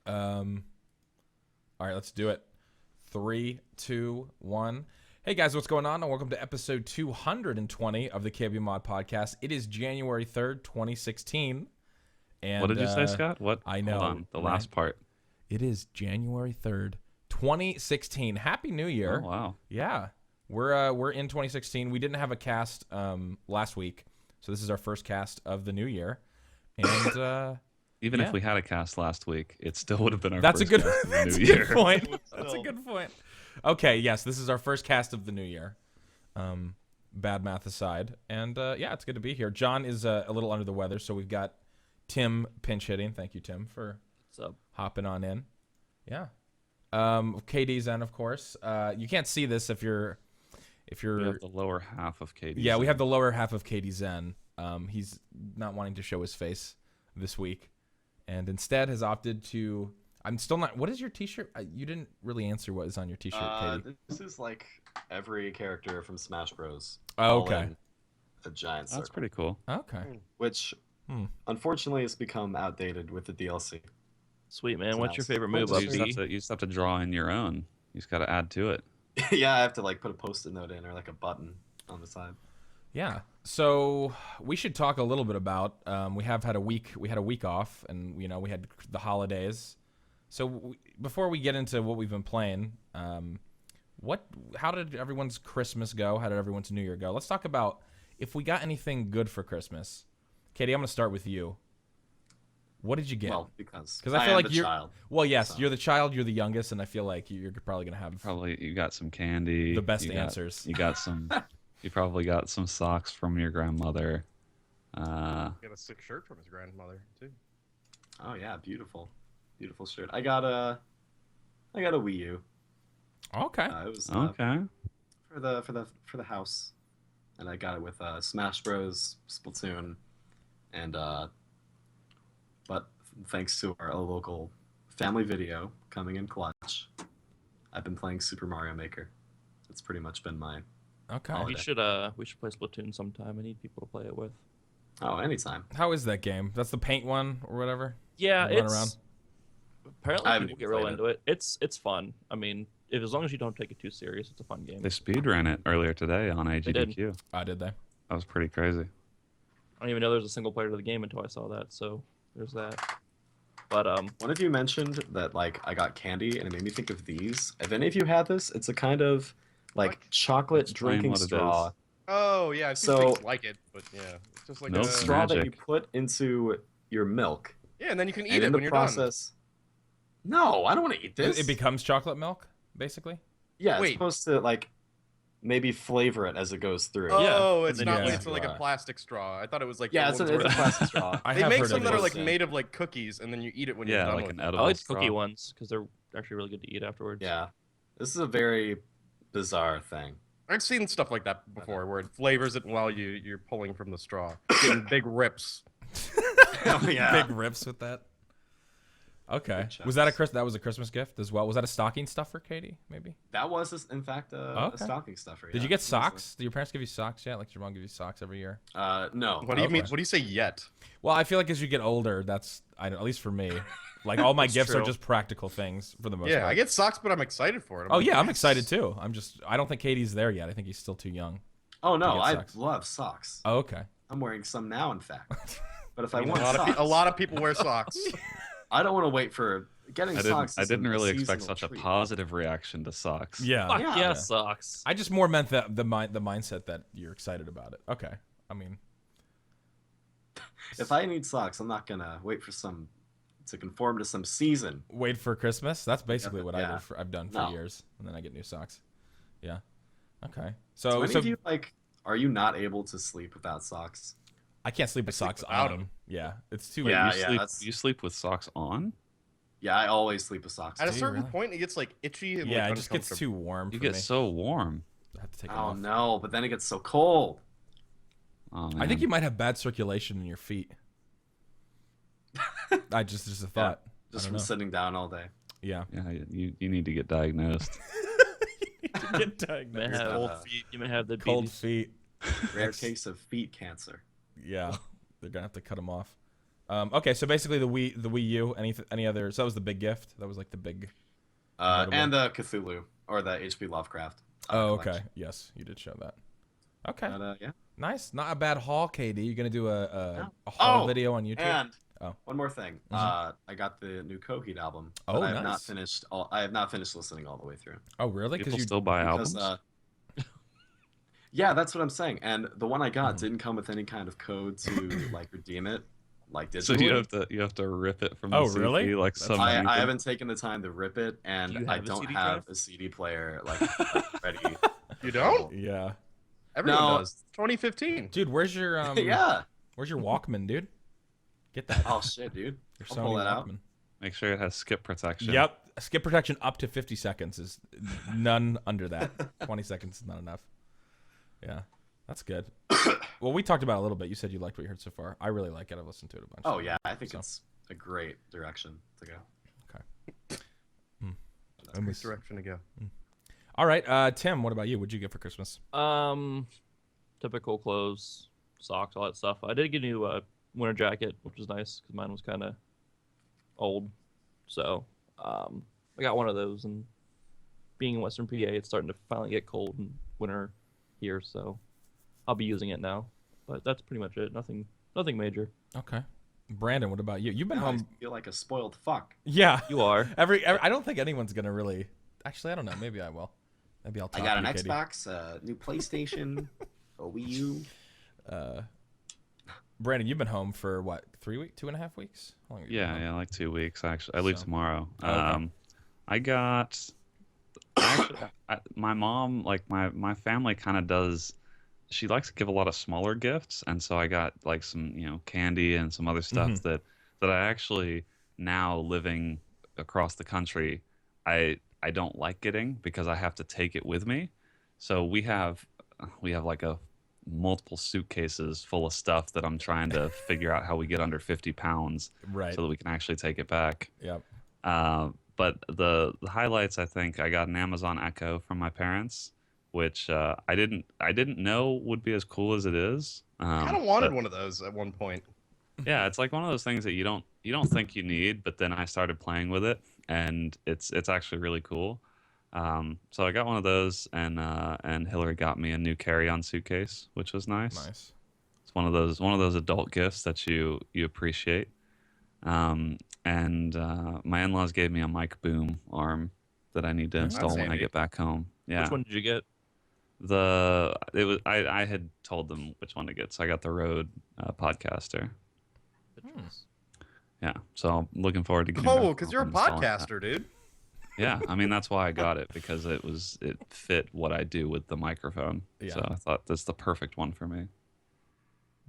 All right, let's do it. 3, 2, 1. Hey guys, what's going on? And welcome to episode 220 of the KBMOD podcast. It is January 3rd, 2016. And what did you say, Scott? What? I know. Hold on, the last part. It is January 3rd, 2016. Happy New Year. Oh, wow. Yeah. We're in 2016. We didn't have a cast last week, so this is our first cast of the new year. And Even if we had a cast last week, it still would have been our that's first a good cast of the that's new a year. good point. That's a good point. Okay, yes, this is our first cast of the new year. Bad math aside, and yeah, it's good to be here. John is a little under the weather, so we've got Tim pinch hitting. Thank you, Tim, for hopping on in. Yeah. KD's in, of course. You can't see this if you're We have the lower half of KD. Yeah, we have the lower half of KD Zen. He's not wanting to show his face this week, and instead has opted to. I'm still not. What is your T-shirt? You didn't really answer what is on your T-shirt, Katie. This is like every character from Smash Bros. Oh, okay. All in a giant circle. That's pretty cool. Okay. Which, unfortunately, has become outdated with the DLC. Sweet, man. So What's your that's- favorite move, You OP? just have to draw in your own. You just got to add to it. Yeah, I have to like put a post-it note in or like a button on the side. Yeah. So we should talk a little bit about. We have had a week. We had a week off, and we had the holidays. So before we get into what we've been playing, how did everyone's Christmas go? How did everyone's New Year go? Let's talk about if we got anything good for Christmas. Katie, I'm going to start with you. What did you get? Well, because I feel like the you're. child. Well, yes, so. you're the child. You're the youngest, and I feel like you're probably going to have Probably you got some candy. the best you got- answers. You got some. You probably got some socks from your grandmother. Got a sick shirt from his grandmother too. Oh yeah, beautiful shirt. I got a Wii U. Okay. It was Okay. for the house, and I got it with Smash Bros, Splatoon, and but thanks to our local family video coming in clutch, I've been playing Super Mario Maker. It's pretty much been my Okay. holiday. We should play Splatoon sometime. I need people to play it with. Oh, anytime. How is that game? That's the paint one or whatever. Yeah, You run it's around? apparently I haven't people get real played into it. It's fun. I mean, as long as you don't take it too serious, it's a fun game. They speedran it earlier today on AGDQ. Did they? That was pretty crazy. I don't even know there's a single player to the game until I saw that. So there's that. But One of you mentioned that like I got candy, and it made me think of these. If any of you had this, it's a kind of like chocolate Explain drinking what it straw. is. Oh yeah, I've seen So- things like it, but yeah, it's just like Milk a Straw that you magic. put into your milk, yeah, and then you can eat and it in when the you're process. No, I don't want to eat this. It becomes chocolate milk, basically. Yeah, it's Wait. supposed to like maybe flavor it as it goes through. done. Yeah, Oh, it's and not then like you it's like a straw. plastic straw. I thought it was like Yeah, the it's a ones where- plastic straw. I They have make heard some of that are those. like Yeah. made of like cookies, and then you eat it when you're Yeah, done like with an it. edible I like the straw. cookie ones because they're actually really good to eat afterwards. Yeah, this is a very bizarre thing. I've seen stuff like that before, where it flavors it while you're pulling from the straw, getting big rips. Oh, yeah. Big rips with that. Okay. Big Was that chunks. that was a Christmas gift as well? Was that a stocking stuffer, Katie? Maybe. That was, in fact, Okay. a stocking stuffer. Did yeah. you get socks? Did your parents give you socks yet? Like, did your mom give you socks every year? No. What do you mean? Okay. What do you say yet? Well, I feel like as you get older, that's at least for me. Like all my That's gifts are true. just practical things for the most Yeah, part. I get socks, but I'm excited for it. Oh yeah, I'm excited too. I don't think Katie's there yet. I think he's still too young. Oh no, get I socks. love socks. Oh, okay. I'm wearing some now, in fact. But if I I mean, want a lot socks, of a lot of people wear socks. I don't want to wait for getting I socks. didn't is a really expect seasonal such a treat. positive reaction to socks. Yeah. Fuck Yeah. yeah, socks. I just more meant that the mindset that you're excited about it. Okay. I mean, If I need socks, I'm not gonna wait for some to conform to some season. wait for Christmas. That's basically what Yeah. I've done for No. years, and then I get new socks. Yeah. Okay. So, So, any of you like, are you not able to sleep without socks? I can't sleep with sleep socks without on. 'em. Yeah, it's too. Wait, Yeah, you yeah, sleep. that's- You sleep with socks on? Yeah, I always sleep with socks. At a Do you certain really? point, it gets like itchy and Yeah, like it just gets uncomfortable. too warm You for get me. so warm. I have to take them Oh off. no, but then it gets so cold. Oh, man. I think you might have bad circulation in your feet. Just a thought. Just I from don't know. sitting down all day. Yeah. Yeah, you need to get diagnosed. Get You may diagnosed. have cold feet. You may have the Cold BDs. feet. Rare case of feet cancer. Yeah, they're gonna have to cut them off. Okay, so basically the Wii U. Any other? So that was the big gift. That was like the big. Notable. And the Cthulhu or the HP Lovecraft. Oh, okay. collection. Yes, you did show that. Okay. But, yeah. Nice. Not a bad haul, KD. You're gonna do a No. haul Oh, video on YouTube. And Oh. one more thing. Mhm. I got the new Coheed album. Oh, but I have not nice. finished. I have not finished listening all the way through. Oh, really? People you still buy Because, albums. yeah, that's what I'm saying. And the one I got Mhm. didn't come with any kind of code to like redeem it, like digitally. So you have to rip it from Oh, the CD really? like That's some. I people. haven't taken the time to rip it, Do you and have I a don't CD have drive? a CD player like ready. You don't? Yeah. Everyone No. does. 2015. Dude, where's your Yeah. Where's your Walkman, dude? Get that. Oh shit, dude. Your I'll Sony pull that out. Walkman. Make sure it has skip protection. Yep. Skip protection up to 50 seconds is none under that. 20 seconds is not enough. Yeah. That's good. Well, we talked about it a little bit. You said you liked what you heard so far. I really like it. I've listened to it a bunch. Oh yeah, I think So. it's a great direction to go. Okay. That's a great direction to go. All right, Tim, what about you? What'd you get for Christmas? Typical clothes, socks, all that stuff. I did get a new winter jacket, which was nice because mine was kind of old. So I got one of those, and being in Western PA, it's starting to finally get cold in winter here, so I'll be using it now. But that's pretty much it. Nothing major. Okay. Brandon, what about you? You've been I home. feel like a spoiled fuck. Yeah. You are. Every I don't think anyone's gonna really. Actually, I don't know. Maybe I will. Maybe I'll. I Talk got to an you, Katie. Xbox, a new PlayStation, a Wii U. Brandon, you've been home for what? 3 weeks? 2.5 weeks? How long have you been Yeah, home? yeah, like 2 weeks actually. I leave So- tomorrow. Oh, okay. I got. Actually, my mom, like my family, kind of does. She likes to give a lot of smaller gifts, and so I got like some candy and some other stuff Mhm. that I actually now living across the country, I don't like getting because I have to take it with me. So we have like a multiple suitcases full of stuff that I'm trying to figure out how we get under 50 pounds Right. so that we can actually take it back. Yep. But the highlights, I think I got an Amazon Echo from my parents, which I didn't know would be as cool as it is. Kind of wanted but- one of those at one point. Yeah, it's like one of those things that you don't think you need, but then I started playing with it, and it's actually really cool. So I got one of those, and Hillary got me a new carry-on suitcase, which was nice. Nice. It's one of those adult gifts that you appreciate. And my in-laws gave me a mic boom arm that I need to That's install when I handy. get back home. Yeah. Which one did you get? I had told them which one to get, so I got the Rode Podcaster. Yeah, so I'm looking forward to getting. Oh, back because home you're a and installing that. podcaster, dude. Yeah, I mean that's why I got it, because it fit what I do with the microphone. Yeah. So I thought that's the perfect one for me.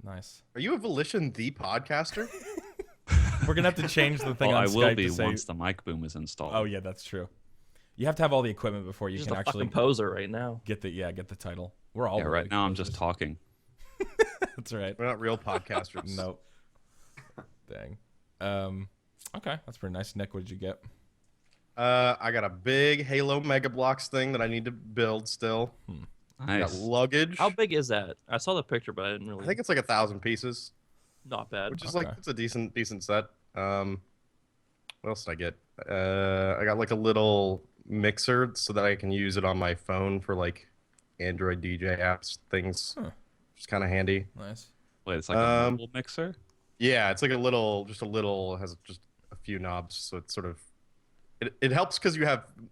Nice. Are you a Volition the podcaster? We're gonna have to change the thing Well, on I Skype will be to say. once the mic boom is installed. Oh yeah, that's true. You have to have all the equipment before you You're can just a actually fucking poser right now. get the title. We're all Yeah, right like now I'm just posers. talking. That's right. We're not real podcasters. Nope. Dang. Okay, that's pretty nice. Nick, what did you get? I got a big Halo Mega Blocks thing that I need to build still. I got Nice. luggage. How big is that? I saw the picture, but I didn't really. I think it's like 1,000 pieces, Not bad. which is Okay. like it's a decent set. What else did I get? I got like a little mixer so that I can use it on my phone for like Android DJ apps things. Huh. Which is kind of handy. Nice. Wait, it's like a Um, mobile mixer? Yeah, it's like just a little has just a few knobs, so it's sort of it helps because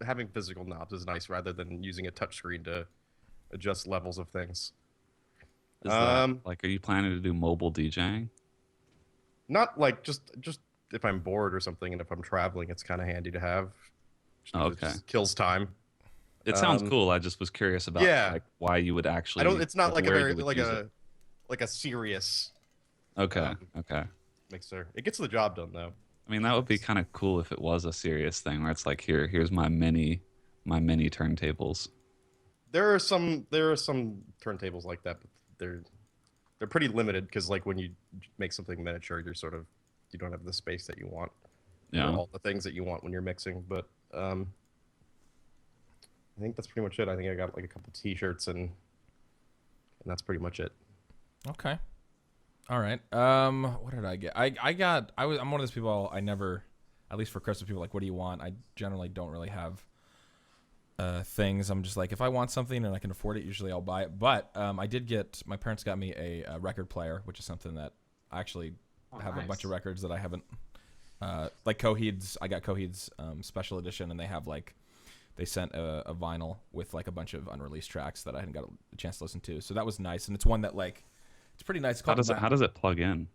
having physical knobs is nice rather than using a touchscreen to adjust levels of things. Is that, like, are you planning to do mobile DJing? Not like just if I'm bored or something, and if I'm traveling, it's kind of handy to have. Just 'cause Okay. it just kills time. It sounds Um, cool. I just was curious about yeah. like why you would actually. I don't. It's not like a where very you would like use a it. like a serious Okay. Okay. mixer. It gets the job done though. I mean, that would be kind of cool if it was a serious thing where it's like, here's my mini turntables. There are some turntables like that, but they're pretty limited because like when you make something miniature, you don't have the space that you want. Yeah. Or all the things that you want when you're mixing. But I think that's pretty much it. I think I got like a couple T-shirts and that's pretty much it. Okay. All right. What did I get? I'm one of those people I never, at least for Christmas, people are like, what do you want? I generally don't really have things. I'm just like, if I want something and I can afford it, usually I'll buy it. But my parents got me a record player, which is something that I actually have a bunch of records that I haven't, like Coheed's. I got Coheed's special edition, and they sent a vinyl with like a bunch of unreleased tracks that I hadn't got a chance to listen to. So that was nice, and it's one that like it's pretty nice. How does it plug in?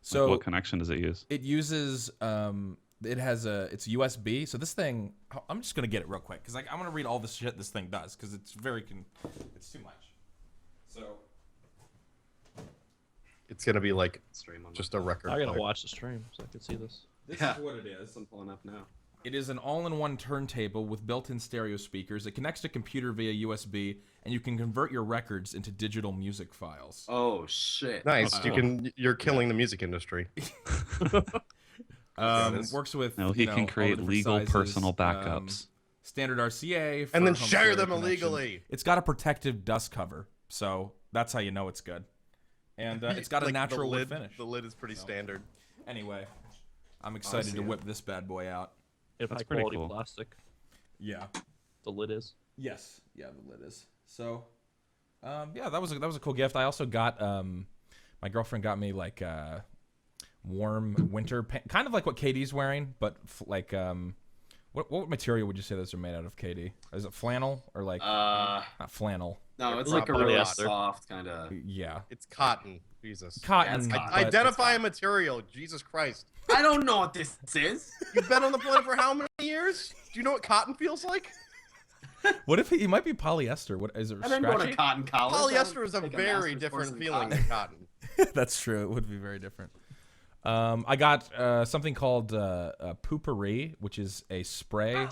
So like, what connection does it use? It uses it's USB. So this thing, I'm just gonna get it real quick because I'm gonna read all the shit this thing does because it's it's too much. So It's gonna be like Stream on just a record. I gotta player. watch the stream so I can see this. this Yeah. is what it is. I'm pulling up now. It is an all-in-one turntable with built-in stereo speakers. It connects to computer via USB, and you can convert your records into digital music files. Oh shit! Nice. Oh, You're killing the music industry. Works with No, he all can the create different legal sizes, personal backups. Standard RCA, for And then home share stereo them connection. illegally. It's got a protective dust cover, so that's how you know it's good. And it's got a Like, natural the wood lid, finish. The lid is pretty standard. Anyway, I'm excited see to it. whip this bad boy out. If That's high pretty quality cool. plastic, Yeah. the lid is. Yes. Yeah, the lid is. So, yeah, that was a cool gift. I also got my girlfriend got me like warm winter pants, kind of like what Katie's wearing, but like what material would you say those are made out of, Katie? Is it flannel or like Uh, not flannel? no, it's They're like a probably really polyester. soft kind of. Yeah, It's cotton. Jesus. cotton. it's cotton. but- Identify a material. Jesus Christ. I don't know what this is. You've been on the planet for how many years? Do you know what cotton feels like? What if he might be polyester? What is it? I didn't go to Scratchy? cotton college. Polyester is a Take very master's course different in feeling cotton. than cotton. That's true. It would be very different. I got something called Poopery, which is a spray.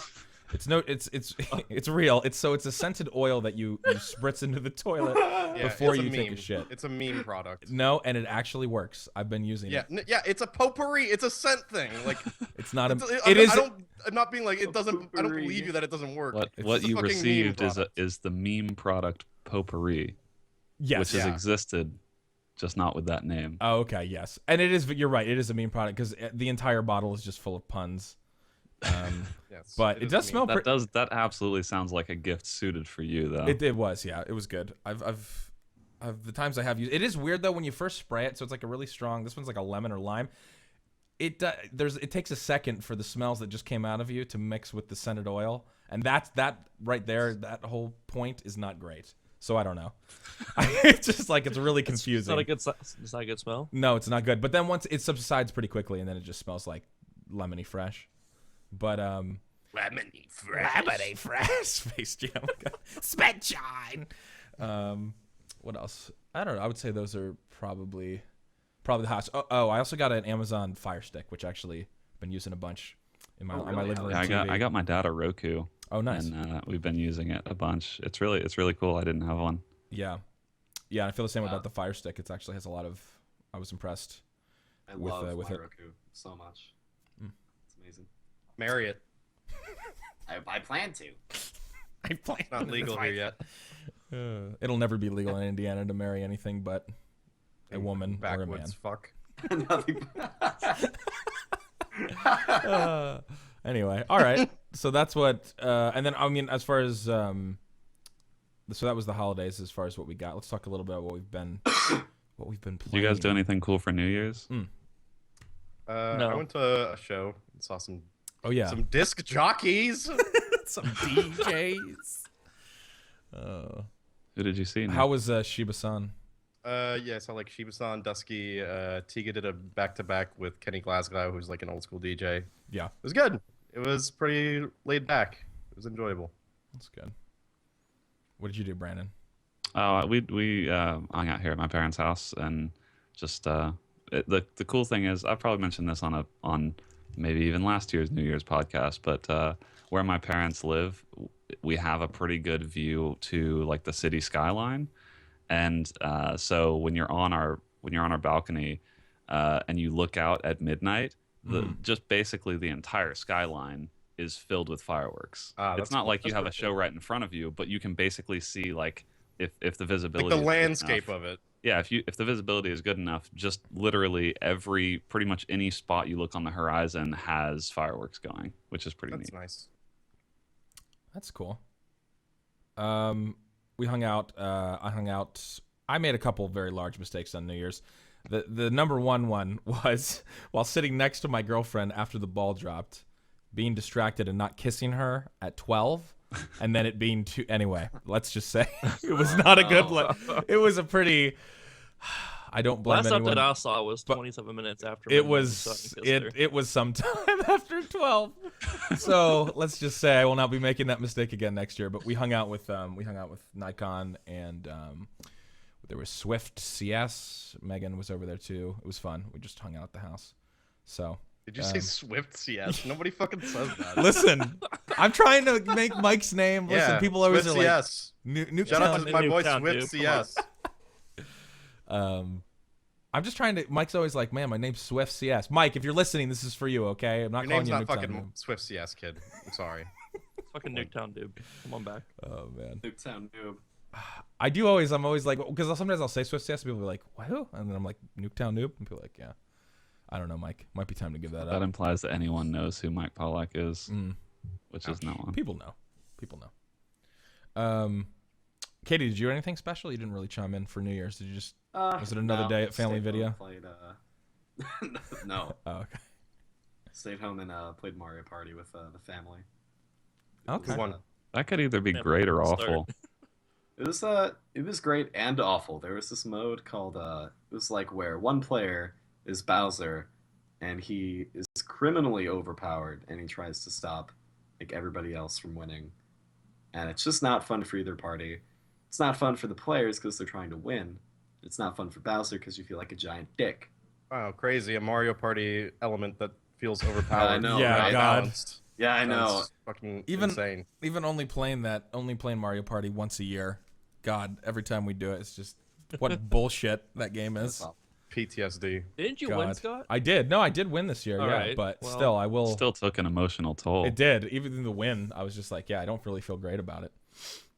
It's real. It's a scented oil that you spritz into the toilet Yeah, before it's you a take a meme. shit. It's a meme product. No, and it actually works. I've been using Yeah, it. yeah, it's a potpourri. It's a scent thing. Like It's not a. it's- It is. I'm not being like it doesn't. I don't potpourri. believe you that it doesn't work. What It's what just a you fucking meme received product. is the meme product potpourri, Yes. which has Yeah. existed, just not with that name. Oh, okay. Yes, and it is. You're right. It is a meme product because the entire bottle is just full of puns. Yes, But it is does a smell meme. That absolutely sounds like a gift suited for you, though. It was. Yeah, it was good. I've the times I have used. It is weird though when you first spray it. So it's like a really strong. This one's like a lemon or lime. It takes a second for the smells that just came out of you to mix with the scented oil, and that right there, that whole point is not great. So I don't know. It's just like it's really It's confusing. not a good. It's not a good smell. No, it's not good. But then once it subsides pretty quickly, and then it just smells like lemony fresh. But lemony fresh. Lemony fresh. Space Jam. Sunshine. What else? I don't know. I would say those are probably the hottest. Oh, I also got an Amazon Fire Stick, which actually I've been using a bunch in my Oh, on my really? living room Yeah, TV. I got my dad a Roku, Oh, nice. and we've been using it a bunch. It's really cool. I didn't have one. Yeah. I feel the same about the Fire Stick. It actually has a lot of. I was impressed. I With, love with my it. Roku so much. Mm. It's amazing. Marry it. I plan to. I plan. It's not legal here yet. It'll never be legal in Indiana to marry anything but a woman or a man. Backwoods fuck. Nothing. Anyway, all right. So that's what. And then I mean, as far as so that was the holidays. As far as what we got, let's talk a little bit about what we've been playing. Did you guys do anything cool for New Year's? I No. went to a show and saw some Oh yeah, some disc jockeys. some DJs. Who did you see? Nick? How was Shiba-san? Yeah, so like Shiba-san, Dusky, Tiga did a back-to-back with Kenny Glasgow, who's like an old school DJ. It Yeah, was good. It was pretty laid back. It was enjoyable. that's good. What did you do, Brandon? We hung out here at my parents' house, and just the cool thing is, I've probably mentioned this on maybe even last year's New Year's podcast, but where my parents live, we have a pretty good view to like the city skyline, and so when you're on our balcony, and you look out at midnight, just basically the entire skyline is filled with fireworks. That's It's not cool. like you That's have a pretty show right in front of you, but you can basically see like if the Like visibility the is good landscape enough. of it. Yeah, if the visibility is good enough, just literally pretty much any spot you look on the horizon has fireworks going, which is pretty That's neat. nice. That's cool. We hung out. I hung out. I made a couple of very large mistakes on New Year's. The number one was while sitting next to my girlfriend after the ball dropped, being distracted and not kissing her at 12, and then it being two. Anyway, let's just say it was not a good look. It was a pretty. I don't blame Last anyone. update I saw was but 27 minutes after. It midnight, was so I can kiss her. it was sometime after 12. So let's just say I will not be making that mistake again next year. But we hung out with Nikon, and there was Swift CS. Megan was over there too. It was fun. We just hung out at the house. So Did you say Swift CS? Nobody fucking says that. listen, I'm trying to make Mike's name. Listen, Yeah, people always Swift are like CS. Shout out Nuketown. to my boy Nuketown, Swift dude. CS. I'm just trying to. Mike's always like, man, my name's Swift CS. Mike, if you're listening, this is for you. Okay, I'm not Your calling name's you not Nuketown. fucking Swift CS, kid. I'm sorry. Fucking Nuketown, dude. Come on back. Oh man. Nuketown noob. I'm always like, because sometimes I'll say Swift CS, people will be like, who? And then I'm like, Nuketown noob, and people are like, yeah. I don't know, Mike. Might be time to give that That up. implies that anyone knows who Mike Pollack is, which is no one. People know. Katie, did you do anything special? You didn't really chime in for New Year's. Did you just? Was it another day at Family stayed Video? home, Played, no. Oh, okay. Stayed home and played Mario Party with the family. It Okay. was, One. That could either be Yeah, great or start. awful. it was great and awful. There was this mode called it was like where one player is Bowser, and he is criminally overpowered, and he tries to stop like everybody else from winning, and it's just not fun for either party. It's not fun for the players because they're trying to win. It's not fun for Bowser because you feel like a giant dick. Wow, crazy. A Mario Party element that feels overpowered. I know, Yeah, right? God. Balanced. Yeah, I know. Sounds fucking Even- insane. Even only playing Mario Party once a year. God, every time we do it, it's just what bullshit that game is. Well, PTSD. Didn't you God. win, Scott? I did. No, I did win this year. All yeah, right, but well, still, I will. Still took an emotional toll. It did. Even in the win, I was just like, yeah, I don't really feel great about it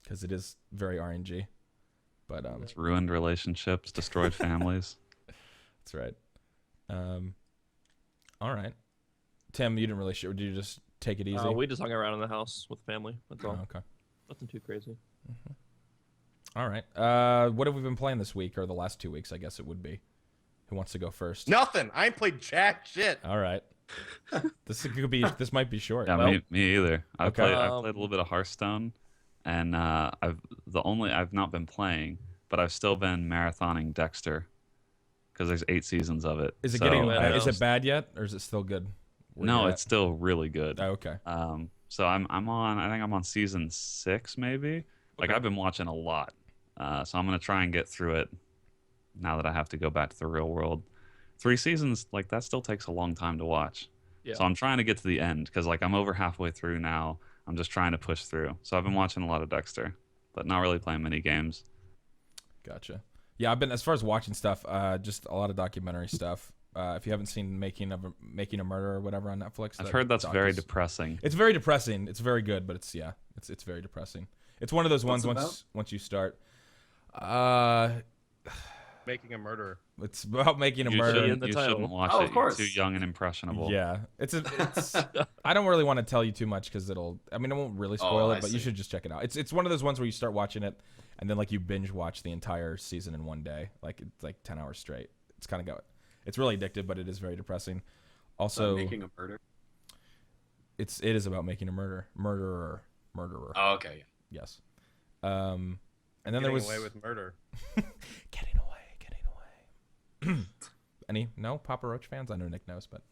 because it is very RNG. But It's ruined relationships, destroyed families. that's right. All right. Tim, you didn't really share. Did you just take it easy? We just hung around in the house with the family. That's all. Oh, okay. Nothing too crazy. All right. What have we been playing this week or the last 2 weeks? I guess it would be. Who wants to go first? Nothing. I ain't played jack shit. All right. This could be. This might be short. Yeah, Well, me either. I okay. played a little bit of Hearthstone, and I've not been playing, but I've still been marathoning Dexter, because there's 8 seasons of it. Is it So getting? I Is know. it bad yet, or is it still good? Where No, you're it's still really good. at? Oh, okay. So I'm on. I think I'm on season 6, maybe. Like Okay. I've been watching a lot, so I'm gonna try and get through it. Now that I have to go back to the real world, 3 seasons, like that still takes a long time to watch. Yeah. So I'm trying to get to the end because like I'm over halfway through now. I'm just trying to push through. So I've been watching a lot of Dexter, but not really playing many games. Gotcha. Yeah, I've been as far as watching stuff. Just a lot of documentary stuff. If you haven't seen Making a Murder or whatever on Netflix, I've that heard that's doc very is- depressing. It's very depressing. It's very good, but it's very depressing. It's one of those What's ones it once you start. Making a murderer. It's about making a You murder. in the you title. shouldn't watch Oh, it. of course. You're too young and impressionable. Yeah, it's I don't really want to tell you too much because I won't really spoil I it, but you see. should just check it out. It's one of those ones where you start watching it and then like you binge watch the entire season in one day, like it's like 10 hours straight. It's kind of go. It's really addictive, but it is very depressing. Also, making a murder. it is about making a murderer. Oh, okay. Yes. And then there Getting was away with murder. getting away. Any Papa Roach fans? I know Nick knows, but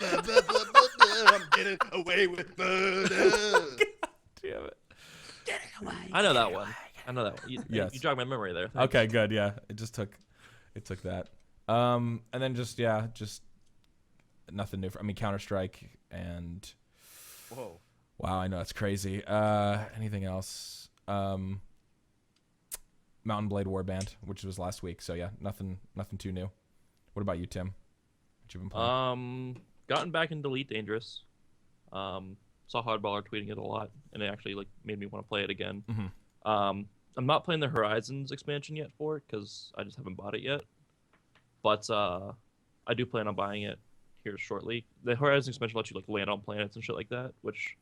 I'm getting away with murder. damn it. I know that one. I know that one. Yes. You jogged my memory there. Thanks. Okay, good. Yeah, it took that. And then just nothing new. Counter-Strike and Whoa. wow, I know it's crazy. Anything else? Mountain Blade Warband, which was last week. So yeah, nothing too new. What about you, Tim? What you been playing? Gotten back into Elite Dangerous. Saw Hardballer tweeting it a lot, and it actually made me want to play it again. Mhm. I'm not playing the Horizons expansion yet for it because I just haven't bought it yet. But I do plan on buying it here shortly. The Horizon expansion lets you like land on planets and shit like that, which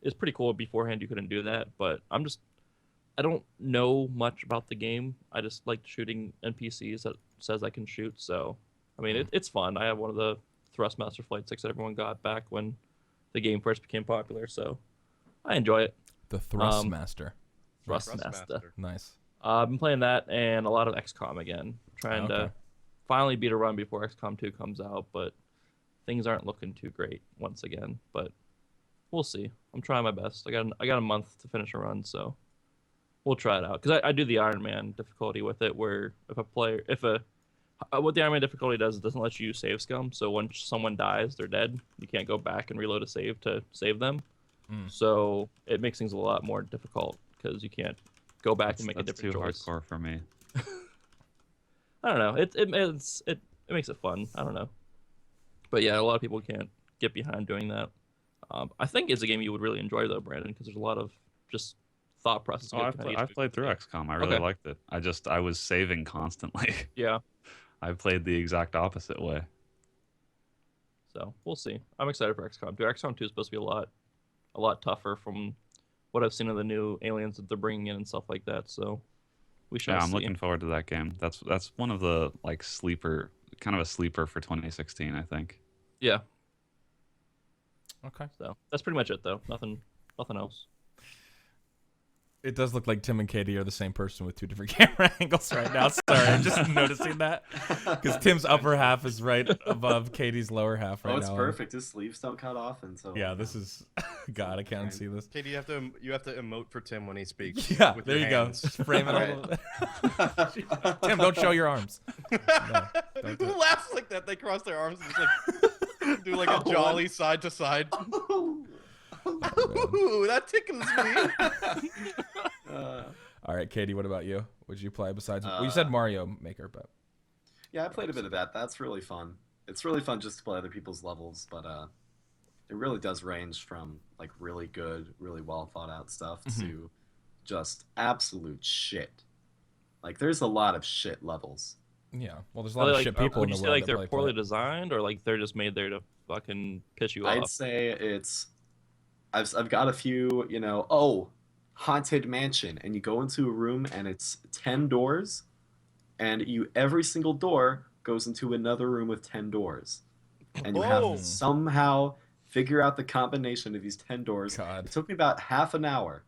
is pretty cool. Beforehand, you couldn't do that, but I don't know much about the game. I just like shooting NPCs that says I can shoot. So, I mean, it's fun. I have one of the Thrustmaster Flight 6 that everyone got back when the game first became popular. So, I enjoy it. The Thrustmaster. Thrustmaster. Nice. I've been playing that and a lot of XCOM again. Trying Okay. to finally beat a run before XCOM 2 comes out, but things aren't looking too great once again. But we'll see. I'm trying my best. I got a month to finish a run, so we'll try it out. Because I do the Iron Man difficulty with it, where what the Iron Man difficulty does is it doesn't let you save scum. So when someone dies, they're dead. You can't go back and reload a save to save them. So it makes things a lot more difficult because you can't go back and make a That's different too choice. hardcore for me. I don't know. It makes it fun. I don't know. But yeah, a lot of people can't get behind doing that. I think it's a game you would really enjoy though, Brandon, because there's a lot of just thought process. Oh, I've played through XCOM. I really Okay. liked it. I was saving constantly. Yeah. I played the exact opposite way. So we'll see. I'm excited for XCOM 2. XCOM 2 is supposed to be a lot tougher from what I've seen of the new aliens that they're bringing in and stuff like that. So we shall Yeah, I'm see. looking forward to that game. That's one of the like kind of a sleeper for 2016, I think. Yeah. Okay. So that's pretty much it though. Nothing else. It does look like Tim and Katie are the same person with two different camera angles right now. Sorry, I'm just noticing that. Because Tim's upper half is right above Katie's lower half right Oh, it's now. perfect. His sleeves don't cut off, and so Yeah, this is... God, I can't see this. Katie, you have to emote for Tim when he speaks. Yeah, with there your you go. hands. Just frame it a little bit. Tim, don't show your arms. don't do Who it. laughs like that? They cross their arms and just like do like a jolly side to side. Ooh, that tickles me. All right, Katie, what about you? What'd you play besides... well, you said Mario Maker, but... Yeah, I played a bit of that. That's really fun. It's really fun just to play other people's levels, but it really does range from like really good, really well thought out stuff to just absolute shit. Like there's a lot of shit levels. Yeah, well, there's a lot of shit people in Would the you say world like that they're play poorly it. designed, or like they're just made there to fucking piss you I'd off? say it's I've got a few, oh, haunted mansion, and you go into a room and it's 10 doors, and every single door goes into another room with 10 doors. And you have Whoa. to somehow figure out the combination of these 10 doors. God. It took me about half an hour.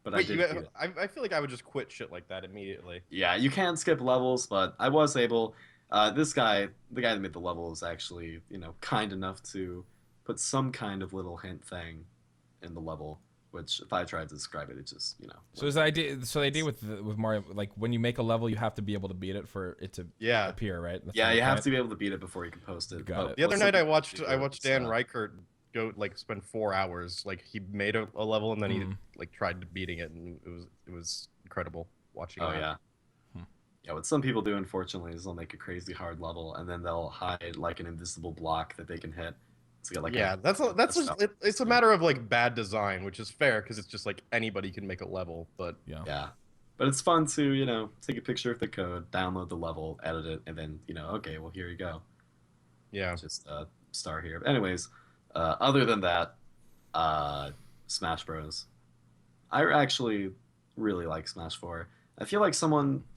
But I Wait, did beat it. I feel like I would just quit shit like that immediately. Yeah, you can skip levels, but I was able. The guy that made the level is actually, kind enough to put some kind of little hint thing in the level. Which, if I tried to describe it, it just, So is the idea? So the idea with Mario, like when you make a level, you have to be able to beat it for it to Yeah. appear, right? That's Yeah, the you have point? to be able to beat it before you can post it. Got But it. The other what night some I people watched do Dan is, Reichert go like spend 4 hours. Like he made a level and then he like tried beating it, and it was incredible watching. Oh that. yeah. Yeah, what some people do, unfortunately, is they'll make a crazy hard level and then they'll hide like an invisible block that they can hit. So you got, like, Yeah, that's it's a matter of like bad design, which is fair because it's just like anybody can make a level, but Yeah. Yeah. But it's fun to, take a picture of the code, download the level, edit it, and then, okay, well, here you go. yeah. Just start here. But anyways, other than that, Smash Bros. I actually really like Smash 4. I feel like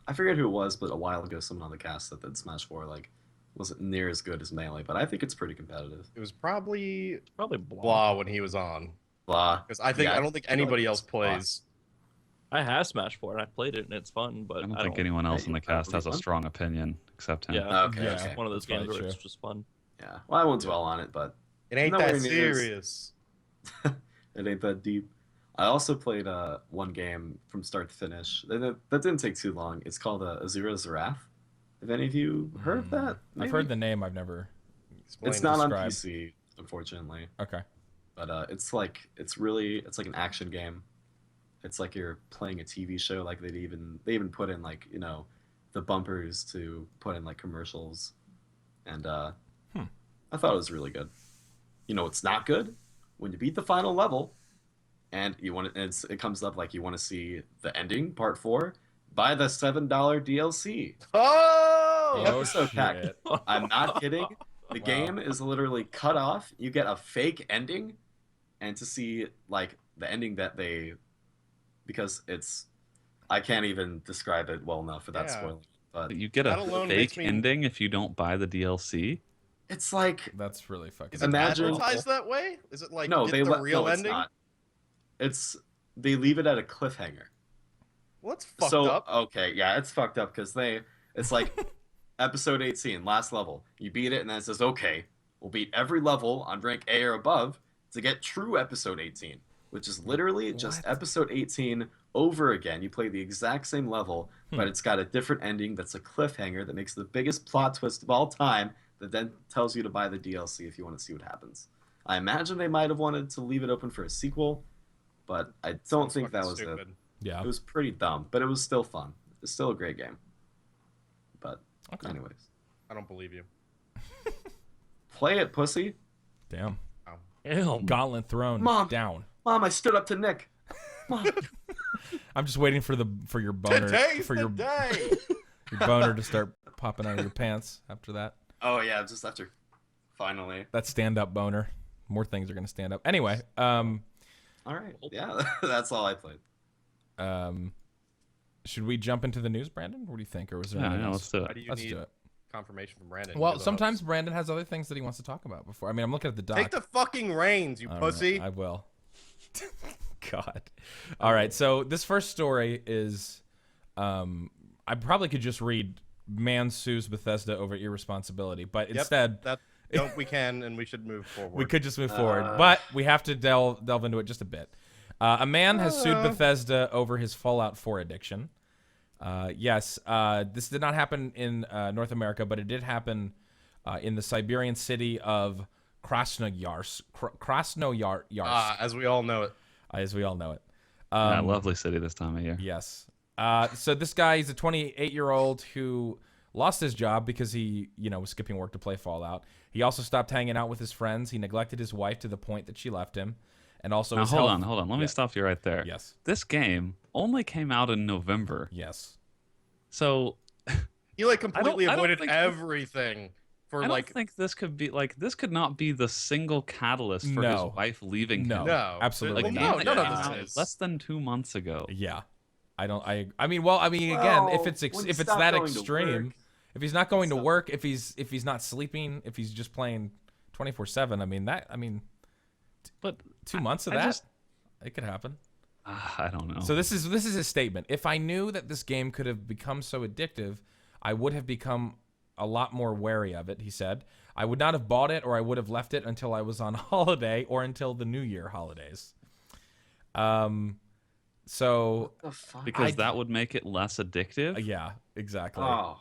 I forget who it was, but a while ago, someone on the cast said that Smash 4, wasn't near as good as Melee, but I think it's pretty competitive. It was probably Probably blah. Blah when he was on, Blah. because I Yeah, don't think I feel like anybody it's else Blah. plays. I have Smash 4 and I played it and it's fun, but I don't think anyone else in the cast has a fun. strong opinion except him. Yeah, Okay, Yeah. it's okay. one of those That's games probably where it's true. just fun. Yeah. Well, I won't dwell on it, but It ain't Nowhere that near as- serious. it ain't that deep. I also played one game from start to finish. That didn't take too long. It's called Azura's Wrath. Have any of you heard of that? I've maybe? heard the name. I've never. Explain. It's not on describe. PC, unfortunately. Okay. But it's like an action game. It's like you're playing a TV show. Like they even put in like the bumpers to put in like commercials, and I thought it was really good. It's not good when you beat the final level, and it comes up like you want to see the ending, part 4. Buy the $7 DLC. Oh, The episode pack. shit. I'm not kidding. The Wow. game is literally cut off. You get a fake ending, and to see like the ending that they, because I can't even describe it well enough without Yeah. spoiling. But You get That a alone fake makes me- ending if you don't buy the DLC. it's like That's really fucking. is it Imagine- advertised that way? Is it like no, get they the real it's ending? not. They leave it at a cliffhanger. Well, that's fucked So up. okay, yeah, it's fucked up because it's like episode 18, last level. You beat it, and then it says, okay, we'll beat every level on rank A or above to get true episode 18, which is literally just What? episode 18 over again. You play the exact same level, but it's got a different ending that's a cliffhanger that makes the biggest plot twist of all time that then tells you to buy the DLC if you want to see what happens. I imagine they might have wanted to leave it open for a sequel, but I don't Sounds think that fucking was stupid. Yeah. it was pretty dumb, but it was still fun. It's still a great game. But Okay. anyways, I don't believe you. play it, pussy. Damn. Damn. Gauntlet thrown Mom. down. Mom, I stood up to Nick. Mom. I'm just waiting for your boner Today's for the your day. boner to start popping out of your pants after that. Oh yeah, just after finally. That stand up boner. More things are gonna stand up. Anyway, All right. Yeah, that's all I played. should we jump into the news, Brandon? What do you think, or was there Yeah, anything yeah, else? let's do Why it. do you Let's need do it. confirmation from Brandon? Well, You're the sometimes host. Brandon has other things that he wants to talk about before. I mean, I'm looking at the doc. Take the fucking reins, you All right, pussy. I will. God. All right. So this first story is, I probably could just read "Man sues Bethesda over irresponsibility," but Yep, instead that no, we can and we should move forward. we could just move forward. But we have to delve into it just a bit. A man has sued Bethesda over his Fallout 4 addiction. Yes, this did not happen in North America, but it did happen in the Siberian city of Krasnoyarsk. Krasnoyarsk, as we all know it. as we all know it. Yeah, lovely city this time of year. Yes. So this guy, he's a 28-year-old who lost his job because he, was skipping work to play Fallout. He also stopped hanging out with his friends. He neglected his wife to the point that she left him. And also Now, his hold health- on. Let me stop you right there. Yes. This game only came out in November. Yes. So He like completely I don't avoided think- everything for I don't like think this could be this could not be the single catalyst for No. his wife leaving No. him. no, absolutely A Well, game not. no, that none came of out this is. less than 2 months ago. Yeah. Again, if it's when you if it's stop that going to extreme, work, if he's not going to Stop. work, if he's not sleeping, if he's just playing 24/7, But 2 months of I that, just- it could happen. I don't know. So this is his statement. If I knew that this game could have become so addictive, I would have become a lot more wary of it, he said. I would not have bought it, or I would have left it until I was on holiday or until the New Year holidays. So the fuck? because that would make it less addictive. yeah, exactly. Oh,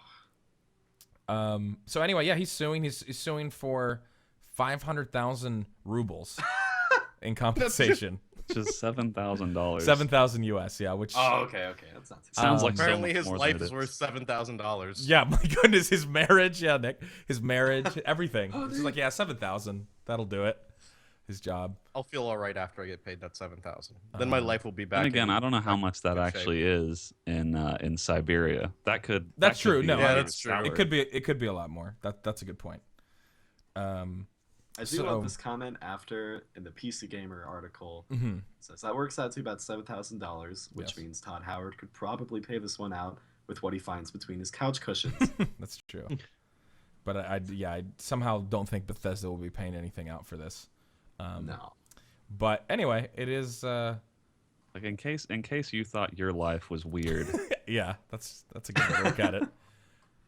So anyway, yeah, he's suing. He's suing for 500,000 rubles in compensation. Which is $7,000. 7,000 US, yeah, which okay, that's not too Sounds like so apparently much his more than life it is worth $7,000. yeah, my goodness, his marriage, yeah, Nick, his marriage, everything. It's just like, yeah, 7,000, that'll do it. His job. I'll feel all right after I get paid that 7,000. Then my life will be back. And again, in I don't know how back much that good shape. actually is in Siberia. That could That's that could true, be no, what Yeah, he that's was true. salaried. It could be a lot more. That's a good point. I do So- love this comment after in the PC Gamer article. Mhm. It says that works out to about $7,000, which Yes. means Todd Howard could probably pay this one out with what he finds between his couch cushions. That's true. But I somehow don't think Bethesda will be paying anything out for this. No. But anyway, it is. Like in case you thought your life was weird. Yeah, that's a good way to look at it.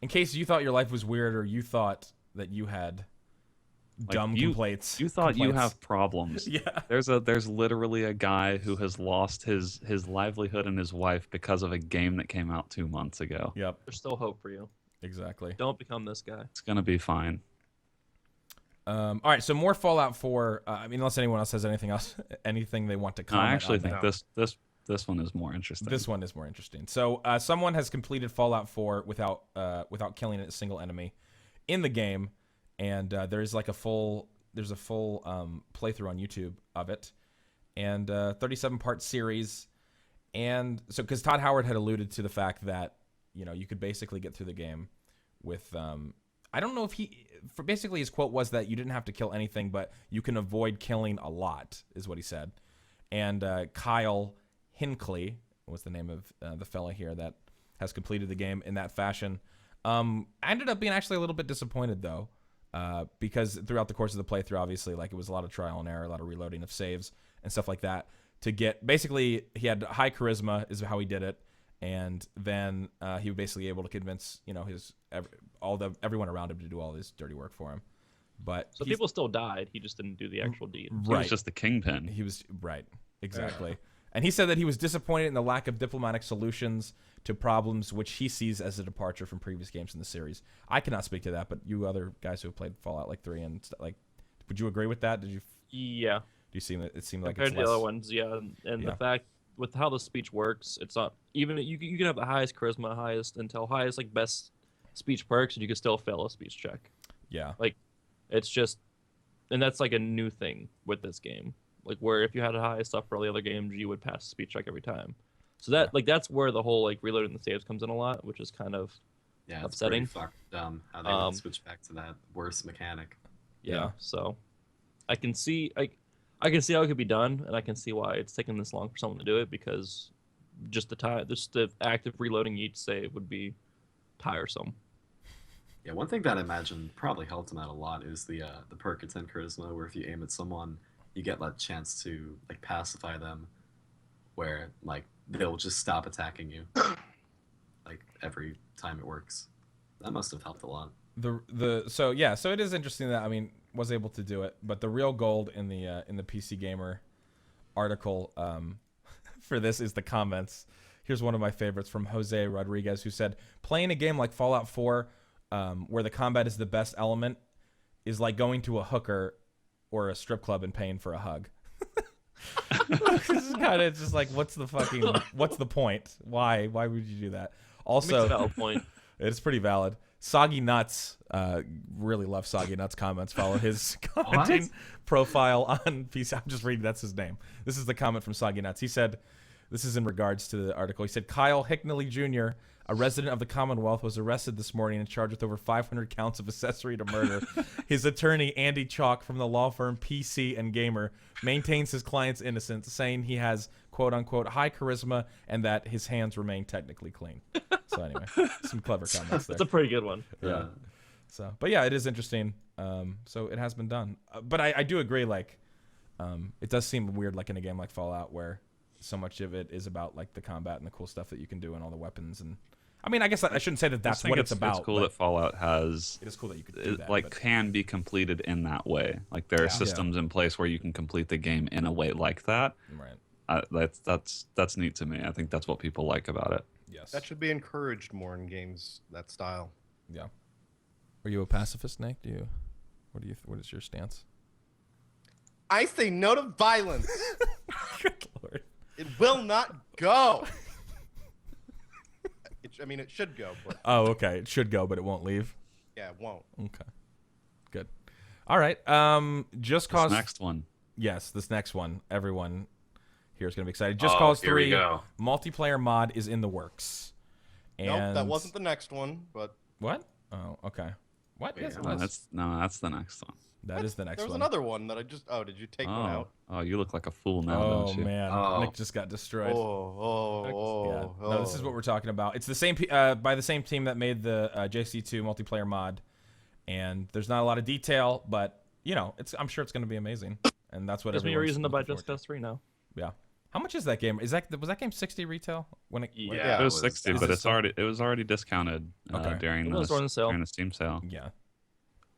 In case you thought your life was weird, or you thought that you had Like, dumb you- complaints. You thought you complaints. have problems. Yeah. There's literally a guy who has lost his livelihood and his wife because of a game that came out 2 months ago. Yep. There's still hope for you. Exactly. Don't become this guy. It's gonna be fine. All right. So more Fallout 4. Unless anyone else has anything they want to No, comment. I actually on think that. this one is more interesting. This one is more interesting. So someone has completed Fallout 4 without killing a single enemy in the game, and there's a full playthrough on YouTube of it. and 37-part series. And so, because Todd Howard had alluded to the fact that, you know, you could basically get through the game with, I don't know if for basically his quote was that you didn't have to kill anything, but you can avoid killing a lot, is what he said. And Kyle Hinckley was the name of the fella here that has completed the game in that fashion. I ended up being actually a little bit disappointed, though, because throughout the course of the playthrough, obviously, like, it was a lot of trial and error, a lot of reloading of saves and stuff like that. To get, basically, he had high charisma is how he did it, and then he was basically able to convince, you know, everyone around him to do all this dirty work for him. But So people still died. He just didn't do the actual deed. He was just the kingpin. He was right, exactly. And he said that he was disappointed in the lack of diplomatic solutions to problems which he sees as a departure from previous games in the series. I cannot speak to that, but you other guys who have played Fallout like 3 and like, would you agree with that? Did you? Yeah. Do you see that it seemed like Compared it's to the less? other ones, yeah. And Yeah. the fact with how the speech works, it's not even you can have the highest charisma, highest intel, highest like best speech perks, and you can still fail a speech check. Yeah. Like, it's just, and that's like a new thing with this game. Like, where if you had a high stuff for all the other games, you would pass a speech check every time. So that like that's where the whole like reloading the saves comes in a lot, which is kind of Yeah, it's upsetting. pretty fucking dumb how they would switch back to that worse mechanic. Yeah. So I can see I can see how it could be done, and I can see why it's taken this long for someone to do it, because just the active reloading each save would be tiresome. Yeah, one thing that I imagine probably helped him out a lot is the perk of 10 charisma, where if you aim at someone, you get that chance to like pacify them, where like they'll just stop attacking you, like every time it works. That must have helped a lot. So it is interesting that, I mean, was able to do it, but the real gold in the PC Gamer article for this is the comments. Here's one of my favorites from Jose Rodriguez, who said, playing a game like Fallout 4 where the combat is the best element is like going to a hooker or a strip club and paying for a hug. This is kind of just like, what's the point? Why would you do that? Also, Makes a valid point. it's pretty valid. Soggy Nuts, really love Soggy Nuts comments. Follow his commenting profile on PC. I'm just reading, that's his name. This is the comment from Soggy Nuts. He said, this is in regards to the article. He said, Kyle Hickney Jr., a resident of the Commonwealth, was arrested this morning and charged with over 500 counts of accessory to murder. His attorney, Andy Chalk, from the law firm PC and Gamer, maintains his client's innocence, saying he has, quote-unquote, high charisma and that his hands remain technically clean. So anyway, some clever comments there. That's a pretty good one. Yeah. So, but yeah, it is interesting. So it has been done. But I do agree, like, it does seem weird, like in a game like Fallout, where so much of it is about like the combat and the cool stuff that you can do and all the weapons. And I mean, I guess I shouldn't say that that's what it's about. It's cool that Fallout has. It is cool that you could do that. Like, can be completed in that way. Like, there are systems in place where you can complete the game in a way like that. Right. That's neat to me. I think that's what people like about it. Yes. That should be encouraged more in games, that style. Yeah. Are you a pacifist, Nick? What is your stance? I say no to violence. Good Lord. It will not go. It should go, but Oh, okay. It should go, but it won't leave. yeah, it won't. Okay. Good. All right. Just Cause. This next one. Yes, this next one. Everyone here is going to be excited. Just Cause 3 multiplayer mod is in the works. And Nope, that wasn't the next one, but What? Oh, okay. What? Wait, Yes, it no, was. That's the next one. That is the next there was one. another one that I just. Oh, did you take one out? Oh, you look like a fool now, Oh don't you? man, Oh. Nick just got destroyed. Oh. Yeah. No, this is what we're talking about. It's the same by the same team that made the JC2 multiplayer mod, and there's not a lot of detail, but you know, I'm sure it's going to be amazing, and that's what Gives me a everyone's reason to buy looking Just forward Cause 3 now. to. Yeah. How much is that game? Was that game 60 retail when it? Yeah. It was Is 60, this but still- it was already discounted Okay. during It was during the sale. the Steam sale. Yeah.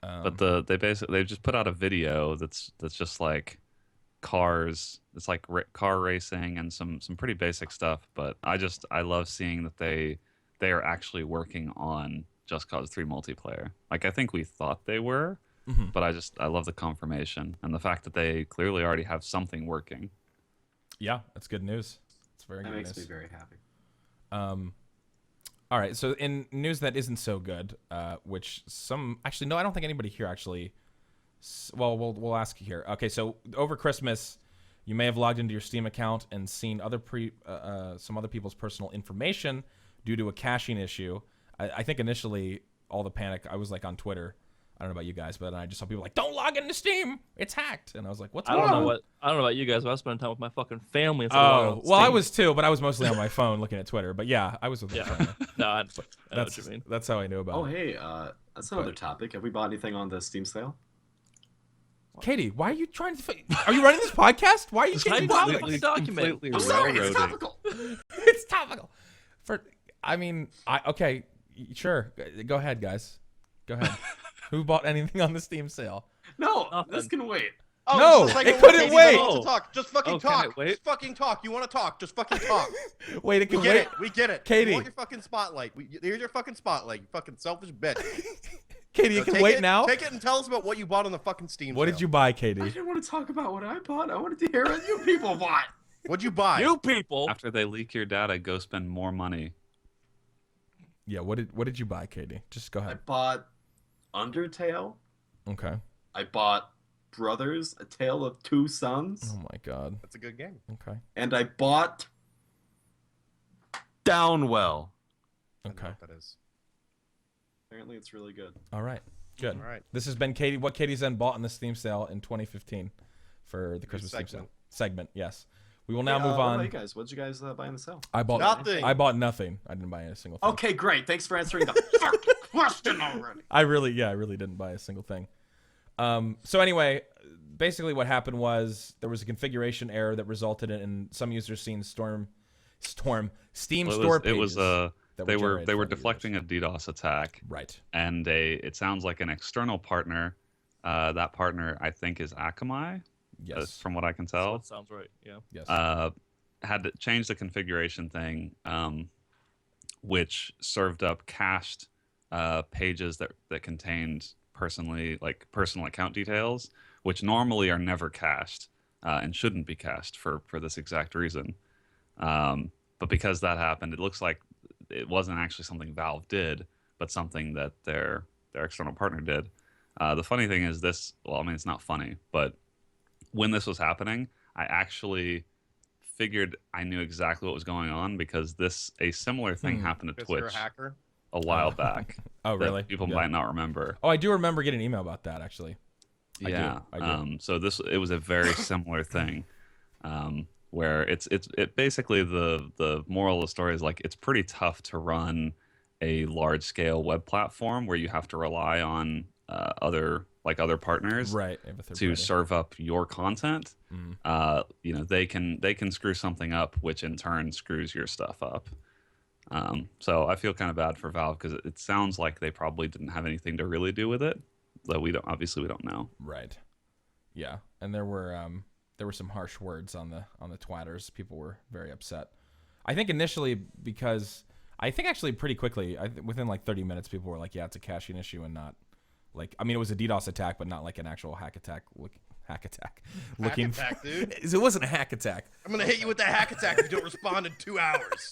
But they've just put out a video that's just like cars. It's like car racing and some pretty basic stuff. But I love seeing that they are actually working on Just Cause 3 multiplayer. Like, I think we thought they were, but I love the confirmation and the fact that they clearly already have something working. Yeah, that's good news. It's very That good makes news. me very happy. All right, so in news that isn't so good, which actually no, I don't think anybody here actually. Well, we'll ask here. Okay, so over Christmas, You may have logged into your Steam account and seen some other people's personal information due to a caching issue. I think initially all the panic, I was like on Twitter. I don't know about you guys, but I just saw people like, "Don't log into Steam, it's hacked," and I was like, "What's I going don't on?" know about you guys, but I was spending time with my fucking family. Oh, well, I was too, but I was mostly on my phone looking at Twitter. But yeah, I was with my family. No, I know what you mean. That's how I knew about Oh, it. hey, that's another topic. Have we bought anything on the Steam sale? Katie, why are you trying to? Are you running this podcast? Why are you It's changing completely topics? documented. completely I'm sorry, it's railroading. topical. It's topical. Okay, sure. Go ahead, guys. Go ahead. Who bought anything on the Steam sale? No, Nothing. this can wait. Oh, No, this is like it when couldn't Katie wait. wants to talk. Just fucking Oh, can talk. it wait? Just fucking talk. You want to talk? Just fucking talk. Wait, it We can get wait. it. We get it. Katie. You want your fucking spotlight. Here's your fucking spotlight. You fucking selfish bitch. Katie, you So can take wait it, now. Take it and tell us about what you bought on the fucking Steam What sale. did you buy, I Katie? didn't want to talk about what I bought. I wanted to hear what you people bought. What'd you buy? You people. After they leak your data, go spend more money. Yeah, what did you buy, Katie? Just go I ahead. bought Undertale. Okay. I bought Brothers: A Tale of Two Sons, Oh my God. That's a good game. Okay. and I bought Downwell. I don't know Okay. what that is. Apparently, it's really good. All right. Good. All right. This has been Katie. What Katie Zen bought on the Steam sale in 2015 for the Christmas Steam segment. sale segment. Yes. We will now Hey, move what on. about you guys? What did you guys buy in the sale? I bought Nothing. I bought nothing. I didn't buy a single thing. Okay, great. Thanks for answering the fucking question already. I really didn't buy a single thing. So anyway, basically what happened was there was a configuration error that resulted in some users seeing Steam Well, store it was pages. that they generated were from users. deflecting a DDoS attack, Right. and it sounds like an external partner. That partner, I think, is Akamai, Yes. from what I can So tell. it sounds right. Yeah. Yes. Had to change the configuration thing, which served up cached pages that contained personal account details, which normally are never cached and shouldn't be cached for this exact reason. But because that happened, it looks like it wasn't actually something Valve did, but something that their external partner did. The funny thing is this. Well, I mean, it's not funny, but when this was happening, I actually figured I knew exactly what was going on because a similar thing happened to Because you're a Twitch hacker. a while back. Oh, that really? People Yeah. might not remember. Oh, I do remember getting an email about that actually. I do. Yeah. I do. So it was a very similar thing, where it basically the moral of the story is like it's pretty tough to run a large scale web platform where you have to rely on other partners Right. I have a third to party. serve up your content. Mhm. They can screw something up, which in turn screws your stuff up. So I feel kind of bad for Valve because it sounds like they probably didn't have anything to really do with it, though we don't know. Right. Yeah, and there were some harsh words on the twatters. People were very upset. I think initially because I think actually pretty quickly, within like 30 minutes, people were like, "Yeah, it's a caching issue and not like I mean it was a DDoS attack, but not like an actual hack attack." Hack attack. Looking attack, dude. It wasn't a hack attack. I'm gonna hit you with the hack attack if you don't respond in 2 hours.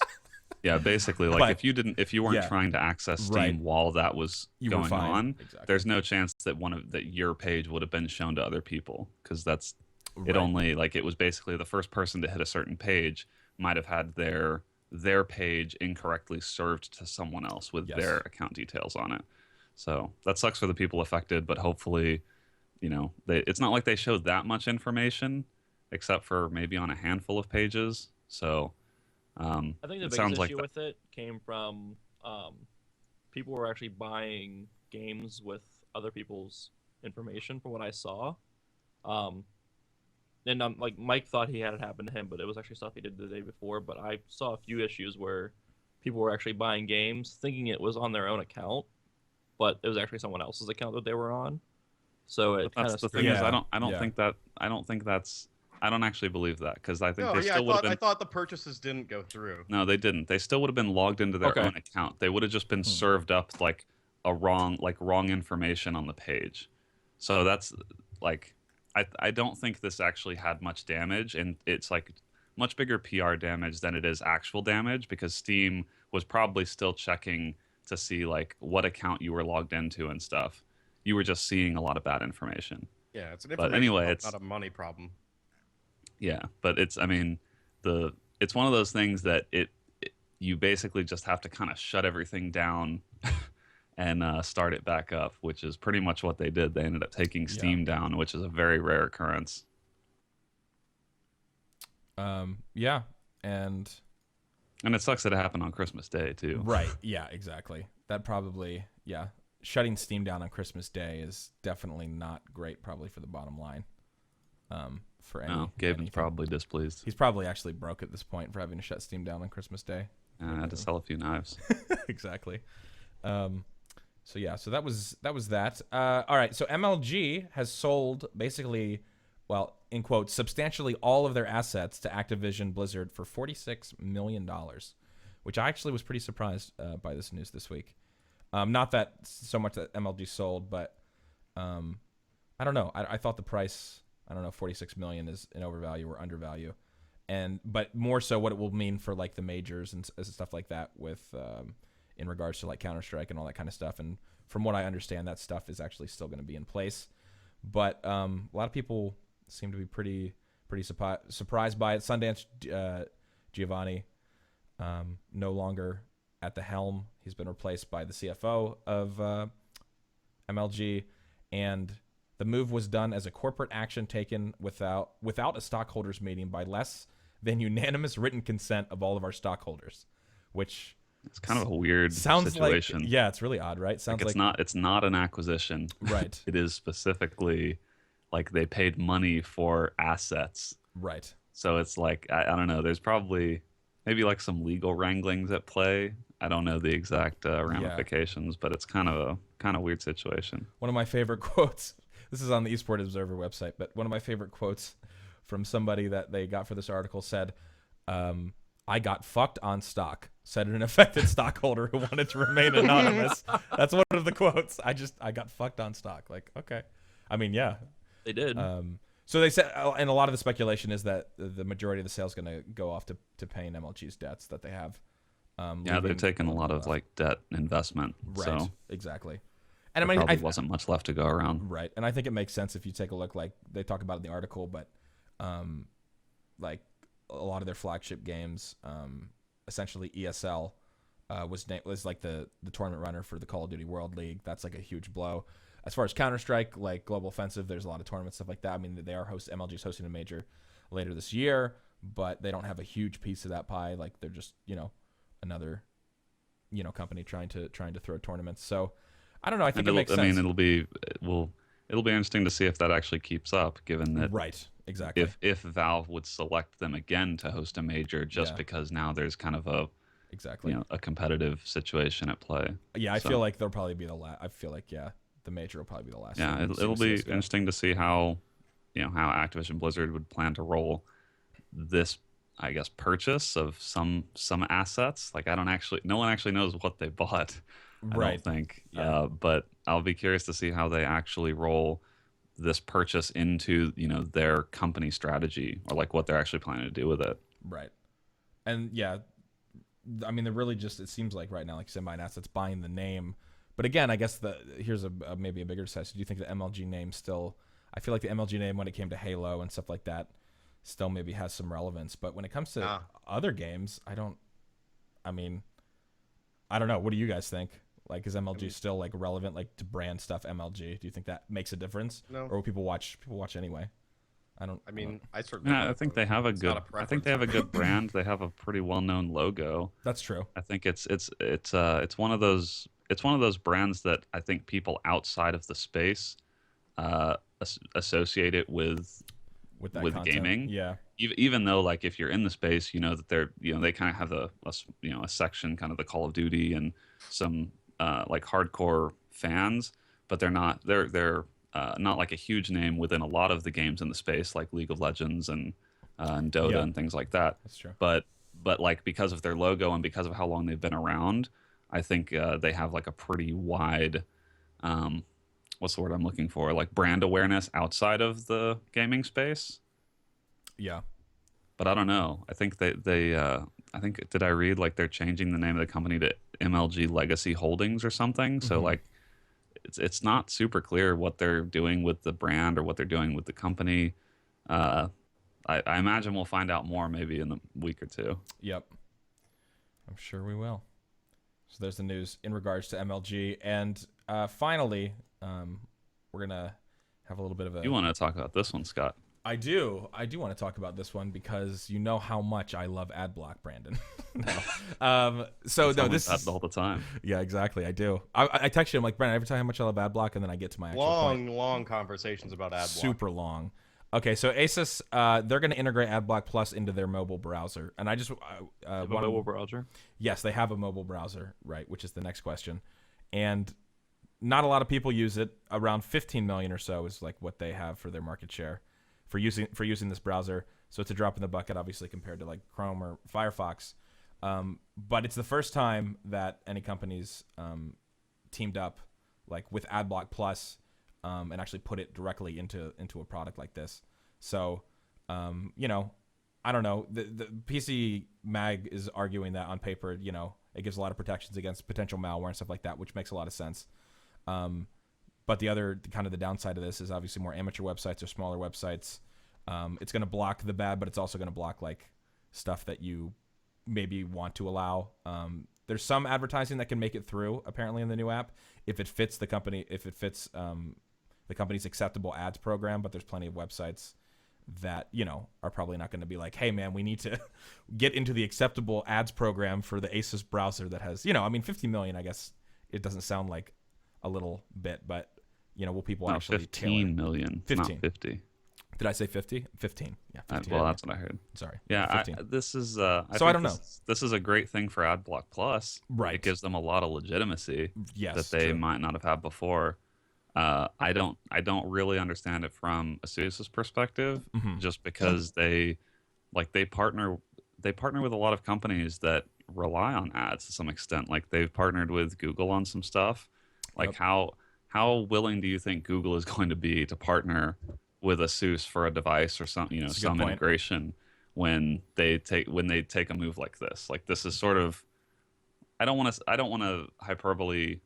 Yeah, basically, like But- if you weren't yeah. trying to access Steam Right. while that was You were going fine. on, Exactly. there's no chance that your page would have been shown to other people because it Right. only like it was basically the first person to hit a certain page might have had their page incorrectly served to someone else with Yes. their account details on it. So that sucks for the people affected, but hopefully, it's not like they showed that much information, except for maybe on a handful of pages. So I think the it biggest sounds like issue with it came from people were actually buying games with other people's information, from what I saw. And like Mike thought he had it happen to him, but it was actually stuff he did the day before. But I saw a few issues where people were actually buying games thinking it was on their own account, but it was actually someone else's account that they were on. So it But kind that's of the thing is Yeah, I don't yeah. think that's I don't actually believe that because I think No, they yeah, still would have I been. thought the purchases didn't go through. No, they didn't. They still would have been logged into their Okay. own account. They would have just been served up like wrong information on the page. So that's like I don't think this actually had much damage, and it's like much bigger PR damage than it is actual damage because Steam was probably still checking to see like what account you were logged into and stuff. You were just seeing a lot of bad information. Yeah, it's an But information anyway, problem, it's- not a money problem. Yeah, but I mean, it's one of those things that you basically just have to kind of shut everything down and start it back up, which is pretty much what they did. They ended up taking Yeah. Steam down, which is a very rare occurrence. Yeah, and it sucks that it happened on Christmas Day too. right, yeah, exactly. That probably, yeah, shutting Steam down on Christmas Day is definitely not great, probably for the bottom line. For any, No, Gaben's anything. probably displeased. He's probably actually broke at this point for having to shut Steam down on Christmas Day. I had to sell a few knives. Exactly. So yeah, so that was that. All right, so MLG has sold basically, well, in quotes, substantially all of their assets to Activision Blizzard for $46 million, which I actually was pretty surprised by this news this week. Not that so much that MLG sold, but I don't know. I thought the price, I don't know, 46 million is an overvalue or undervalue, but more so what it will mean for like the majors and stuff like that with in regards to like Counter-Strike and all that kind of stuff. And from what I understand, that stuff is actually still going to be in place. But a lot of people seem to be pretty surprised by it. Sundance Giovanni no longer at the helm. He's been replaced by the CFO of MLG, and the move was done as a corporate action taken without a stockholders meeting by less than unanimous written consent of all of our stockholders, which It's kind of a weird sounds situation. like, yeah, it's really odd, right? Sounds like it's not an acquisition. Right. It is specifically like they paid money for assets. right. So it's like I don't know. There's probably maybe like some legal wranglings at play. I don't know the exact ramifications, but it's kind of a weird situation. One of my favorite quotes, this is on the Esport Observer website, but one of my favorite quotes from somebody that they got for this article said, I got fucked on stock, said an affected stockholder who wanted to remain anonymous. That's one of the quotes. I got fucked on stock. Like, okay. I mean, yeah. They did. So they said, and a lot of the speculation is that the majority of the sale is going to go off to paying MLG's debts that they have. Yeah, they're taking a lot of like debt investment. Right, So exactly. And there I mean, probably wasn't much left to go around. right, and I think it makes sense if you take a look. Like they talk about it in the article, but like a lot of their flagship games, essentially ESL was like the tournament runner for the Call of Duty World League. That's like a huge blow. As far as Counter-Strike, like Global Offensive, there's a lot of tournament stuff like that. I mean, MLG's hosting a major later this year, but they don't have a huge piece of that pie. Like they're just another company trying to throw tournaments. So I don't know. I think it makes sense. I mean, it'll be interesting to see if that actually keeps up, given that right, exactly. if Valve would select them again to host a major, just Yeah. because now there's kind of a exactly. a competitive situation at play. Yeah, I So- feel like they'll probably be the last. I feel like the major will probably be the last. Yeah, one. it'll be CS:GO. interesting to see how how Activision Blizzard would plan to roll this, I guess, purchase of some assets. Like no one actually knows what they bought. I Right. don't think. Yeah. But I'll be curious to see how they actually roll this purchase into their company strategy, or like what they're actually planning to do with it. Right. And yeah, I mean, they're really just, it seems like right now, like buying assets, buying the name. But again, I guess here's maybe a bigger discussion. Do you think the MLG name still, I feel like the MLG name when it came to Halo and stuff like that still maybe has some relevance. But when it comes to other games, I don't know. What do you guys think? Like, is MLG still like relevant, like to brand stuff MLG? Do you think that makes a difference? No. Or will people watch anyway? I certainly. Yeah, I think they have a It's not good. a I think they have a good brand. They have a pretty well-known logo. That's true. I think it's one of those brands that I think people outside of the space associate it with That with content. gaming. Yeah. Even though, like, if you're in the space, that they're they kind of have a section, kind of the Call of Duty and some like hardcore fans, but they're not like a huge name within a lot of the games in the space, like League of Legends and Dota Yeah. and things like that. That's true. But like, because of their logo and because of how long they've been around, I think they have like a pretty wide what's the word I'm looking for? Like brand awareness outside of the gaming space. Yeah. But I don't know. I think I think, did I read like they're changing the name of the company to MLG Legacy Holdings or something? So Mhm. like it's not super clear what they're doing with the brand or what they're doing with the company. I imagine we'll find out more maybe in a week or two. Yep. I'm sure we will. So there's the news in regards to MLG. And finally, we're going to have a little bit of a... You want to talk about this one, Scott? I do want to talk about this one because you know how much I love ad block, Brandon. So Tell no, me this that is all the time. yeah, exactly. I do. I text you. I'm like, Brandon, every time how much I love ad block, and then I get to my actual point. Long conversations about ad block. Super long. Okay, so Asus, they're going to integrate AdBlock Plus into their mobile browser, and I just Mobile browser. Yes, they have a mobile browser, right? Which is the next question, and not a lot of people use it. Around 15 million or so is like what they have for their market share for using this browser. So it's a drop in the bucket, obviously, compared to like Chrome or Firefox. But it's the first time that any companies teamed up like with AdBlock Plus and actually put it directly into a product like this. So, you know, I don't know. The PC Mag is arguing that on paper, you know, it gives a lot of protections against potential malware and stuff like that, which makes a lot of sense. But the other kind of the downside of this is obviously more amateur websites or smaller websites. It's going to block the bad, but it's also going to block like stuff that you maybe want to allow. There's some advertising that can make it through apparently in the new app if it fits the company, if it fits the company's acceptable ads program. But there's plenty of websites that, you know, are probably not going to be like, hey man, we need to get into the acceptable ads program for the Asus browser that has, you know, I mean, 50 million, I guess it doesn't sound like a little bit, but you know, will people No, actually 15 million, 15. not 50. Did I say 50? 15. Yeah. 15. Well, that's what I heard. Sorry. Yeah, 15. this is. So I think don't know. This is a great thing for AdBlock Plus. Right. It gives them a lot of legitimacy Yes, that they true. might not have had before. I don't really understand it from Asus's perspective, Mhm. just because they partner with a lot of companies that rely on ads to some extent. Like they've partnered with Google on some stuff. Like Yep. how willing do you think Google is going to be to partner with Asus for a device or some That's a good some point. integration when they take a move like this? Like this is sort of I don't want to hyperbolize.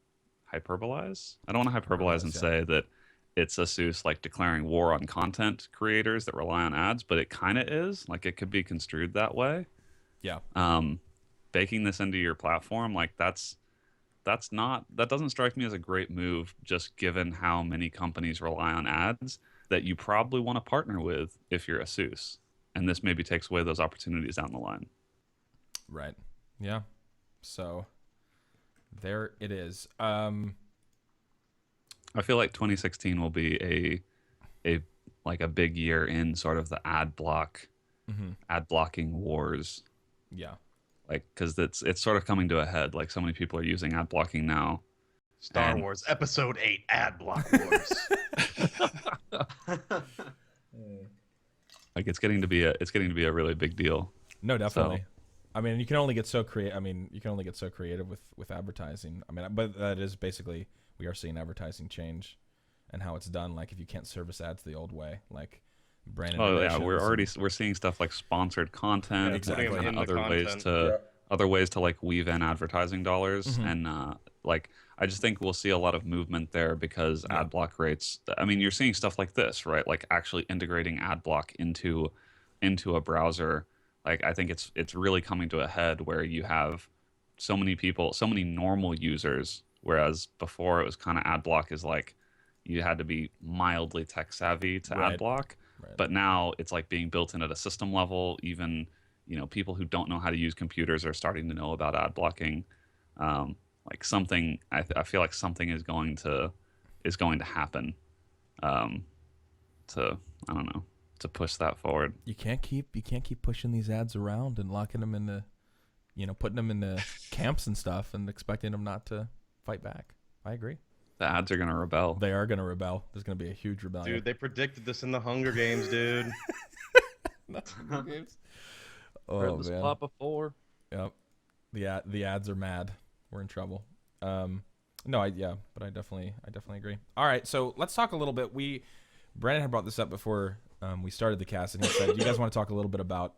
I don't want to hyperbolize and Yeah. say that it's Asus like declaring war on content creators that rely on ads, but it kind of is. Like it could be construed that way. Yeah. Baking this into your platform, like that doesn't strike me as a great move, just given how many companies rely on ads that you probably want to partner with if you're Asus. And this maybe takes away those opportunities down the line. Right. Yeah. So there it is. I feel like 2016 will be a big year in sort of the ad blocking wars. Yeah. Like, because it's sort of coming to a head. Like, so many people are using ad blocking now. Star And- Wars Episode 8 Ad Block Wars. Like, it's getting to be a really big deal. No, definitely. I mean, you can only get so creative. With advertising. I mean, but that is basically we are seeing advertising change, and how it's done. Like if you can't service ads the old way, like brand. Oh yeah, integrations we're seeing stuff like sponsored content, Yeah, exactly. Putting them in and the other ways to like weave in advertising dollars, Mhm. and like I just think we'll see a lot of movement there because Yeah. ad block rates. I mean, you're seeing stuff like this, right? Like actually integrating ad block into a browser. Like I think it's really coming to a head where you have so many people, so many normal users, whereas before it was kind of ad block is like you had to be mildly tech savvy to Right. ad block. Right. But now it's like being built in at a system level. Even people who don't know how to use computers are starting to know about ad blocking. Like something, I feel like something is going to happen. To I don't know, to push that forward. You can't keep pushing these ads around and locking them into, putting them into camps and stuff and expecting them not to fight back. I agree. The ads are gonna rebel. They are going to rebel. There's going to be a huge rebellion. Dude, they predicted this in the Hunger Games, dude. Oh Heard this man. plot before. Yep. The ads are mad. We're in trouble. But I definitely agree. All right, so let's talk a little bit. Brandon had brought this up before we started the cast, and he said, "Do you guys want to talk a little bit about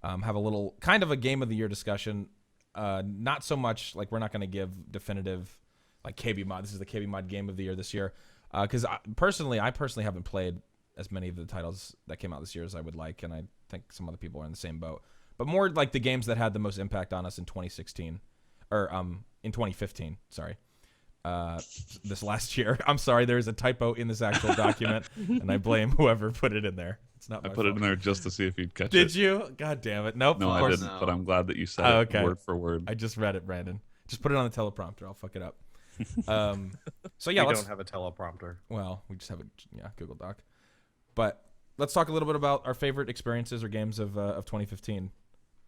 have a little kind of a game of the year discussion? Not so much like we're not going to give definitive like KBMOD. This is the KBMOD game of the year this year because I personally haven't played as many of the titles that came out this year as I would like, and I think some other people are in the same boat. But more like the games that had the most impact on us in 2016, or in 2015. Sorry, this last year. I'm sorry, there's a typo in this actual document, and I blame whoever put it in there. It's not. I my put it fault. in there just to see if you'd catch it. Did you? God damn it! Nope. No, of I course. didn't. No. But I'm glad that you said Oh, it okay. word for word. I just read it, Brandon. Just put it on the teleprompter. I'll fuck it up. So yeah, we let's. don't have a teleprompter. Well, we just have a Google Doc. But let's talk a little bit about our favorite experiences or games of 2015.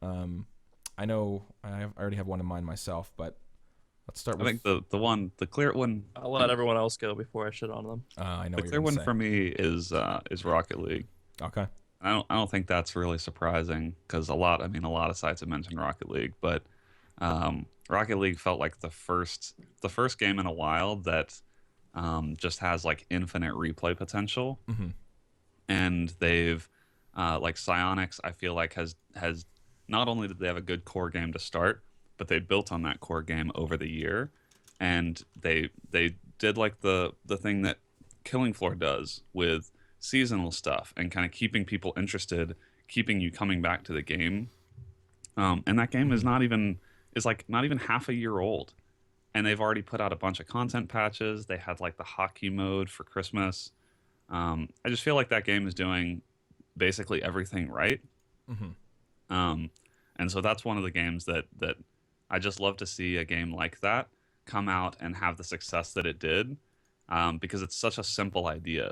I know I already have one in mind myself, but let's start I with. think the clear one. I'll let everyone else go before I shit on them. I know The what clear you're one gonna for me is Rocket League. say. Okay. I don't think that's really surprising because a lot of sites have mentioned Rocket League, but Rocket League felt like the first game in a while that just has like infinite replay potential, Mm-hmm. and they've like Psyonix, I feel like has not only did they have a good core game to start, but they built on that core game over the year, and they did like the thing that Killing Floor does with seasonal stuff and kind of keeping people interested, keeping you coming back to the game. And that game is not even half a year old, and they've already put out a bunch of content patches. They had like the hockey mode for Christmas. I just feel like that game is doing basically everything right. Mm-hmm. And so that's one of the games that I just love to see a game like that come out and have the success that it did, because it's such a simple idea.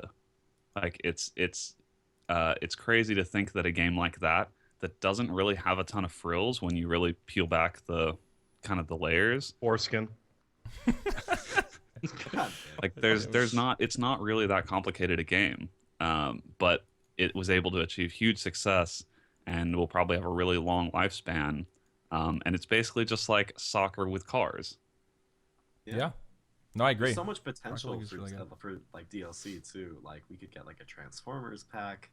Like it's crazy to think that a game like that doesn't really have a ton of frills when you really peel back the kind of the layers. Foreskin. God Like it's not really that complicated a game, but it was able to achieve huge success and will probably have a really long lifespan. And it's basically just like soccer with cars. damn. Yeah. No, I agree. There's so much potential League is for, really good. for like DLC too. Like we could get like a Transformers pack,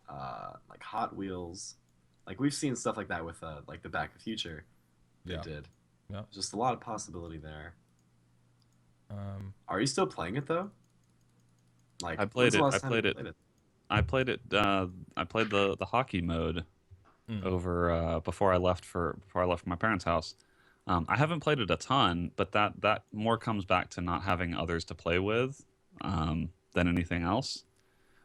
like Hot Wheels. Like we've seen stuff like that with like the Back to the Future. They Yeah. did. Yeah. Just a lot of possibility there. Um, Are you still playing it though? Like I when's played the it. last I time played you it. played it? I played it. I played the hockey mode over before I left for my parents' house. I haven't played it a ton, but that more comes back to not having others to play with than anything else.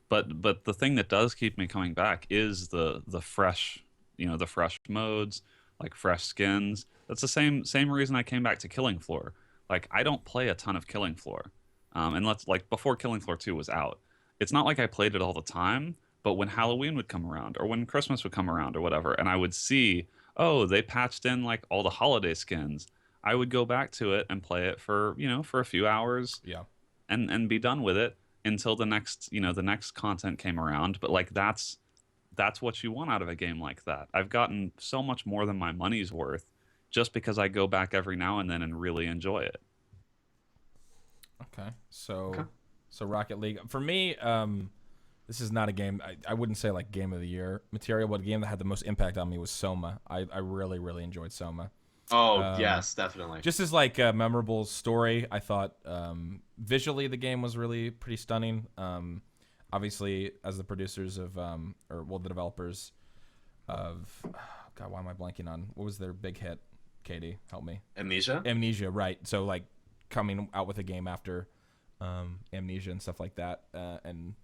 But the thing that does keep me coming back is the fresh, the fresh modes, like fresh skins. That's the same reason I came back to Killing Floor. Like I don't play a ton of Killing Floor, and like before Killing Floor 2 was out. It's not like I played it all the time, but when Halloween would come around or when Christmas would come around or whatever, and I would see, oh, they patched in like all the holiday skins, I would go back to it and play it for a few hours yeah. and be done with it until the next content came around. But like that's what you want out of a game like that. I've gotten so much more than my money's worth just because I go back every now and then and really enjoy it. Okay. So Okay. so Rocket League for me. This is not a game. I wouldn't say like game of the year material, but a game that had the most impact on me was Soma. I really really enjoyed Soma. Oh yes, definitely. Just as like a memorable story, I thought visually the game was really pretty stunning. Obviously, as the producers of the developers of God, why am I blanking on what was their big hit? Katie, help me. Amnesia, right? So like coming out with a game after Amnesia and stuff like that, and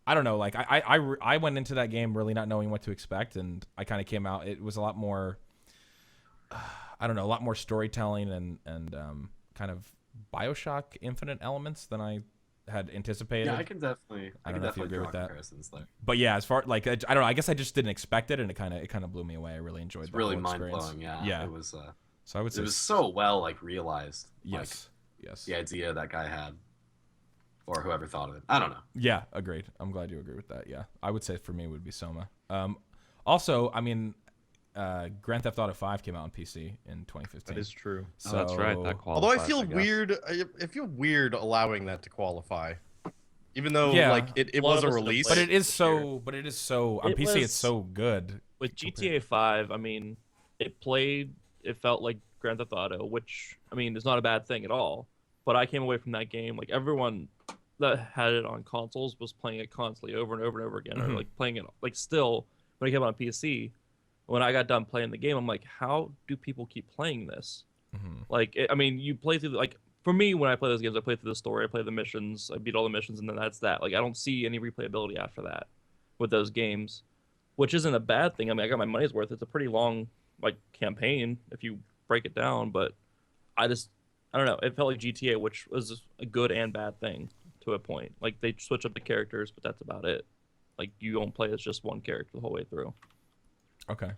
I don't know, like I went into that game really not knowing what to expect, and I kind of came out. It was a lot more. I don't know, a lot more storytelling and kind of BioShock Infinite elements than I had anticipated. Yeah, I can definitely agree draw with that. comparisons there. But yeah, as far like I don't know, I guess I just didn't expect it, and it kind of blew me away. I really enjoyed It's the really whole mind experience. blowing. Yeah, Yeah. It was. So I would say It was so well like realized. yes, yes, Like, the idea that guy had, or whoever thought of it. I don't know. yeah, agreed. I'm glad you agree with that. Yeah, I would say for me it would be Soma. Also, I mean, Grand Theft Auto 5 came out on PC in 2015. That is true. So, That's right. That qualifies, Although I feel guess. weird, I feel weird allowing that to qualify, even though Yeah. like it A lot was of a us have release. but played it is this year. so. But it is so. On It PC, it's was- so good. With GTA 5, I mean, it felt like Grand Theft Auto, which, I mean, is not a bad thing at all. But I came away from that game, like, everyone that had it on consoles was playing it constantly over and over and over again, Mhm. or, like, playing it, like, still when it came out on PC. When I got done playing the game, I'm like, how do people keep playing this? Like, I mean, you play through like for me when I play those games, I play through the story, I play the missions, I beat all the missions, and then that's that. Like, I don't see any replayability after that with those games, which isn't a bad thing. I mean, I got my money's worth. It's a pretty long like campaign if you break it down, but I don't know. It felt like GTA, which was a good and bad thing to a point. Like they switch up the characters, but that's about it. Like you don't play as just one character the whole way through. Okay.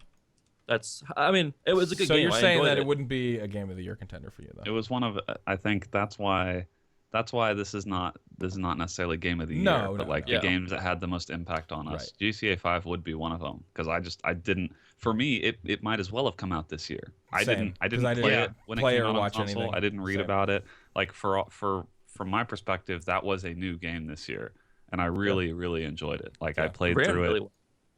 I mean, it was a good so game. you're I saying enjoyed that it wouldn't be a game of the year contender for you, though? It was one of. I think that's why this is not necessarily game of the year, No, but no, like no. the games that had the most impact on us. GTA 5 would be one of them because I didn't. For me, it might as well have come out this year. I Same, didn't 'cause I play didn't it when play it or came out on watch console. anything. I didn't read Same. about it. Like from my perspective, that was a new game this year, and I really enjoyed it. Like I played Ran through really it.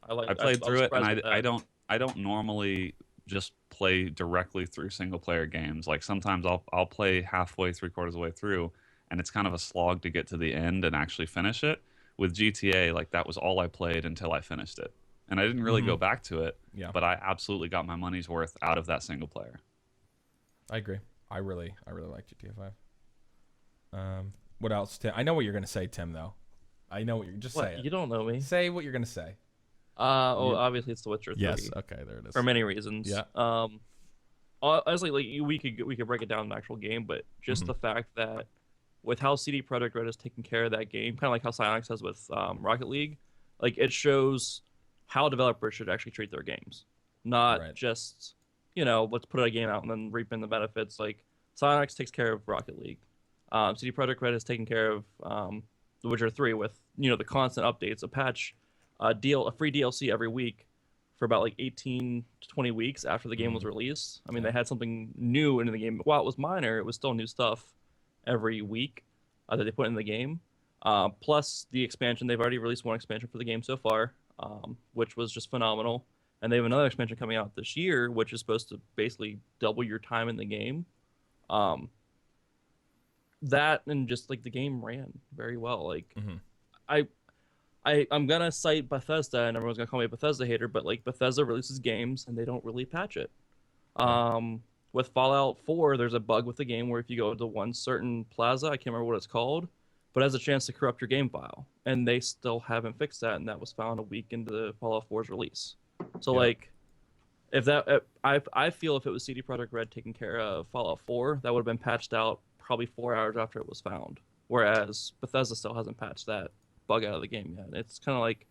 well. I played was through it, and surprised with that. I don't normally just play directly through single player games. Like sometimes I'll play halfway, 3/4 of the way through, and it's kind of a slog to get to the end and actually finish it. With GTA, like that was all I played until I finished it, and I didn't really go back to it. Yeah. But I absolutely got my money's worth out of that single player. I agree. I really like GTA 5. What else, Tim? I know what you're gonna say, Tim. Though, I know what you're. Just say What? it. You don't know me. Say what you're gonna say. Obviously it's The Witcher 3. Yes. Okay. There it is. For many reasons. Yeah. Honestly, like we could break it down in an actual game, but just the fact that with how CD Projekt Red has taken care of that game, kind of like how Psyonix has with Rocket League, like it shows how developers should actually treat their games, not just let's put a game out and then reap in the benefits. Like Psyonix takes care of Rocket League, CD Projekt Red has taken care of The Witcher 3 with the constant updates, a patch, a free DLC every week for about like 18 to 20 weeks after the game was released. I mean, they had something new into the game. While it was minor, it was still new stuff every week that they put in the game. Plus the expansion. They've already released one expansion for the game so far, which was just phenomenal. And they have another expansion coming out this year, which is supposed to basically double your time in the game. That and just like the game ran very well. Like I'm gonna cite Bethesda, and everyone's gonna call me a Bethesda hater, but like Bethesda releases games and they don't really patch it. With Fallout 4, there's a bug with the game where if you go to one certain plaza, I can't remember what it's called, but it has a chance to corrupt your game file, and they still haven't fixed that, and that was found a week into Fallout 4's release. So like, if that, I feel if it was CD Projekt Red taking care of Fallout 4, that would have been patched out probably 4 hours after it was found, whereas Bethesda still hasn't patched that bug out of the game yet. It's kind of like,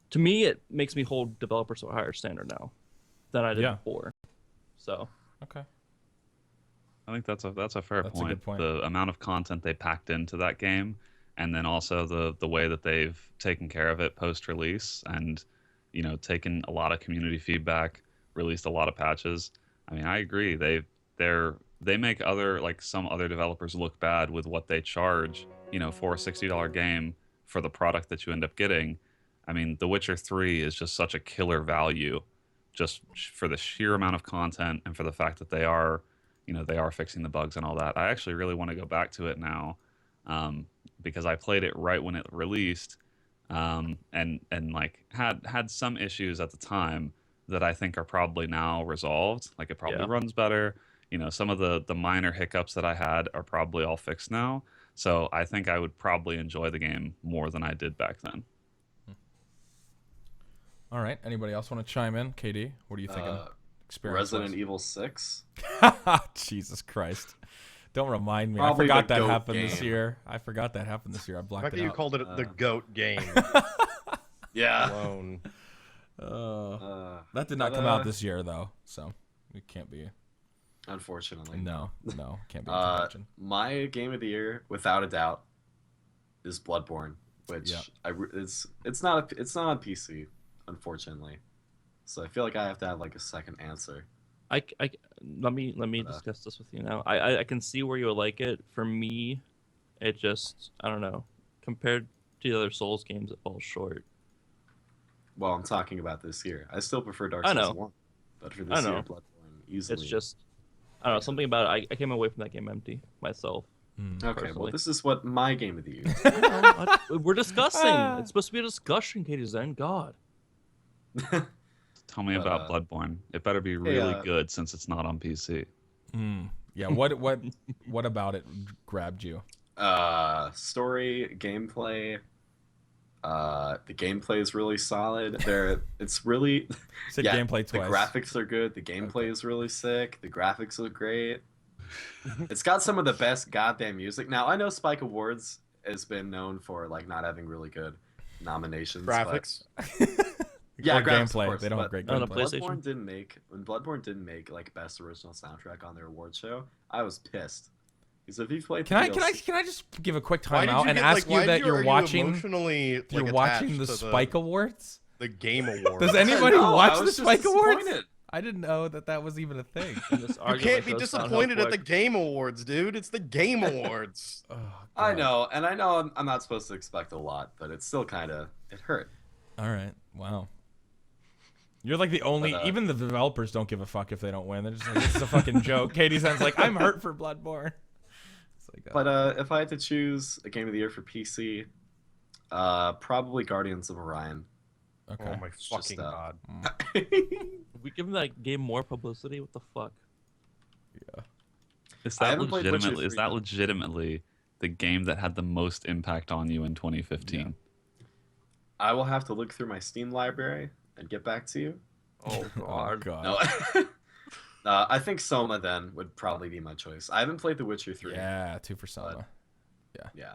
to me, it makes me hold developers to a higher standard now than I did before. So okay. I think that's a fair That's a point. good point. The amount of content they packed into that game, and then also the way that they've taken care of it post release, and taken a lot of community feedback, released a lot of patches. I mean, I agree. They make some other developers look bad with what they charge, for a $60 game for the product that you end up getting. I mean, The Witcher 3 is just such a killer value, just for the sheer amount of content and for the fact that they are fixing the bugs and all that. I actually really want to go back to it now, because I played it right when it released, and like had some issues at the time that I think are probably now resolved. Like it probably runs better. Some of the minor hiccups that I had are probably all fixed now. So I think I would probably enjoy the game more than I did back then. All right. Anybody else want to chime in? KD, what are you thinking? Resident Evil 6. Jesus Christ. Don't remind me. Probably I forgot the that GOAT happened game. this year. I forgot that happened this year. I The blocked fact it that you out. called it the GOAT game Yeah. alone. That did not come out this year, though, so it can't be. Unfortunately. No, can't be. Contention. My game of the year, without a doubt, is Bloodborne, which it's not on PC, unfortunately. So I feel like I have to have like a second answer. Let me discuss this with you now. I can see where you would like it. For me, it just, I don't know, compared to the other Souls games, it falls short. Well, I'm talking about this year. I still prefer Dark I Souls know. 1, but for this I know. year, Bloodborne easily. It's just, I don't know, something about it. I came away from that game empty myself. okay. Well, personally. this is what my game of the year is. We're discussing. It's supposed to be a discussion, Katie Zen. God. Tell me But, about Bloodborne. It better be hey, really good since it's not on PC. Yeah. What about it grabbed you? Story, gameplay. The gameplay is really solid. It's really, Said yeah. gameplay The twice. graphics are good. The gameplay is really sick. The graphics look great. It's got some of the best goddamn music. Now I know Spike Awards has been known for like not having really good nominations. Graphics. Yeah, Or graphics, of gameplay. course, They don't have but great On a gameplay. PlayStation? When Bloodborne didn't make like best original soundtrack on their award show, I was pissed. Because if you played the Can I DLC just give a quick Why time did out you and get, ask why you that are you're you watching emotionally, you're like, watching attached the to Spike Awards? the Game Awards? Does anybody No, watch I the was just Spike Awards? disappointed. I didn't know that was even a thing. You can't be disappointed at the Game Awards, dude. It's the Game Awards. Oh, I God. know, and I know I'm not supposed to expect a lot, but it's still kind of it hurt. All right. Wow. You're like the only. But, even the developers don't give a fuck if they don't win. They're just like, this is a fucking joke. Katie sounds like I'm hurt for Bloodborne. It's like, But if I had to choose a game of the year for PC, probably Guardians of Orion. okay. Oh my It's just, fucking god. We give that game more publicity. What the fuck? Yeah. Is I that haven't played Witcher legitimately? Is 3 that though. legitimately the game that had the most impact on you in 2015? I will have to look through my Steam library and get back to you. Oh Oh god. God. No. I think Soma then would probably be my choice. I haven't played The Witcher 3. Yeah, 2 for Soma. Yeah.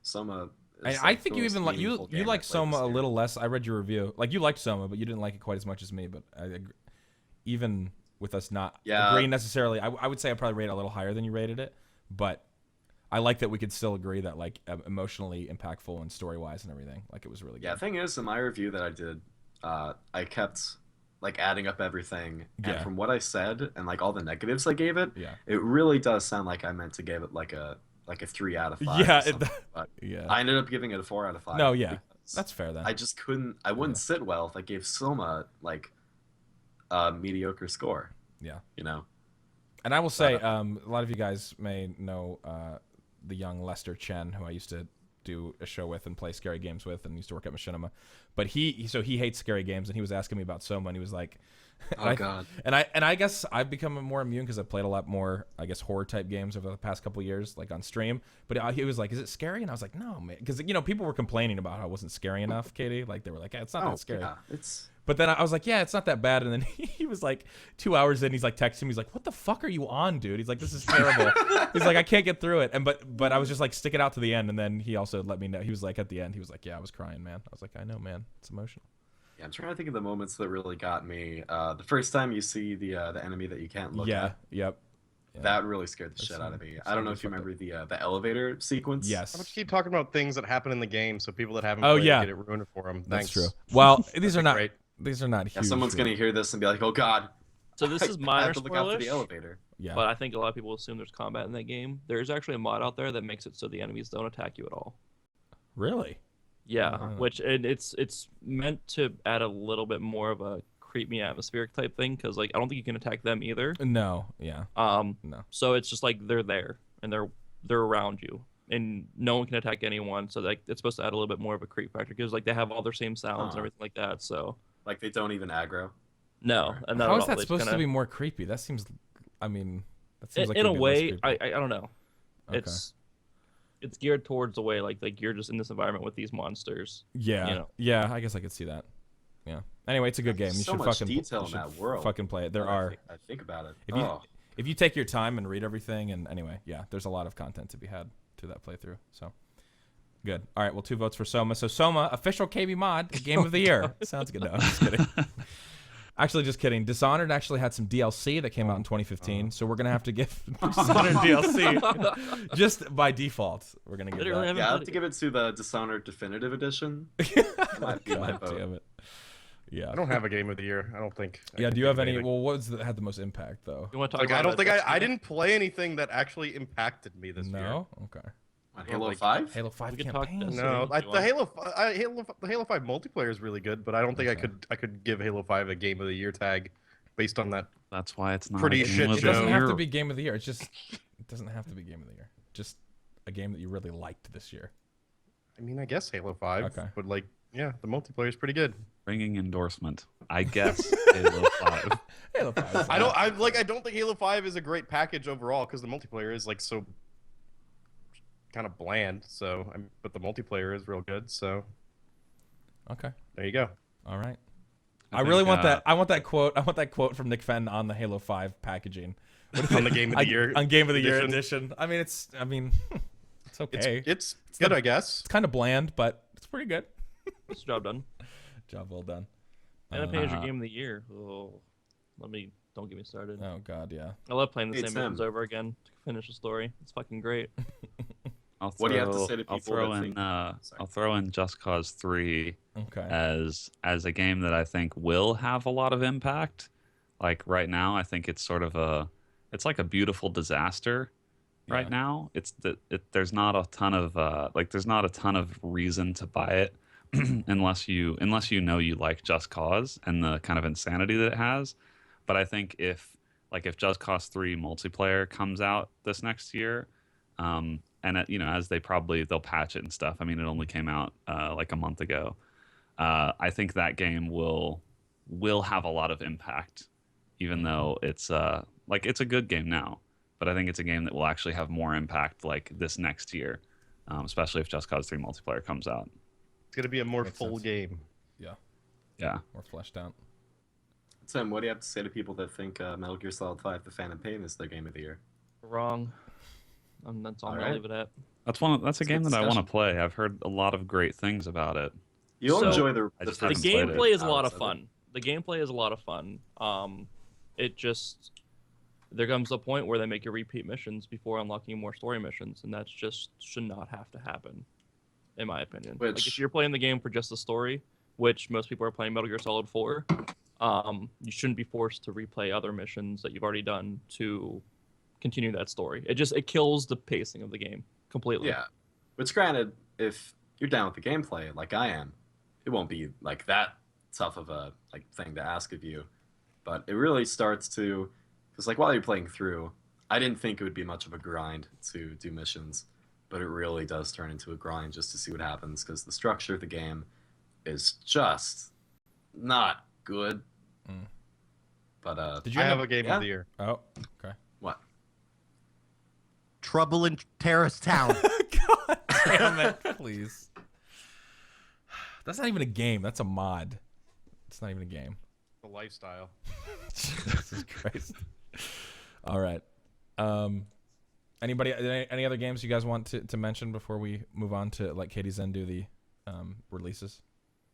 Soma. I, Is, I like, think the you most even like meaningful you game like I've played Soma this a year. little less. I read your review. Like you liked Soma, but you didn't like it quite as much as me. But even with us not Yeah. agreeing necessarily, I would say I probably rate it a little higher than you rated it. But I like that we could still agree that like emotionally impactful and story wise and everything. Like it was really good. Yeah, the thing is, in my review that I did, I kept like adding up everything, and Yeah. from what I said and like all the negatives I gave it, Yeah. it really does sound like I meant to give it like a 3 out of 5. Yeah, or something, but Yeah. I ended up giving it a 4 out of 5. No, yeah. because That's fair then. I just couldn't. I wouldn't sit well if I gave Soma like a mediocre score. Yeah. You know. And I will say, a lot of you guys may know the young Lester Chen, who I used to do a show with and play scary games with, and used to work at Machinima. But he hates scary games, and he was asking me about Soma, and he was like, Oh God. And I guess I've become more immune because I've played a lot more, I guess, horror type games over the past couple of years, like on stream. But he was like, "Is it scary?" And I was like, "No, man," because people were complaining about how it wasn't scary enough, Katie. Like they were like, "Hey, it's not that scary." Yeah, it's. But then I was like, "Yeah, it's not that bad." And then he was like, 2 hours in, he's like texting me. He's like, "What the fuck are you on, dude?" He's like, "This is terrible." He's like, "I can't get through it." And but I was just like, stick it out to the end. And then he also let me know. He was like, at the end, he was like, "Yeah, I was crying, man." I was like, "I know, man. It's emotional." Yeah, I'm trying to think of the moments that really got me. The first time you see the enemy that you can't look Yeah. at, Yep. Yeah. that really scared the That's shit some- out of me. some I don't know really if you fucked up. remember the elevator sequence. Yes. How much keep talking about things that happen in the game so people that haven't Oh, played yeah. get it ruined for them? That's Thanks. true. Well, these That'd are be not. great. These are not Yeah, huge. someone's gonna hear this and be like, "Oh God." So this is I minor have to look out for the spoilers, elevator. Yeah. but I think a lot of people assume there's combat in that game. There's actually a mod out there that makes it so the enemies don't attack you at all. Really? Yeah, Ah. which and it's meant to add a little bit more of a creep me atmospheric type thing because like I don't think you can attack them either. No. Yeah. No. So it's just like they're there and they're around you and no one can attack anyone. So like it's supposed to add a little bit more of a creep factor because like they have all their same sounds and Huh. everything like that. So Like they don't even aggro. no, and not How at is all. that They supposed kinda, to be more creepy? That seems. I mean, that seems like in a it'd be less way? creepy. I don't know. Okay. It's geared towards the way like you're just in this environment with these monsters. Yeah. you know. Yeah. I guess I could see that. Yeah. Anyway, it's a good game. You So should much fucking detail you in should that world. Fucking play it. There Now that are. I think about it. If you Oh. if you take your time and read everything, and anyway, yeah, there's a lot of content to be had to that playthrough. So good. All right. Well, 2 votes for Soma. So Soma, official KB mod game of the year. Sounds good. No, I'm just kidding. Actually, just kidding. Dishonored actually had some DLC that came out in 2015, so we're gonna have to give Dishonored DLC just by default. We're gonna give Literally that. Yeah, I have played to it. give it to the Dishonored Definitive Edition. That might be my God vote. damn it. Yeah. I don't have a game of the year. I don't think. I Yeah. can Do you think have of any? anything. Well, what was that had the most impact though? You want to talk Like about I don't think that I didn't play anything that actually impacted me this year. No. Okay. On Yeah, Halo like- 5? Halo 5 We could talk campaign. this. No, If you want. the Halo 5 multiplayer is really good, but I don't think Okay. I could give Halo 5 a game of the year tag based on that. That's why it's not Pretty a game shit of It the doesn't have to year. be game of the year. It's just it doesn't have to be game of the year. Just a game that you really liked this year. I mean, I guess Halo 5, Okay. but like Yeah, the multiplayer is pretty good. Ringing endorsement. I guess Halo 5. Halo 5 is I don't think Halo 5 is a great package overall because the multiplayer is like so kind of bland. So, but the multiplayer is real good. So, okay. there you go. All right. I think, really want that. I want that quote. I want that quote from Nick Fenn on the Halo 5 packaging. On the Game of the Year. On Game of the Year edition. edition. I mean, it's okay. It's good, I guess. It's kind of bland, but it's pretty good. It's a job done. Job well done. And it pays your Game of the Year. Oh, don't get me started. Oh God, yeah. I love playing the Hey, same Tim. missions over again to finish the story. It's fucking great. What do you have to say to I'll people throw that in think- Sorry. I'll throw in Just Cause 3 Okay. as a game that I think will have a lot of impact. Like right now, I think it's sort of it's like a beautiful disaster. Right Yeah. now, there's not a ton of reason to buy it unless you know you like Just Cause and the kind of insanity that it has. But I think if Just Cause 3 multiplayer comes out this next year, and as they'll patch it and stuff. I mean, it only came out like a month ago. I think that game will have a lot of impact, even though it's it's a good game now. But I think it's a game that will actually have more impact like this next year, especially if Just Cause 3 multiplayer comes out. It's gonna be a more Makes full sense. game. Yeah. More fleshed out. Tim, what do you have to say to people that think Metal Gear Solid 5: The Phantom Pain is their Game of the Year? Wrong. That's all I'm gonna Alright. leave it at. That's a It's a game good that I want to discussion. play. I've heard a lot of great things about it. You'll So, enjoy the I just The haven't played it. gameplay is a lot of hours fun. The gameplay is a lot of fun. It just there comes a point where they make you repeat missions before unlocking more story missions, and that's just should not have to happen, in my opinion. Like Which- if you're playing the game for just the story, which most people are playing Metal Gear Solid for, you shouldn't be forced to replay other missions that you've already done to continue that story. It kills the pacing of the game completely. Yeah. Which, granted, if you're down with the gameplay, like I am, it won't be like that tough of a thing to ask of you. But it really starts to, because while you're playing through, I didn't think it would be much of a grind to do missions, but it really does turn into a grind just to see what happens, because the structure of the game is just not good. Mm. But Did you I end have up- a Game yeah. of the Year. Oh, okay. what? Trouble in Terrace Town. God damn it! Please. That's not even a game. That's a mod. It's not even a game. The lifestyle. Jesus Christ. All right. Anybody? Any other games you guys want to mention before we move on to let Katie Zen do the releases?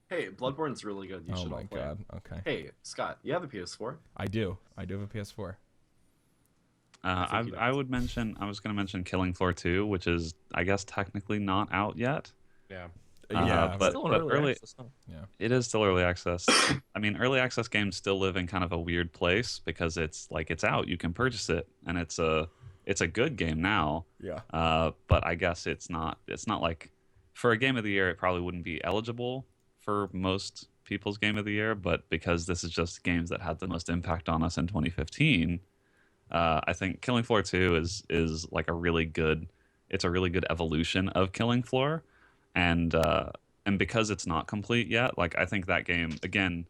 Hey, Bloodborne's really good. You Oh should my all play it. God. Okay. Hey, Scott, you have a PS4? I do. I do have a PS4. I think you I was going to mention Killing Floor 2, which is, I guess, technically not out yet. Yeah. Yeah, but Still in early access, huh? It is still early access. I mean, early access games still live in kind of a weird place because it's out. You can purchase it, and it's a good game now. Yeah. But I guess it's not like for a Game of the Year, it probably wouldn't be eligible for most people's Game of the Year. But because this is just games that had the most impact on us in 2015, I think Killing Floor 2 is like a really good evolution of Killing Floor. And because it's not complete yet, like I think that game again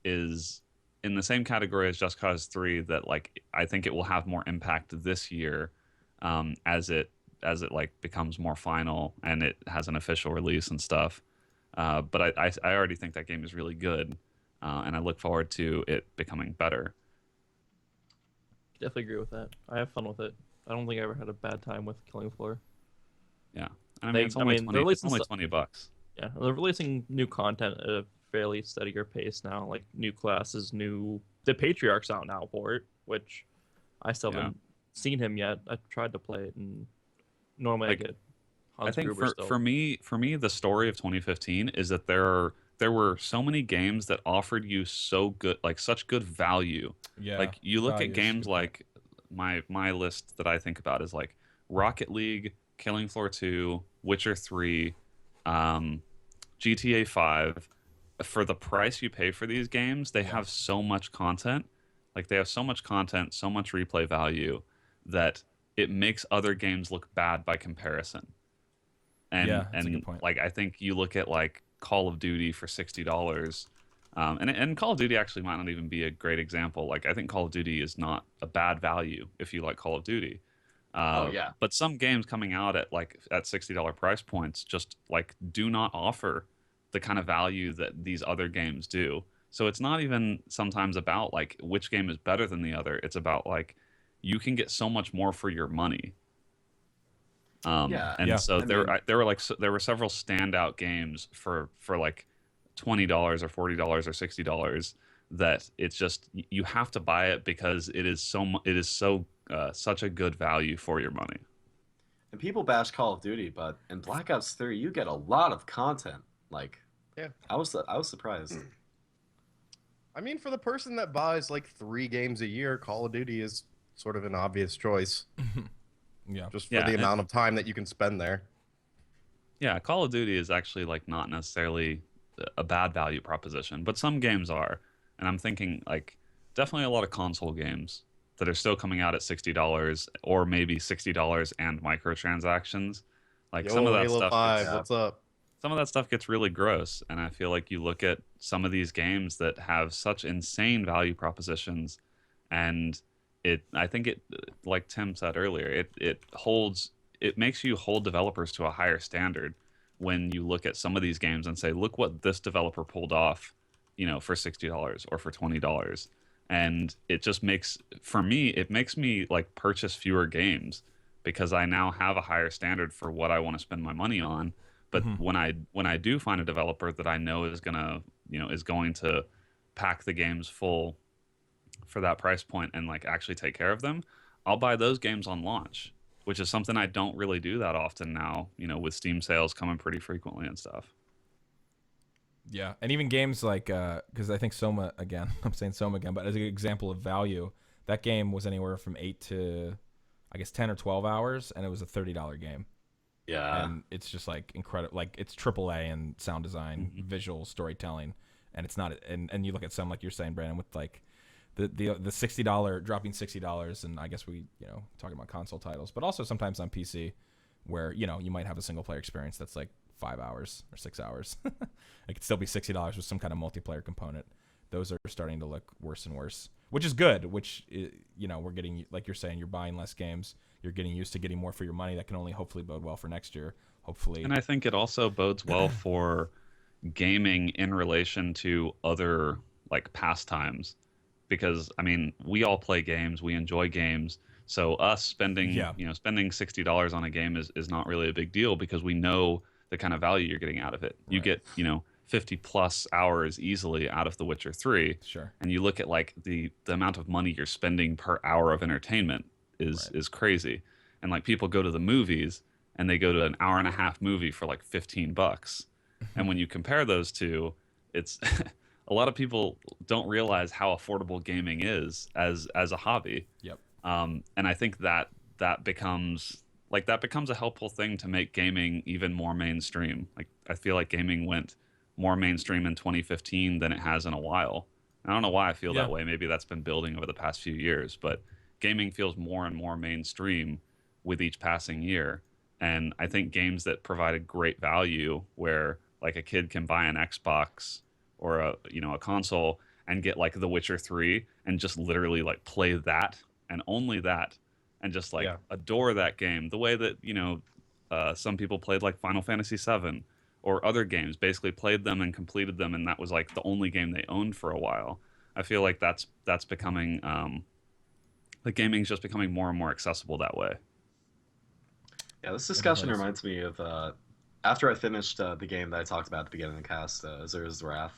is in the same category as Just Cause 3. That like I think it will have more impact this year, as it like becomes more final and it has an official release and stuff. But I already think that game is really good, and I look forward to it becoming better. Definitely agree with that. I have fun with it. I don't think I ever had a bad time with Killing Floor. Yeah, and I They- mean it's I only mean, they're 20, it's releasing only stuff- $20. Yeah, they're releasing new content at a fairly steadier pace now, like new classes, the Patriarch's out now for it, which I still Yeah. haven't seen him yet. I tried to play it, and normally Like, I get I Hans think Gruber still. for me, the story of 2015 is that there were so many games that offered you such good value. Yeah. Like you look value at is games good. like my list that I think about is like Rocket League, Killing Floor 2, Witcher 3, GTA 5. For the price you pay for these games, they have so much content. Like they have so much content, so much replay value that it makes other games look bad by comparison. And Yeah, that's a good point. like I think you look at like Call of Duty for $60. And Call of Duty actually might not even be a great example. Like I think Call of Duty is not a bad value if you like Call of Duty. Oh yeah. But some games coming out at $60 price points just like do not offer the kind of value that these other games do. So it's not even sometimes about like which game is better than the other. It's about like you can get so much more for your money. Yeah. And Yeah. so I mean, there were several standout games for like $20 or $40 or $60 that it's just you have to buy it because it is such a good value for your money. and people bash Call of Duty, but in Black Ops 3, you get a lot of content. Like, Yeah. I was surprised. I mean, for the person that buys like 3 games a year, Call of Duty is sort of an obvious choice, Yeah. just for Yeah, the and- amount of time that you can spend there. Yeah, Call of Duty is actually like not necessarily a bad value proposition, but some games are. And I'm thinking like definitely a lot of console games that are still coming out at $60 or maybe $60 and microtransactions. Like Yo, some of that Halo stuff 5, gets- what's up? some of that stuff gets really gross, and I feel like you look at some of these games that have such insane value propositions, and I think it, like Tim said earlier, it makes you hold developers to a higher standard when you look at some of these games and say, look what this developer pulled off, for $60 or for $20. And it just makes me like purchase fewer games because I now have a higher standard for what I want to spend my money on. But when I do find a developer that I know is going to pack the games full for that price point and like actually take care of them, I'll buy those games on launch, which is something I don't really do that often now, with Steam sales coming pretty frequently and stuff. Yeah, and even games like because I think Soma again, I'm saying Soma again, but as an example of value, that game was anywhere from 8 to, I guess 10 or 12 hours, and it was a $30 game. Yeah. And it's just like incredible, like it's AAA and sound design, Mhm. visual storytelling, and it's not. And you look at some like you're saying, Brandon, with like the $60 dropping $60, and I guess we talking about console titles, but also sometimes on PC, where you might have a single player experience that's like 5 hours or 6 hours. It could still be $60 with some kind of multiplayer component. Those are starting to look worse and worse, which is good. Which we're getting, like you're saying, you're buying less games. You're getting used to getting more for your money. That can only hopefully bode well for next year. Hopefully. And I think it also bodes well for gaming in relation to other like pastimes, because I mean we all play games, we enjoy games, so us spending spending $60 on a game is not really a big deal because we know the kind of value you're getting out of it. You Right. get 50 plus hours easily out of The Witcher 3, Sure. and you look at like the amount of money you're spending per hour of entertainment is crazy. And like people go to the movies and they go to an hour and a half movie for like $15. And when you compare those two, it's a lot of people don't realize how affordable gaming is as a hobby. Yep. And I think that becomes a helpful thing to make gaming even more mainstream. Like I feel like gaming went more mainstream in 2015 than it has in a while. I don't know why I feel that way. Maybe that's been building over the past few years, but gaming feels more and more mainstream with each passing year. And I think games that provide a great value, where like a kid can buy an Xbox or a console and get like The Witcher 3 and just literally like play that and only that, and just like adore that game the way that some people played like Final Fantasy 7 or other games, basically played them and completed them, and that was like the only game they owned for a while. I feel like that's becoming the gaming's just becoming more and more accessible that way. Yeah, this discussion is. reminds me of after I finished the game that I talked about at the beginning of the cast, Azura's Wrath.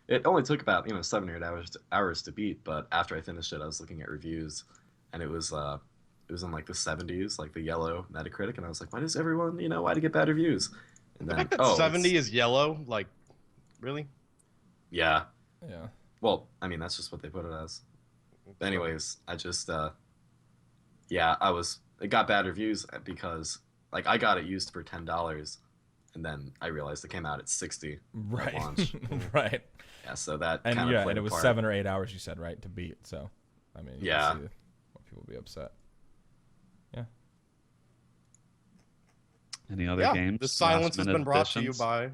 It only took about 7 or 8 hours to beat, but after I finished it, I was looking at reviews, and it was in like the 70s, like the yellow Metacritic, and I was like, why does everyone why do you get bad reviews? And The then fact that 70 is yellow, like, really? yeah. Yeah. Well, I mean that's just what they put it as. Anyways, I just it got bad reviews because like I got it used for $10, and then I realized it came out at 60 Right. at launch. Right. Yeah, so that And kind of and it was apart. 7 or 8 hours, you said, right, to beat. So, I mean, you Yeah. can see why people would be upset. Yeah. Any other Yeah, games? this silence has Last-minute been brought to you additions? by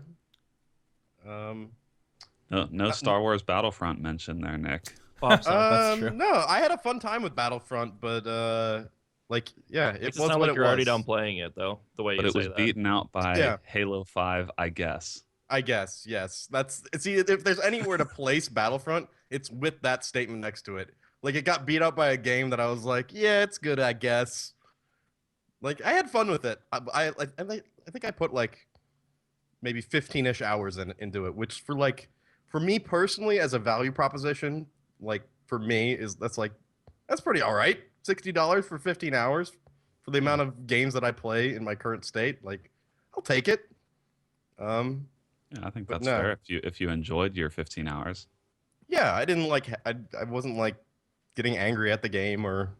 No Star Wars Battlefront mentioned there, Nick. Pops up. That's true. No, I had a fun time with Battlefront, but like, yeah, it Makes was it sound what like it you're already was. done playing it, though. The way But you it say was that. beaten out by Yeah. Halo 5, I guess. I guess, yes. See, if there's anywhere to place Battlefront, it's with that statement next to it. Like, it got beat up by a game that I was like, yeah, it's good, I guess. Like, I had fun with it. I think I put like maybe 15-ish hours into it, which for me personally as a value proposition, like for me that's pretty all right. $60 for 15 hours for the amount of games that I play in my current state. Like, I'll take it. Yeah, I think But that's no. fair if you enjoyed your 15 hours. Yeah, I didn't like. I wasn't like getting angry at the game or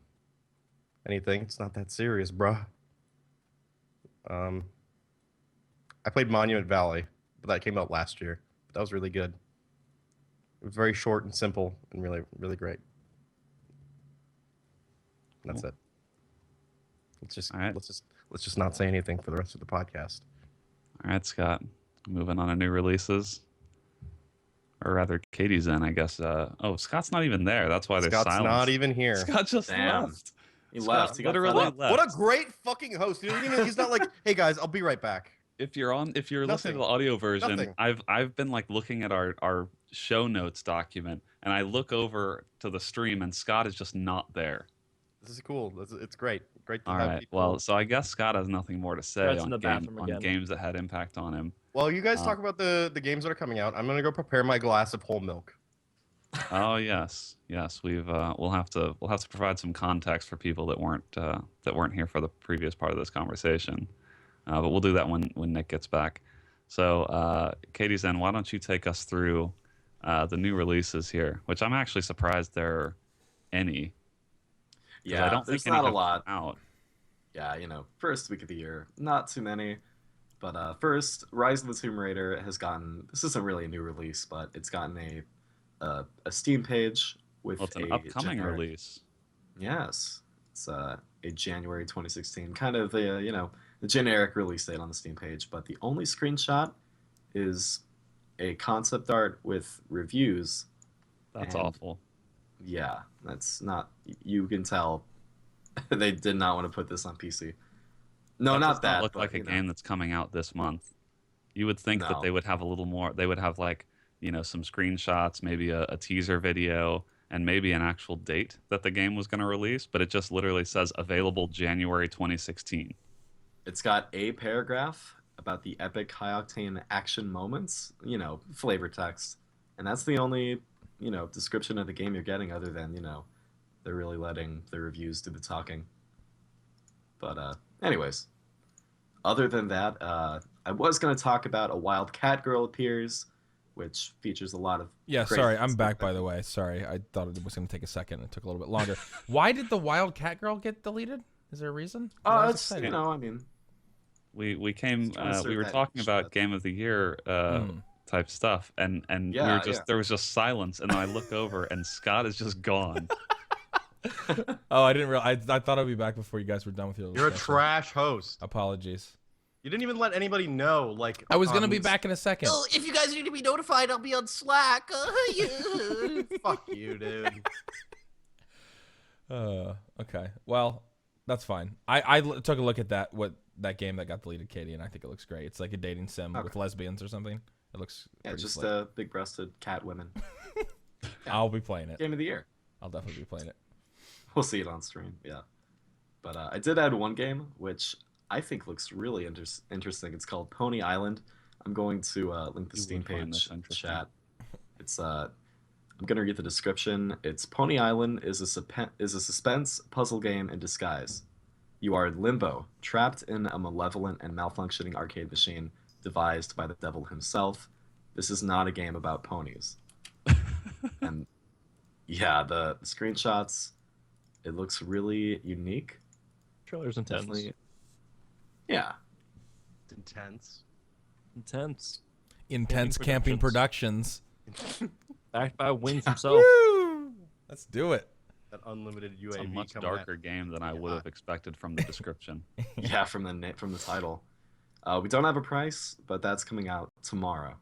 anything. It's not that serious, bruh. I played Monument Valley, but that came out last year. But that was really good. It was very short and simple and really, really great. And that's Cool. it. Let's All right. just not say anything for the rest of the podcast. All right, Scott. Moving on to new releases. Or rather, Katie's in, I guess. Scott's not even there. That's why there's Scott's silence. not even here. Scott just Damn. left. He Scott left. He got literally fed up. left. What a great fucking host! He's not like, hey guys, I'll be right back. If you're listening to the audio version, Nothing. I've been like looking at our show notes document, and I look over to the stream, and Scott is just not there. This is cool. It's great. Great to All have right. people. Well, so I guess Scott has nothing more to say Scott's in on, the bathroom again. games that had impact on him. While you guys talk about the games that are coming out, I'm gonna go prepare my glass of whole milk. Oh yes. We'll have to provide some context for people that weren't here for the previous part of this conversation, but we'll do that when Nick gets back. So Katie Zen, why don't you take us through the new releases here, which I'm actually surprised there are any. 'Cause Yeah, I don't there's think any not a have lot. come out. Yeah, first week of the year, not too many. But first, Rise of the Tomb Raider has gotten. This isn't really a new release, but it's gotten a Steam page with Well, it's an a upcoming generic- release. Yes, it's a January 2016 kind of the generic release date on the Steam page. But the only screenshot is a concept art with reviews. That's And- awful. Yeah, that's not. You can tell they did not want to put this on PC. No, That not does that. look but, like a you know. game that's coming out this month. You would think that No. they would have a little more. They would have like some screenshots, maybe a teaser video, and maybe an actual date that the game was going to release. But it just literally says available January 2016. It's got a paragraph about the epic high octane action moments, flavor text. And that's the only, description of the game you're getting other than, they're really letting the reviews do the talking. But anyways, other than that, I was going to talk about A Wild Cat Girl Appears, which features a lot of Yeah, great sorry, I'm stuff. back, by the way. Sorry, I thought it was going to take a second. It took a little bit longer. Why did the Wild Cat Girl get deleted? Is there a reason? 'Cause I was It's, excited. I mean, We came. Just trying to We serve were that talking niche, about but- Game of the Year type stuff, and we Yeah, were just yeah. there was just silence, and then I look over, and Scott is just gone. Oh, I didn't realize. I thought I'd be back before you guys were done with your You're a discussion. trash host. Apologies. You didn't even let anybody know. Like, I was going to on be these- back in a second. Oh, if you guys need to be notified, I'll be on Slack. Fuck you, dude. Okay. Well, that's fine. I took a look at that game that got deleted, Katie, and I think it looks great. It's like a dating sim with Okay. lesbians or something. It looks yeah, pretty just slick. big-breasted cat women. I'll be playing it. Game of the year. I'll definitely be playing it. We'll see it on stream, yeah. But I did add one game, which I think looks really interesting. It's called Pony Island. I'm going to link the You Steam would find page this interesting. chat. It's I'm gonna read the description. It's Pony Island is a suspense puzzle game in disguise. You are in limbo, trapped in a malevolent and malfunctioning arcade machine devised by the devil himself. This is not a game about ponies. And yeah, the screenshots, it looks really unique. Trailer's intense. Definitely. Yeah. Intense. Intense. Intense Camping Productions. Backed by Wings himself. Woo! Let's do it. That unlimited UAV It's a much coming darker at- game than I would have expected from the description. Yeah, from the title. We don't have a price, but that's coming out tomorrow.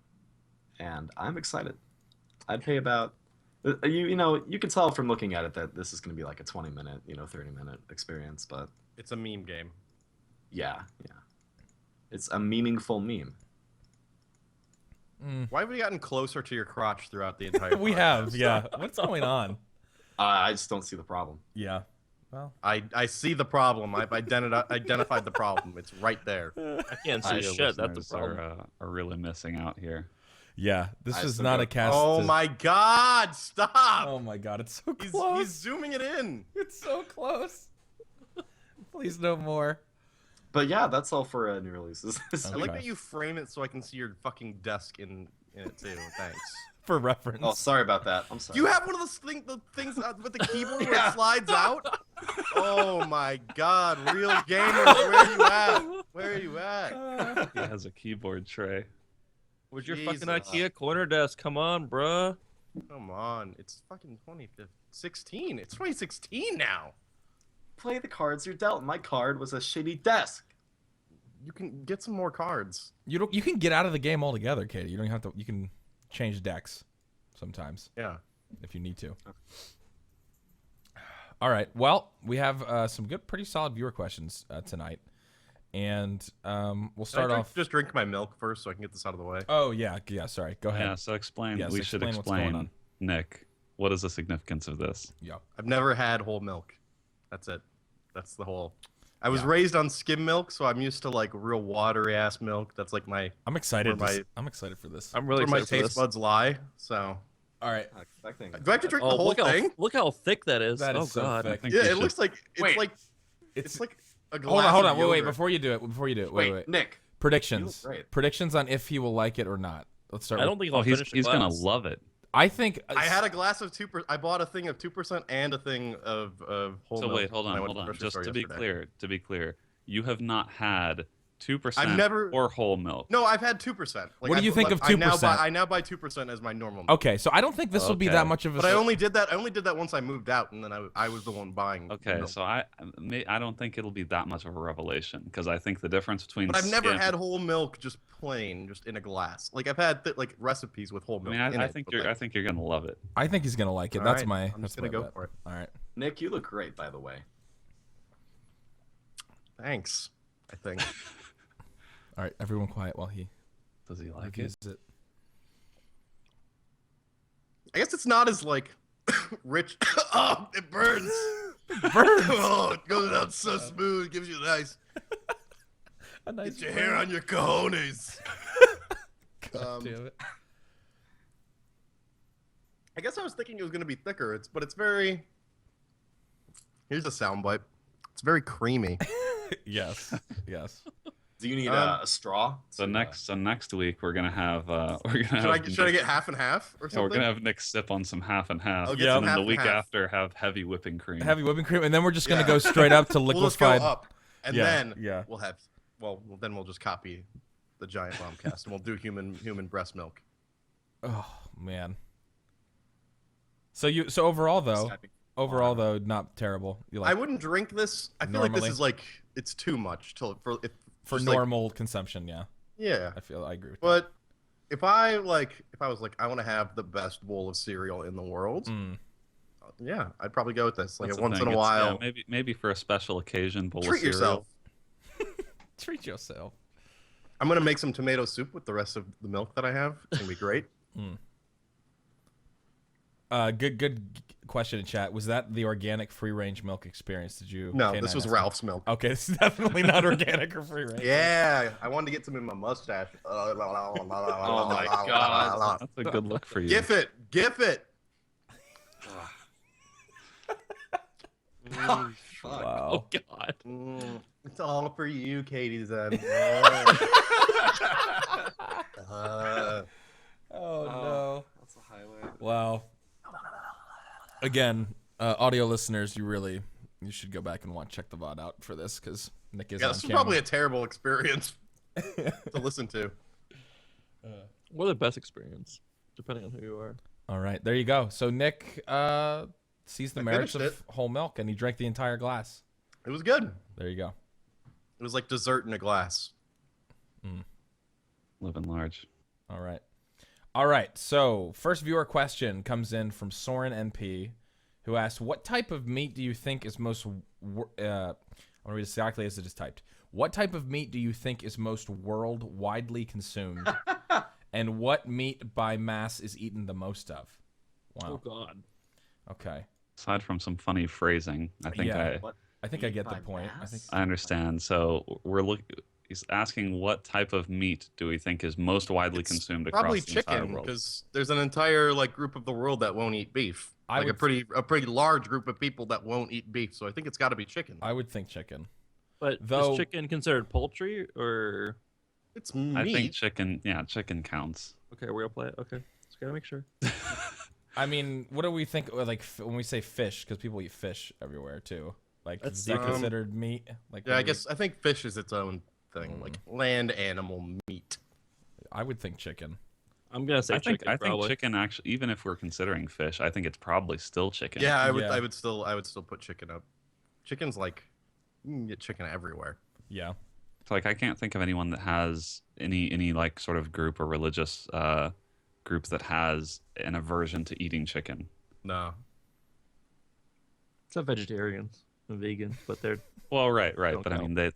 and I'm excited. I'd pay about you can tell from looking at it that this is going to be like a 20-minute, 30-minute experience, but It's a meme game. yeah, it's a meaningful meme. Mm. Why have we gotten closer to your crotch throughout the entire? We podcast? have, yeah. What's going on? I just don't see the problem. Yeah. Well, I see the problem. I've identified the problem. It's right there. I can't see Audio shit. That's the listeners problem. are really missing out here. yeah. This I is still not go- a cast. Oh my God! Stop! Oh my God! It's so He's close. zooming it in. It's so close. Please no more. But yeah, that's all for new releases. I like Okay. that you frame it so I can see your fucking desk in it too. Thanks. For reference. Oh, sorry about that. I'm sorry. Do you have one of those the things with the keyboard where Yeah. it slides out? Oh my God! Real gamers, where are you at? Where are you at? He has a keyboard tray. Where's your fucking Jesus. IKEA corner desk? Come on, bruh. Come on, it's fucking 2016. It's 2016 now. Play the cards you're dealt? My card was a shitty desk. You can get some more cards. You can get out of the game altogether, Katie. You don't have to. You can change decks sometimes Yeah. if you need to. All right. Well, we have some good, pretty solid viewer questions tonight, and we'll start off. Just drink my milk first so I can get this out of the way. Oh yeah. Sorry. Go ahead. Yeah, so explain. Yes, we should explain what's going on. Nick, what is the significance of this? Yeah. I've never had whole milk. That's it. That's the whole. I was Yeah. raised on skim milk, so I'm used to like real watery ass milk. That's like my I'm excited. Where my- I'm excited for this. I'm really where my excited for taste this. buds lie. So All right. That thing. do I have to drink Oh, the whole look thing? look how thick that is. That is oh so God. thick. think Yeah, we it should- looks like Wait. it's like a glass. Hold on. Hold of on. Wait. yogurt. Before you do it. Wait, Nick. Predictions. You look great. Predictions on if he will like it or not. Let's start. I with- don't think Oh, I'll he's finish the he's gonna glass. love it. I think. I had a glass of 2%. I bought a thing of 2% and a thing of whole So milk. wait, hold when I on, went hold to the on. grocery Just store to be yesterday. clear, you have not had 2% I've never- or whole milk. No, I've had 2%. Like, What do you think of 2%? I now buy 2% as my normal milk. Okay, so I don't think this will be Okay. that much of a. But I only did that once I moved out, and then I was the one buying. Okay, milk. so I don't think it'll be that much of a revelation because I think the difference between But I've never skim- had whole milk just plain, just in a glass. Like I've had like recipes with whole I milk. mean, in I it, think but, you're like, I think you're gonna love it. I think he's gonna like it. all That's right, my. I'm That's just gonna my go bet. for it. All right. Nick, you look great, by the way. Thanks. I think. All right. Everyone, quiet while he Does he like reviews it? it. I guess it's not as like rich. Oh, it burns. Burns. Oh, it goes out so smooth. Gives you a nice. A nice Get your hair on your cojones. God damn it. I guess I was thinking it was gonna be thicker. But it's very. Here's a soundbite. It's very creamy. Yes. Yes. Do you need Um, a straw? So next week we're gonna have Should I get half and half or Yeah, something? we're gonna have Nick sip on some half and half, I'll get some and then half the and week half. after have heavy whipping cream. Heavy whipping cream, and then we're just gonna Yeah. go straight up to We'll just go liquefied. up, and Yeah, then yeah. we'll have. Well, then we'll just copy the Giant Bombcast, and we'll do human breast milk. Oh man. So overall though, not terrible. You like I wouldn't drink this. I feel like Normally? this is like it's too much for just, like- normal consumption, yeah. yeah, I agree with but if I was like I want to have the best bowl of cereal in the world, that. Mm. yeah, I'd probably go with this. Like That's a the once thing, in a it's- while, yeah, maybe for a special occasion, bowl treat of cereal. yourself. Treat yourself. I'm gonna make some tomato soup with the rest of the milk that I have. It's gonna be great. Good question in chat. Was that the organic free range milk experience? Did you? No, K9 this was ask? Ralph's milk. Okay, this is definitely not organic or free range. Yeah, I wanted to get some in my mustache. Oh my God. That's a good look for you. Gif it, gif it. Fuck. Wow. Oh God. It's all for you, Katie's. Oh no. That's a highlight. Wow. Again, audio listeners, you should go back and check the VOD out for this because Nick is Yeah, on this is camera. probably a terrible experience to listen to. Or the best experience, depending on who you are. All right, there you go. So Nick sees the I merits finished of whole milk, and he drank the entire glass. It was good. There you go. It was like dessert in a glass. Living large. All right. All right. So first viewer question comes in from Soren NP, who asked, "What type of meat do you think is most?" I'm gonna read exactly as it is typed. What type of meat do you think is most world widely consumed, and what meat by mass is eaten the most of? Oh Wow. God. Okay. Aside from some funny phrasing, I think Yeah. What? I think I Meat get the by point. I think mass? I understand. So he's asking what type of meat do we think is most widely It's consumed probably across the entire chicken world? because there's an entire like group of the world that won't eat beef. I Like would a pretty large group of people that won't eat beef. So I think it's got to be chicken. I would think chicken. But Though- is chicken considered poultry or? It's I think meat. chicken. Yeah, chicken counts. Okay, we're gonna play it. Okay, just gotta make sure. I mean, what do we think? Like when we say fish, because people eat fish everywhere too. Like, That's is that different. considered meat? Like, Yeah, what I do we- guess I think fish is its own thing, like land animal meat. I would think chicken. I'm gonna say I think chicken. Probably. chicken actually, even if we're considering fish, I think it's probably still chicken. Yeah, I Yeah. would still put chicken up. Chicken's like you can get chicken everywhere. Yeah. So, like I can't think of anyone that has any like sort of group or religious group that has an aversion to eating chicken. No. Except vegetarians and vegans, but they're Well, right, Don't but I count. mean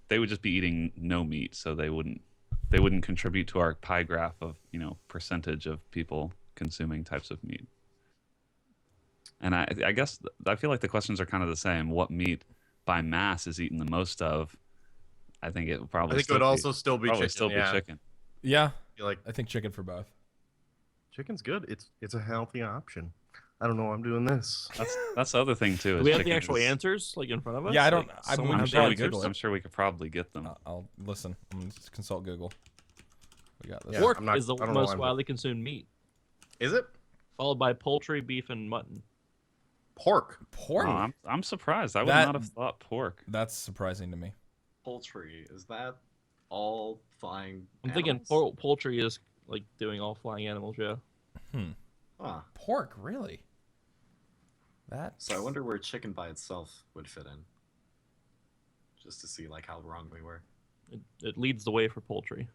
they would just be eating no meat, so they wouldn't contribute to our pie graph of percentage of people consuming types of meat. And I guess I feel like the questions are kind of the same. What meat by mass is eaten the most of? I think it would probably. I think it would also still be probably chicken. still be yeah. chicken. Yeah. You're like I think chicken for both. chicken's good. It's a healthy option. I don't know why I'm doing this. That's the other thing too. Do is we have the chicken actual is- answers like in front of us? Yeah, I don't. Like, I someone I'm I'm has sure probably we could. Google I'm it. sure we could probably get them. I'll listen. I'm gonna consult Google. We got this. Yeah. Pork I'm not- is the I don't know why most I'm- widely consumed meat, Is it followed by poultry, beef, and mutton. pork? Pork. Oh, I'm surprised. I would That- not have thought pork. That's surprising to me. Poultry, is that all flying? I'm thinking animals? poultry is like doing all flying animals. Yeah. Huh. Pork, really? That. So I wonder where chicken by itself would fit in. Just to see like how wrong we were. It leads the way for poultry.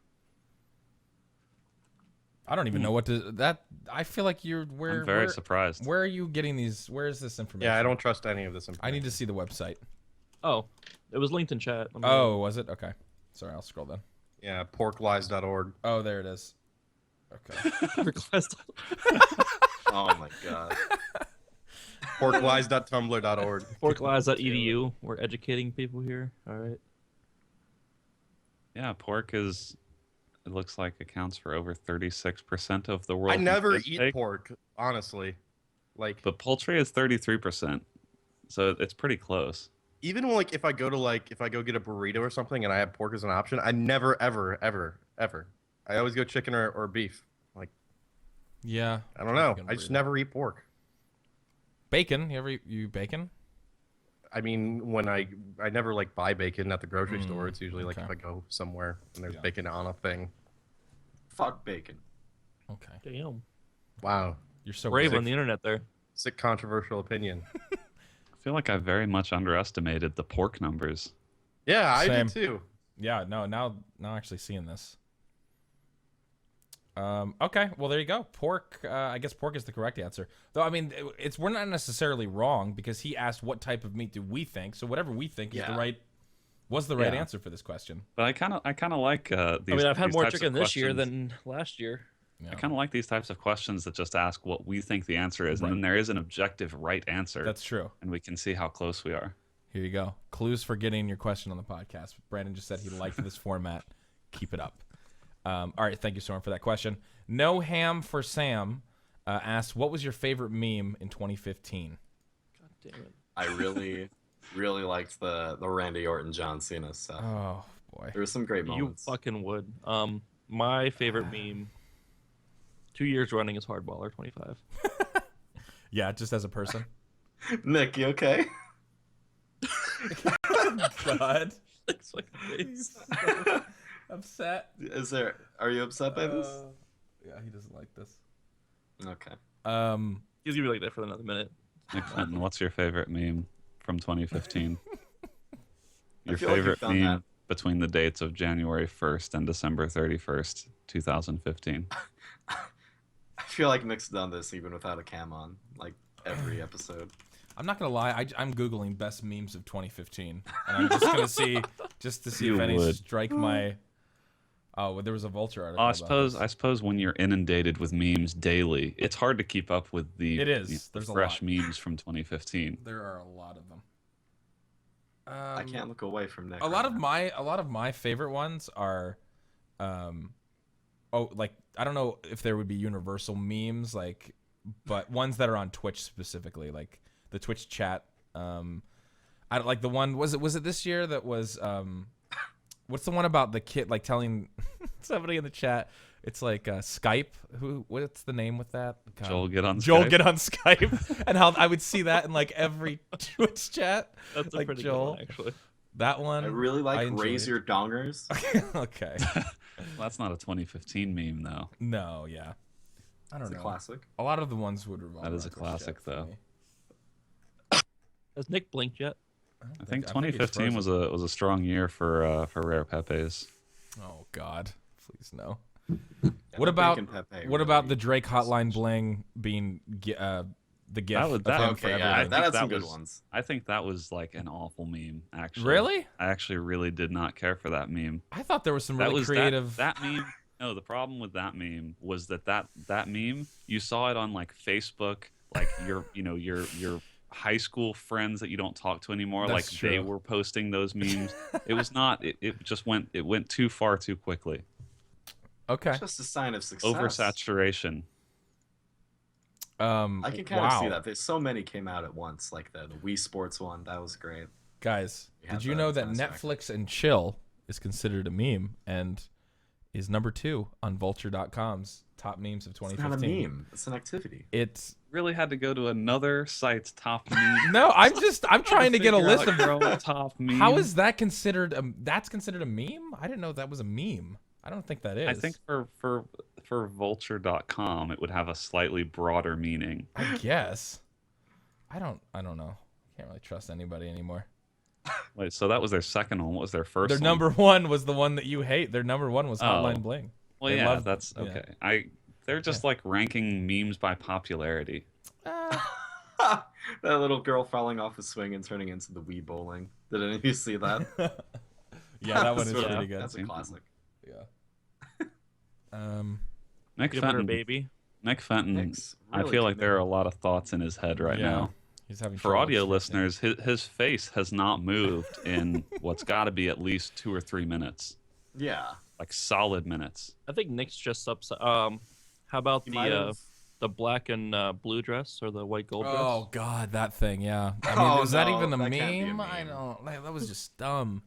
I don't even know what to. That. I feel like you're. I'm very surprised. Where are you getting these? Where is this information? Yeah, I don't trust any of this I information. need to see the website. Oh, it was linked in chat. Let me- Oh, was it? Okay. Sorry, I'll scroll down. Yeah, porklies.org. Oh, there it is. Okay. Request. Oh my god. Porklies.tumblr.org. Porklies.edu. We're educating people here. All right. Yeah, pork is. It looks like accounts for over 36% of the world. I never eat pork, honestly. Like But poultry is 33%, so it's pretty close. even like if I go get a burrito or something and I have pork as an option, I never ever. I always go chicken or beef. Like Yeah. I don't know. Chicken I just burrito. never eat pork. Bacon. You ever eat bacon? I mean, when I never like buy bacon at the grocery store. It's usually like okay. if I go somewhere and there's Yeah. bacon on a thing. Fuck bacon. Okay. Damn. Wow, You're so Brave brave. on the internet there. sick controversial opinion. I feel like I very much underestimated the pork numbers. Yeah, I Same. did too. Yeah. No. Now actually seeing this. Okay. Well, there you go. Pork. I guess pork is the correct answer. Though I mean, we're not necessarily wrong because he asked what type of meat do we think. So whatever we think is Yeah. was the right Yeah. answer for this question. But I kind of like these. I mean, I've had these more types of chicken this year questions. than last year. Yeah. I kind of like these types of questions that just ask what we think the answer is, and then there is an objective right answer, That's true. and we can see how close we are. Here you go. Clues for getting your question on the podcast. Brandon just said he liked this format. Keep it up. All right. Thank you, Soren, for that question. No Ham for Sam asked, what was your favorite meme in 2015? God damn it. I really, really liked the Randy Orton John Cena stuff. Oh, boy. There were some great You moments. fucking would. My favorite meme, 2 years running, is Hardballer 25. Yeah, just as a person. Nick, you okay? God. It's like face. Upset. Are you upset by this? Yeah, he doesn't like this. Okay. He's gonna be like that for another minute. Nick Clinton, what's your favorite meme from 2015? Your feel like you've favorite done meme? that between the dates of January 1st and December 31st, 2015. I feel like Nick's done this even without a cam on, like every episode. I'm not gonna lie. I'm googling best memes of 2015, and I'm just gonna see You if any would. strike my. Oh, well, there was a Vulture article. I about suppose this. I suppose when you're inundated with memes daily, it's hard to keep up with the It is. you know, There's a fresh lot. memes from 2015. There are a lot of them. I can't look away from Nick. A lot right now. of my favorite ones are, like I don't know if there would be universal memes like, but ones that are on Twitch specifically, like the Twitch chat. I don't like the one. Was it this year that was what's the one about the kid like telling somebody in the chat? It's like Skype. What's the name with that? God. Joel, get on Joel, Skype. get on Skype, and how I would see that in like every Twitch chat. That's a like pretty Joel. good one, actually. That one. I really like enjoyed. raise your dongers. Okay. Well, that's not a 2015 meme though. No, yeah. I don't It's a know. classic. A lot of the ones would revolve. That is around a classic, Twitch chat for though. me. Has Nick blinked yet? I think he's 2015 was a strong year for Rare Pepes. Oh God, please no. Yeah, What the about Bacon Pepe what about really- the Drake Hotline Bling being the gift? That would- of that- him okay, forever yeah, young? that had that some good was- ones. I think that was like an awful meme. Actually, Really? I actually really did not care for that meme. I thought there was some That really was creative. that meme. No, the problem with that meme was that meme, you saw it on like Facebook, like your high school friends that you don't talk to anymore, That's like they true. were posting those memes. It was not. It went too far too quickly. Okay. Just a sign of success. Oversaturation. I can kind of wow. see that. There's so many came out at once, like the Wii Sports one. That was great. Guys, You did have you the know that tennis racket. Netflix and chill is considered a meme and is number 2 on Vulture.com's top memes of It's not a 2015? meme. It's an activity. It's Really had to go to another site's top meme. no. I'm trying to get a Figure list out of your own top meme. how is that considered. That's considered a meme. I didn't know that was a meme. I don't think that is. I think for Vulture.com, it would have a slightly broader meaning. I guess. I don't know. I can't really trust anybody anymore. Wait, so that was their second one. What was their first Their one? number 1 was the one that you hate. Their number 1 was Hotline Oh. Bling. Well, they yeah, love- that's yeah. okay. They're just like ranking memes by popularity. That little girl falling off a swing and turning into the Wii bowling. Did any of you see that? Yeah, that one is That's pretty good. That's a classic. Yeah. Nick Give her a Fenton. baby. Nick Fenton. Nick's I really feel like there are a committed. lot of thoughts in his head right Yeah. now. He's having For trouble audio expressing. listeners, his face has not moved in what's got to be at least 2 or 3 minutes, Yeah. like solid minutes. I think Nick's just upset. How about He might have- the black and blue dress or the white gold dress? Oh God, that thing. Yeah. I mean, Oh, is that no, even a that can't be a meme? I meme. don't. Like, that was just dumb.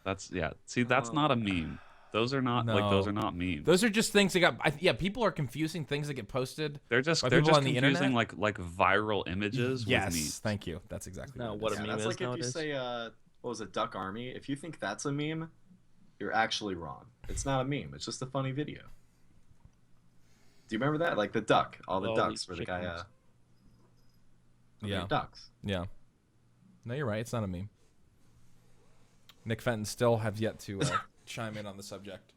That's yeah. See, that's not a meme. Those are not like those No. are not memes. Those are just things that got. Yeah, people are confusing things that get posted. they're just by they're people just on the confusing internet? like viral images with Yes, memes. thank you. That's exactly No, what. what it a is. Yeah, meme that's is like if you nowadays. say, what was it, Duck Army? If you think that's a meme, you're actually wrong. It's not a meme. It's just a funny video. Do you remember that? Like the duck, all the All ducks, these where the guy, chickens. Yeah. ducks. Yeah. No, you're right. It's not a meme. Nick Fenton still have yet to chime in on the subject.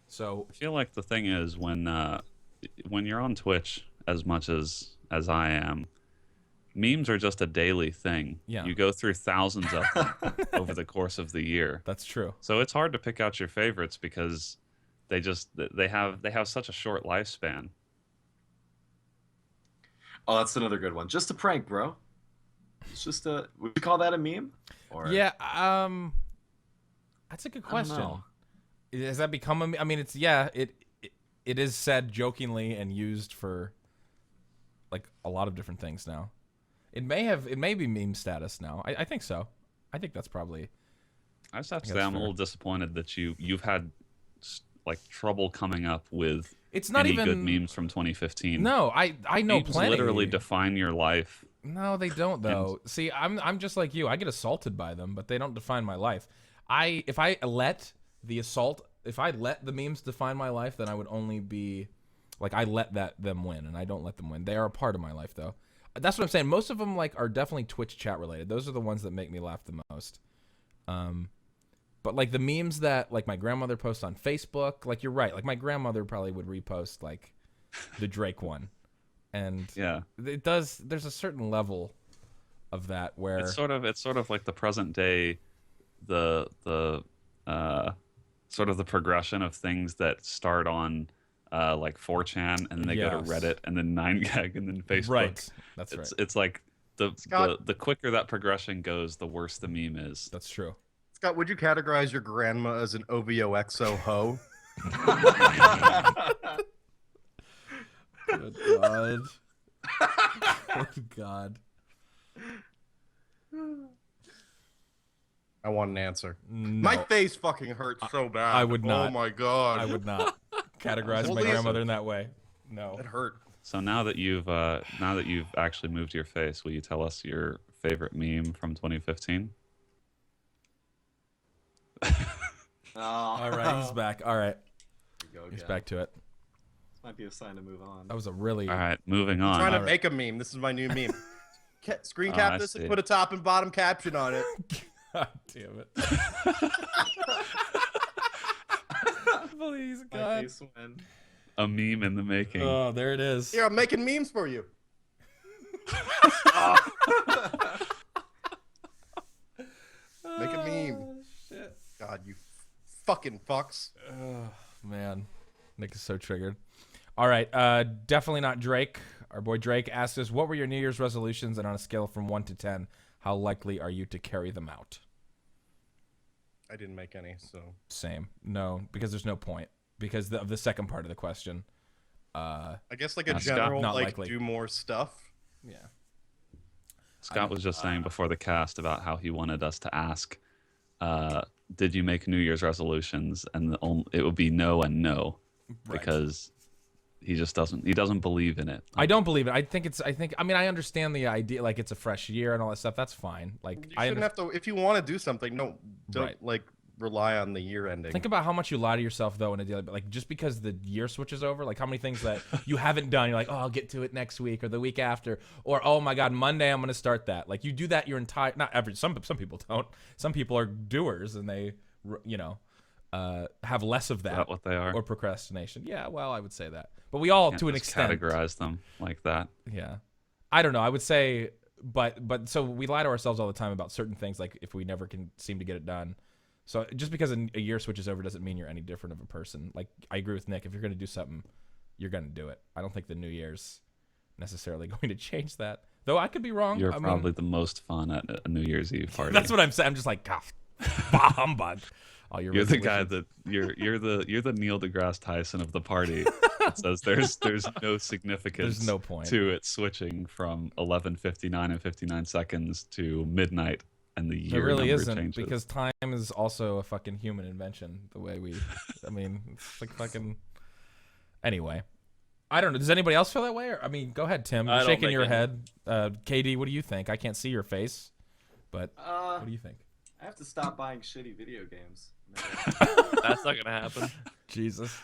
So I feel like the thing is when you're on Twitch as much as I am, memes are just a daily thing. Yeah. You go through thousands of them over the course of the year. that's true. So it's hard to pick out your favorites because they have such a short lifespan. Oh, that's another good one. Just a prank, bro. It's just a. Would you call that a meme? Or Yeah. That's a good I don't question. know. Has that become a? I mean, it's yeah. It is said jokingly and used for like a lot of different things now. It may be meme status now. I think so. I think that's probably. I just have to I say guess I'm a fair. little disappointed that you've had like trouble coming up with It's not any even good memes from 2015. No, I know Memes plenty. literally define your life. No, they don't though. See, I'm just like you. I get assaulted by them, but they don't define my life. If I let the memes define my life, then I would only be like I let them win, and I don't let them win. They are a part of my life though. That's what I'm saying. Most of them like are definitely Twitch chat related. Those are the ones that make me laugh the most. But like the memes that like my grandmother posts on Facebook, like you're right. Like my grandmother probably would repost like the Drake one, and Yeah. it does. There's a certain level of that where It's sort of like the present day, the sort of the progression of things that start on like 4chan and then they go to Yes. Reddit and then 9gag and then Facebook. right. That's It's right. it's like Scott- the quicker that progression goes, the worse the meme is. That's true. Scott, would you categorize your grandma as an OVOXO hoe? Good God. Good God. I want an answer. No, My face fucking hurts so bad. I would not. Oh my god. I would not categorize Well, my listen. grandmother in that way. No. It hurt. So now that you've actually moved your face, will you tell us your favorite meme from 2015? Oh, All right, he's back. All right, Here we go he's again. back to it. This might be a sign to move on. That was a really. All right, moving I'm on. trying to Alright. make a meme. This is my new meme. Screen Oh, cap I this see. and put a top and bottom caption on it. God damn it. Please, My God. face went. A meme in the making. Oh, there it is. Here, I'm making memes for you. Make a meme. Oh, shit. God, you fucking fucks. Oh, man. Nick is so triggered. All right. Definitely not Drake. Our boy Drake asked us, what were your New Year's resolutions? And on a scale from 1 to 10, how likely are you to carry them out? I didn't make any, so. Same. No, because there's no point. Because of the second part of the question. I guess like a Scott, general, not like, likely. do more stuff. Yeah. Scott was just saying before the cast about how he wanted us to ask, did you make New Year's resolutions? And it would be no and no, Right. because he just doesn't believe in it. I don't believe it. I mean, I understand the idea, like it's a fresh year and all that stuff. That's fine. Like, You I shouldn't have to, if you want to do something, don't Right. like rely on the year ending. think about how much you lie to yourself though in a daily. Like, just because the year switches over, like how many things that you haven't done, you're like, oh, I'll get to it next week or the week after, or oh my God, Monday I'm gonna start that. Like you do that your entire. Not every. Some people don't. Some people are doers and they, have less of Is that that what they are? or procrastination. Yeah, well, I would say that, but we all Can't to an just extent. categorize them like that. Yeah. I don't know. I would say, but so we lie to ourselves all the time about certain things, like if we never can seem to get it done. So just because a year switches over doesn't mean you're any different of a person. Like I agree with Nick. If you're going to do something, you're going to do it. I don't think the New Year's necessarily going to change that. Though I could be wrong. You're I mean, probably the most fun at a New Year's Eve party. that's what I'm saying. I'm just like, God, bah humbug. All your You're the guy resolutions. that you're the Neil deGrasse Tyson of the party. That says there's no significance. There's no point. to it switching from 11:59 and 59 seconds to midnight, and the year There really number isn't, changes. because time is also a fucking human invention. The way we, I mean, it's like fucking. Anyway, I don't know. Does anybody else feel that way? Or, I mean, go ahead, Tim. I You're don't shaking make your any. head. KD, what do you think? I can't see your face, but what do you think? I have to stop buying shitty video games. That's not gonna happen. Jesus.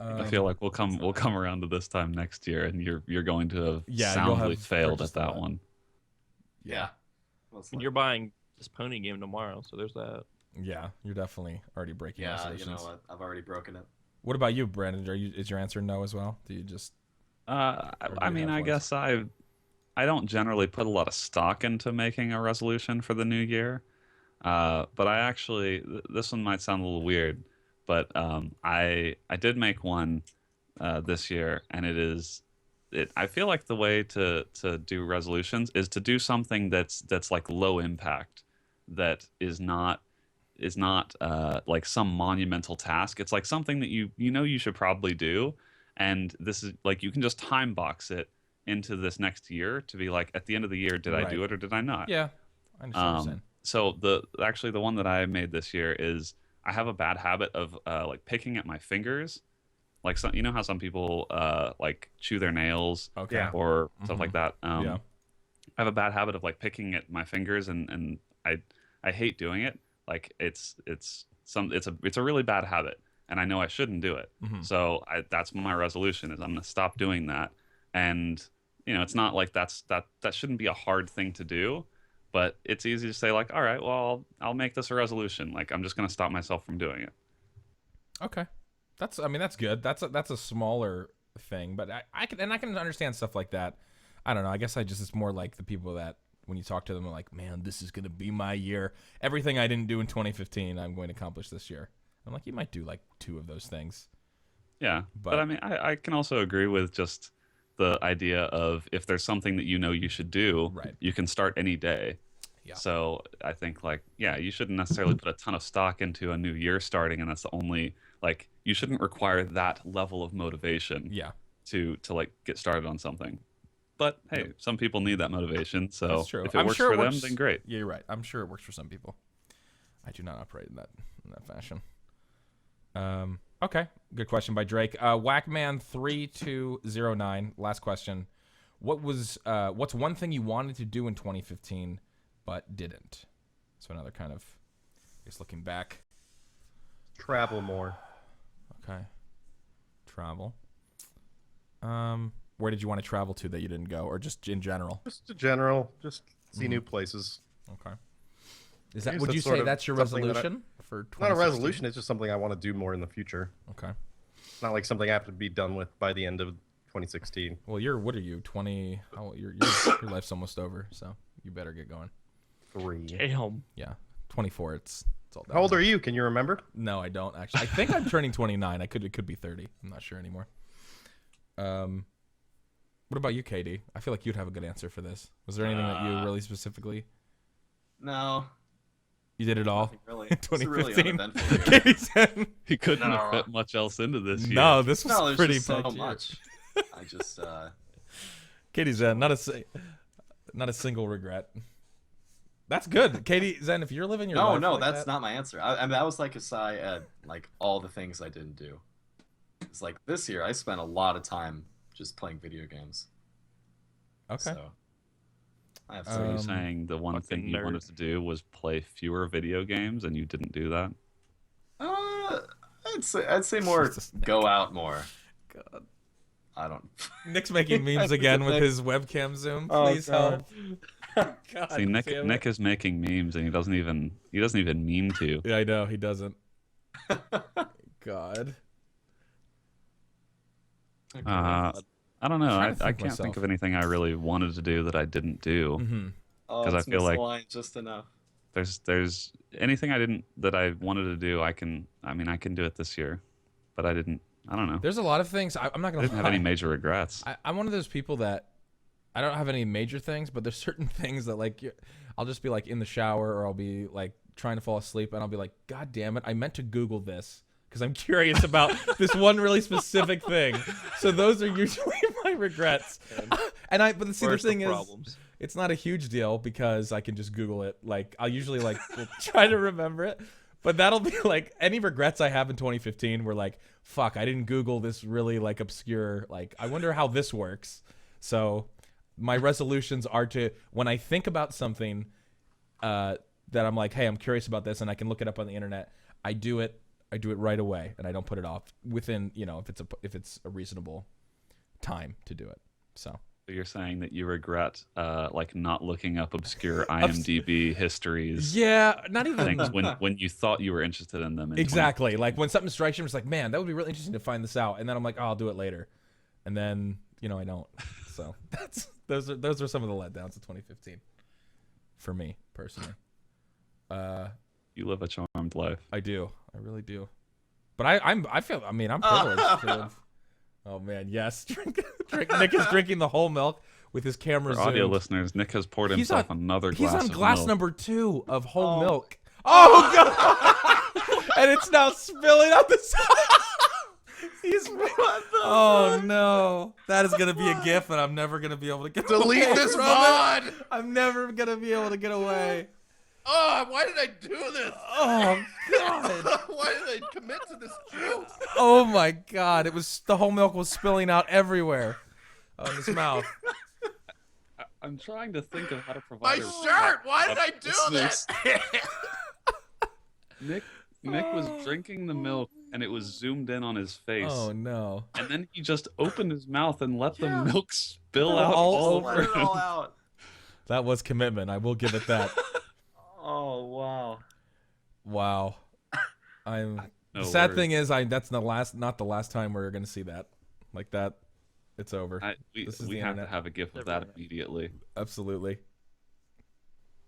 I feel like we'll come around to this time next year, and you're going to have Yeah, you'll soundly have failed purchased at a that lot. one. Yeah. Most And you're buying this pony game tomorrow, so there's that. Yeah, you're definitely already breaking Yeah, you resolutions. know what? I've already broken it. What about you, Brandon? Is your answer no as well? Do you just? I do you mean, have I ones? guess I don't generally put a lot of stock into making a resolution for the new year, but I actually this one might sound a little weird, but I did make one this year, and I feel like the way to do resolutions is to do something that's like low impact, that is not like some monumental task. It's like something that you know you should probably do, and this is like you can just time box it into this next year to be like, at the end of the year, did I Right. do it or did I not? Yeah, I understand what you're saying. So the one that I made this year is I have a bad habit of like picking at my fingers, like some, you know how some people like chew their nails Okay. Yeah. or stuff like that. Yeah. I have a bad habit of like picking at my fingers, and I hate doing it. Like it's a really bad habit, and I know I shouldn't do it. Mhm. So that's my resolution, is I'm gonna stop doing that. And you know, it's not like that shouldn't be a hard thing to do, But it's easy to say like, all right, well, I'll make this a resolution. Like I'm just gonna stop myself from doing it. Okay, I mean that's good. That's a smaller thing, but I can understand stuff like that. I don't know. I guess it's more like the people that when you talk to them are like, man, this is gonna be my year. Everything I didn't do in 2015, I'm going to accomplish this year. I'm like, you might do like 2 of those things. Yeah, but I mean, I can also agree with just the idea of if there's something that you know you should do, Right. you can start any day. Yeah. So I think like, yeah, you shouldn't necessarily put a ton of stock into a new year starting, and that's the only like you shouldn't require that level of motivation. Yeah. To like get started on something. But hey, some people need that motivation. So That's true. if it I'm works sure for it them, works- then great. Yeah, you're right. I'm sure it works for some people. I do not operate in that fashion. Okay, good question by Drake. Whackman3209. Last question. What's one thing you wanted to do in 2015 but didn't? So another kind of, I guess looking back. Travel more. Okay. Travel. Where did you want to travel to that you didn't go, or just in general? Just in general, just see new places. Okay. I guess Would you that's say sort of that's your something that resolution for 2016? Not a resolution. It's just something I want to do more in the future. Okay. It's not like something I have to be done with by the end of 2016. Well, what are you? 20? Your life's almost over, so you better get going. 3. Damn. Yeah, 24. It's all done. How old are you? Can you remember? No, I don't actually. I think I'm turning 29. It could be 30. I'm not sure anymore. What about you, KD? I feel like you'd have a good answer for this. Was there anything that you really specifically? No, You did it all. nothing really. In It's really 2015? uneventful here. KD said, He couldn't No. have fit much else into this year. no, this was No, there's pretty just so packed year. much. I just Katie Zen, not a single regret. That's good, Katie Zen. If you're living your life, no, like that's that, not my answer. I mean, that was like a sigh at like all the things I didn't do. It's like this year I spent a lot of time just playing video games. okay. So I have So to. you're Um, saying the one thing fucking you wanted nerd. to do was play fewer video games, and you didn't do that? I'd say more Jesus, Nick. go out more. God. I don't. Nick's making memes again with his webcam zoom. Oh, Please God. help. God See, Nick damn it. Nick is making memes, and he doesn't even mean to. Yeah, I know he doesn't. God. I don't know. Trying to I think can't myself. think of anything I really wanted to do that I didn't do. Mm-hmm. Oh, 'Cause I it's feel like- misaligned just enough. There's anything I wanted to do. I can do it this year, but I didn't. I don't know. There's a lot of things. I'm not I gonna didn't have lie. any major regrets. I'm one of those people that I don't have any major things, but there's certain things that like I'll just be like in the shower or I'll be like trying to fall asleep and I'll be like, God damn it, I meant to Google this because I'm curious about this one really specific thing. So those are usually my regrets. But see, the Where's thing is, problems? it's not a huge deal because I can just Google it. Like I'll usually like will try to remember it. But that'll be like any regrets I have in 2015 were like, fuck, I didn't Google this really like obscure, like I wonder how this works. So my resolutions are to, when I think about something that I'm like, hey, I'm curious about this and I can look it up on the internet, I do it right away and I don't put it off within, if it's a reasonable time to do it. So So you're saying that you regret like not looking up obscure IMDb histories, yeah, not even things when you thought you were interested in them. In exactly. Like when something strikes you, it's like, man, that would be really interesting to find this out. And then I'm like, oh, I'll do it later. And then, I don't. So those are some of the letdowns of 2015 for me personally. You live a charmed life. I do. I really do. But I'm privileged to live. Oh man, yes. Nick is drinking the whole milk with his camera For audio zoomed. listeners, Nick has poured He's himself on- another He's glass on of glass milk. number 2 of whole Oh. milk. Oh god! And it's now spilling out the side. Oh no! That is gonna be a GIF, and I'm never gonna be able to get Delete away this from it. VOD! I'm never gonna be able to get away. Oh, why did I do this? Oh god! Why did I commit to this joke? Oh my god! The whole milk was spilling out everywhere on his mouth. I'm trying to think of how to provide. My a- shirt! Why did I do listeners. this? Nick was drinking the milk, and it was zoomed in on his face. Oh no! And then he just opened his mouth and let the Yeah. milk spill Oh, out all all over Let over it him. all out. That was commitment. I will give it that. Oh wow. Wow. I'm. No The sad words. thing is, that's not the last time we're gonna see that. Like that, it's over. We This is we the have internet. to have a GIF of that immediately. Absolutely.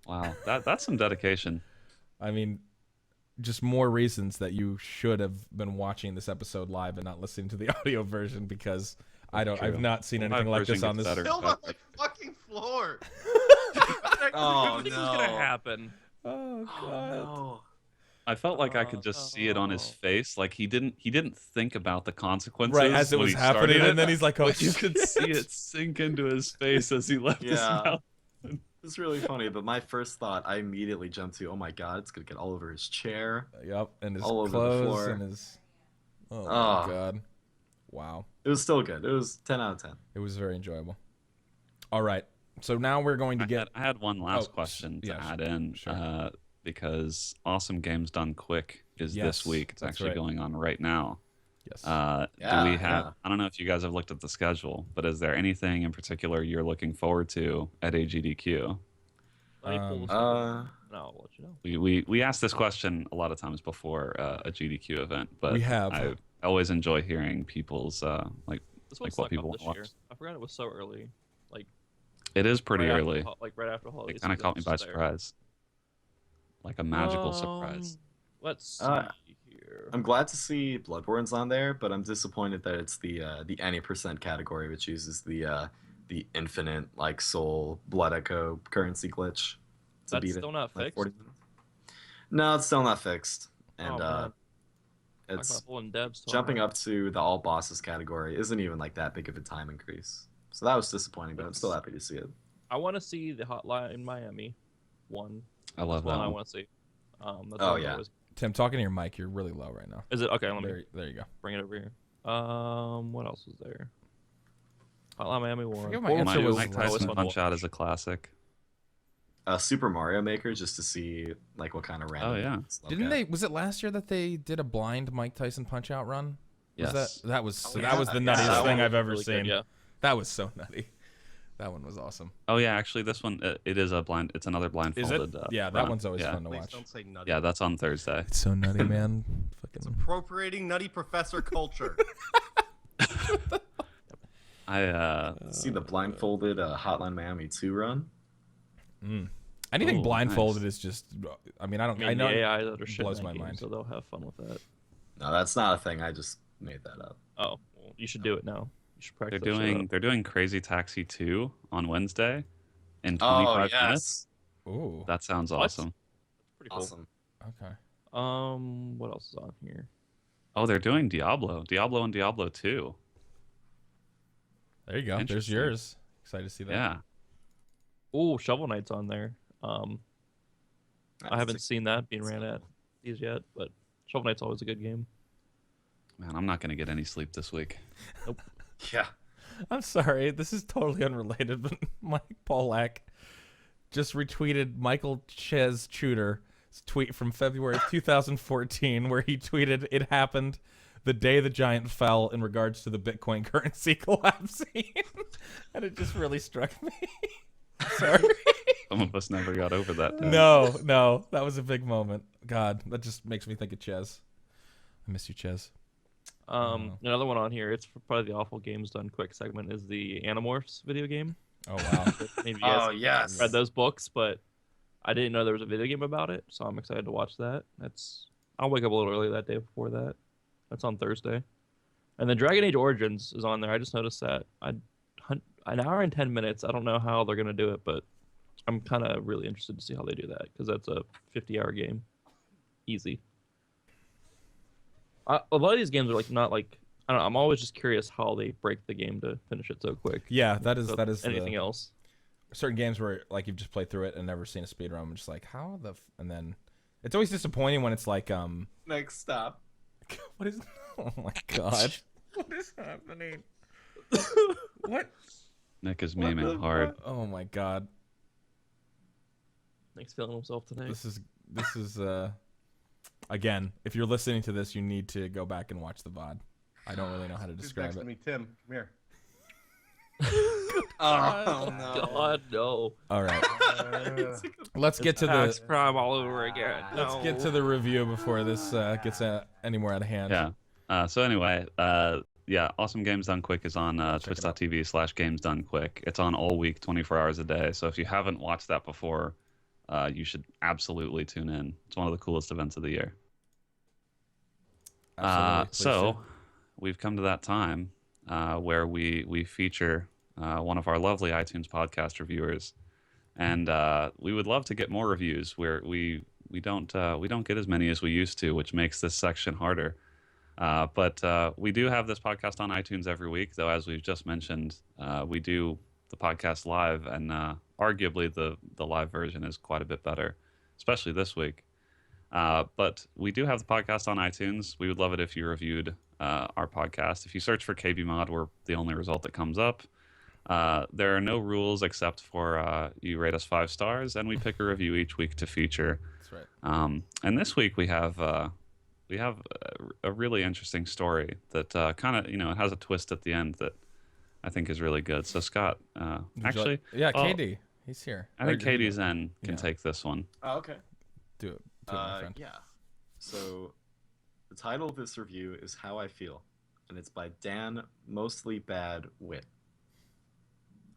Wow, that's some dedication. I mean, just more reasons that you should have been watching this episode live and not listening to the audio version because I've True. not seen The anything live like this version on gets this. better. Still on the fucking floor. Oh What do you think was gonna no. happen? Oh Oh god. no. I felt like I could just see it on his face. Like he didn't think about the consequences. Right as it when was he happening, started and then he's like, "Oh but you shit." could see it sink into his face as he left his Yeah. mouth. It's really funny, but my first thought, I immediately jumped to, oh my god, it's gonna get all over his chair. Yep, and his All over the clothes floor. and his. Oh Ah. my god. Wow. It was still good. It was 10 out of 10. It was very enjoyable. All right, so now we're going to get. I had one last Oh, question to yeah, add in, sure. because Awesome Games Done Quick is Yes, this week. It's that's actually right. going on right now. Yes. Yeah, Do we have? yeah. I don't know if you guys have looked at the schedule, but is there anything in particular you're looking forward to at AGDQ? Let me pull this Uh, up, and I'll let you know. We asked this question a lot of times before a GDQ event, but We have. I always enjoy hearing people's like This like one what snuck people up this want. year. I forgot it was so early. Like It is pretty right early. right after holidays. It kind of caught me by surprise, like a magical surprise. Let's see Uh, here. I'm glad to see Bloodborne's on there, but I'm disappointed that it's the any percent category, which uses the infinite like soul blood echo currency glitch to That's beat still it. not like fixed? 40 minutes. No, it's still not fixed, and Oh, man. it's Talk about pulling devs to jumping our- up to the all bosses category isn't even like that big of a time increase. So that was disappointing, but I'm still happy to see it. I want to see the Hotline in Miami one. I love That's that one I one. want to see. That's Oh, one I yeah. was- Tim, talking to your mic, you're really low right now. Is it okay? Let me There you go. bring it over here. What else was there? Hotline Miami one. forget my Portal answer Mike, 2 was Mike last always Tyson fun to Punch Out watch. is a classic. Super Mario Maker just to see like what kind of random. Oh, yeah. stuff Didn't get. they? Was it last year that they did a blind Mike Tyson Punch Out run? Was Yes. that was Oh, that was the yeah. nuttiest That thing one I've was ever really seen. good, yeah. That was so nutty. That one was awesome. Oh yeah, actually, this one it is a blind. It's another Is it? blindfolded. Yeah, that run. one's always yeah. fun to Please watch. don't say nutty. Yeah, that's on Thursday. It's so nutty, man. Fucking. Appropriating nutty professor culture. I See the blindfolded Hotline Miami 2 run. Anything Ooh, blindfolded nice. is just. I mean, I don't. I mean, I know. the AI that are shit blows in my that game, mind. so they'll have fun with that. No, that's not a thing. I just made that up. Oh, well, you should do it now. You should they're practice. that shit they're doing Crazy Taxi 2 on Wednesday in Oh 25 yes, minutes. Ooh. That sounds What? awesome. up. Pretty cool. awesome. Okay. What else is on here? Oh, they're doing Diablo and Diablo 2. There you go. There's Interesting. yours. Excited to see that. Yeah. Oh, Shovel Knight's on there. I haven't That's seen that being ran at these yet, but Shovel Knight's always a good game. Man, I'm not gonna get any sleep this week. yeah. I'm sorry. This is totally unrelated, but Mike Polak just retweeted Michael Ches Tudor's tweet from February of 2014, where he tweeted, "It happened the day the giant fell," in regards to the Bitcoin currency collapsing, and it just really struck me. Sorry. Some of us never got over that. Day. No, that was a big moment. God, that just makes me think of Ches. I miss you, Ches. Another one on here. It's probably the awful games done quick segment. Is the Animorphs video game? Oh wow. Maybe you guys Oh yes. read those books, but I didn't know there was a video game about it, so I'm excited to watch that. I'll wake up a little early that day before that. That's on Thursday. And then Dragon Age Origins is on there. I just noticed that. An hour and 10 minutes. I don't know how they're gonna do it, but I'm kind of really interested to see how they do that because that's a 50-hour game, easy. A lot of these games are not like I don't know. I'm always just curious how they break the game to finish it so quick. Yeah, that is anything else. Certain games where like you've just played through it and never seen a speed run. I'm just like, how the and then it's always disappointing when it's like Next stop. what is oh my god. What is happening? What? Nick is What memeing the hard. Oh my god. Nick's feeling himself today. This is again, if you're listening to this, you need to go back and watch the VOD. I don't really know how to Who's describe next to it. me? Tim, come here. Oh no. God, no. All right. Let's get to Tax the crime all over again. let's get to the review before this gets any more out of hand. Yeah. So anyway, yeah, Awesome Games Done Quick is on twitch.tv/Games Done Quick. It's on all week, 24 hours a day. So if you haven't watched that before, you should absolutely tune in. It's one of the coolest events of the year. Absolutely. Please So do. we've come to that time where we feature one of our lovely iTunes podcast reviewers, and we would love to get more reviews. Where we don't get as many as we used to, which makes this section harder. But we do have this podcast on iTunes every week, though, as we've just mentioned, we do the podcast live, and arguably the live version is quite a bit better, especially this week. But we do have the podcast on iTunes. We would love it if you reviewed our podcast. If you search for KBMOD, we're the only result that comes up. There are no rules except for you rate us 5 stars, and we pick a review each week to feature. That's right. And this week we have a really interesting story that kind of, it has a twist at the end that I think is really good. So Scott, actually, yeah, KD, he's here. I think Or- Katie Zen can Yeah. take this one. Oh, okay. Do it, my friend. Yeah. So the title of this review is How I Feel, and it's by Dan Mostly Bad Wit.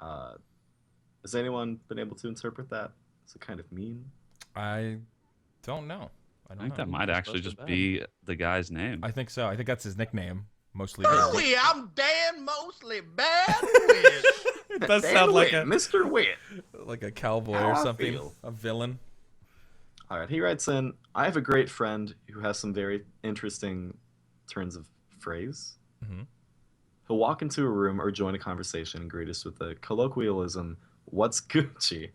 Has anyone been able to interpret that as a kind of meme? I don't know. I think that know. might actually Mostly just Bad. be the guy's name. I think so. I think that's his nickname, mostly. Ooh, I'm Dan Mostly Bad Wit. It does Dan sound like Wit, Mr. Wit. a cowboy How or I something, feel. a villain. All right, he writes in, I have a great friend who has some very interesting turns of phrase. Mhm. He'll walk into a room or join a conversation and greet us with the colloquialism, what's Gucci?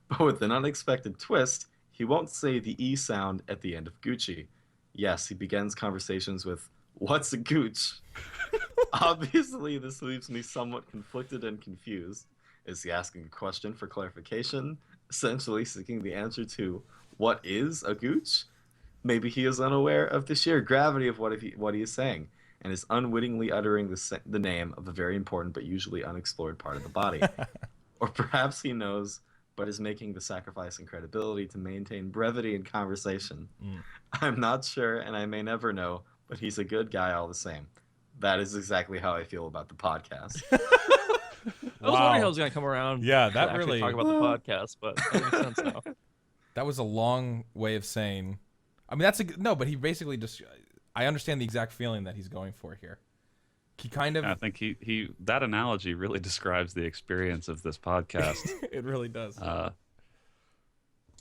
But with an unexpected twist, he won't say the E sound at the end of Gucci. Yes, he begins conversations with, what's a gooch? Obviously, this leaves me somewhat conflicted and confused. Is he asking a question for clarification? Essentially seeking the answer to, what is a gooch? Maybe he is unaware of the sheer gravity of what he is saying, and is unwittingly uttering the name of a very important but usually unexplored part of the body. Or perhaps he knows, but is making the sacrifice in credibility to maintain brevity in conversation. Mm. I'm not sure, and I may never know, but he's a good guy all the same. That is exactly how I feel about the podcast. I was Wow. wondering how I was gonna come around. Yeah, to that actually really- talk about the podcast, but that makes sense now. That was a long way of saying. I mean, no, but he basically just. I understand the exact feeling that he's going for here. He kind of. I think he that analogy really describes the experience of this podcast. It really does. That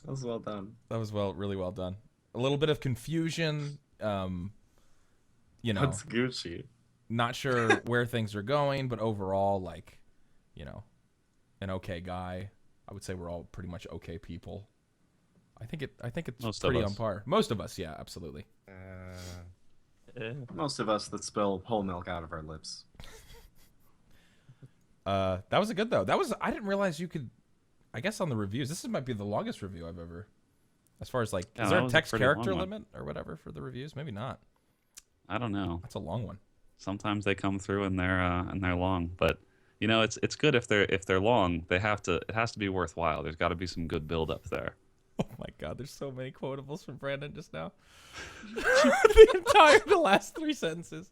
was well done. That was really well done. A little bit of confusion. What's Gucci? Not sure where things are going, but overall, like, an okay guy. I would say we're all pretty much okay people. I think it's Most of pretty us. on par. Most of us, yeah, absolutely. Yeah. Most of us that spill whole milk out of our lips. That was a good though. I didn't realize you could. I guess on the reviews, this might be the longest review I've ever. As far as like, Yeah, is there that a was a text pretty character long one. limit or whatever for the reviews? Maybe not. I don't know. That's a long one. Sometimes they come through and they're long, but it's good if they're long. It has to be worthwhile. There's got to be some good build up there. Oh my God, there's so many quotables from Brandon just now. The last 3 sentences.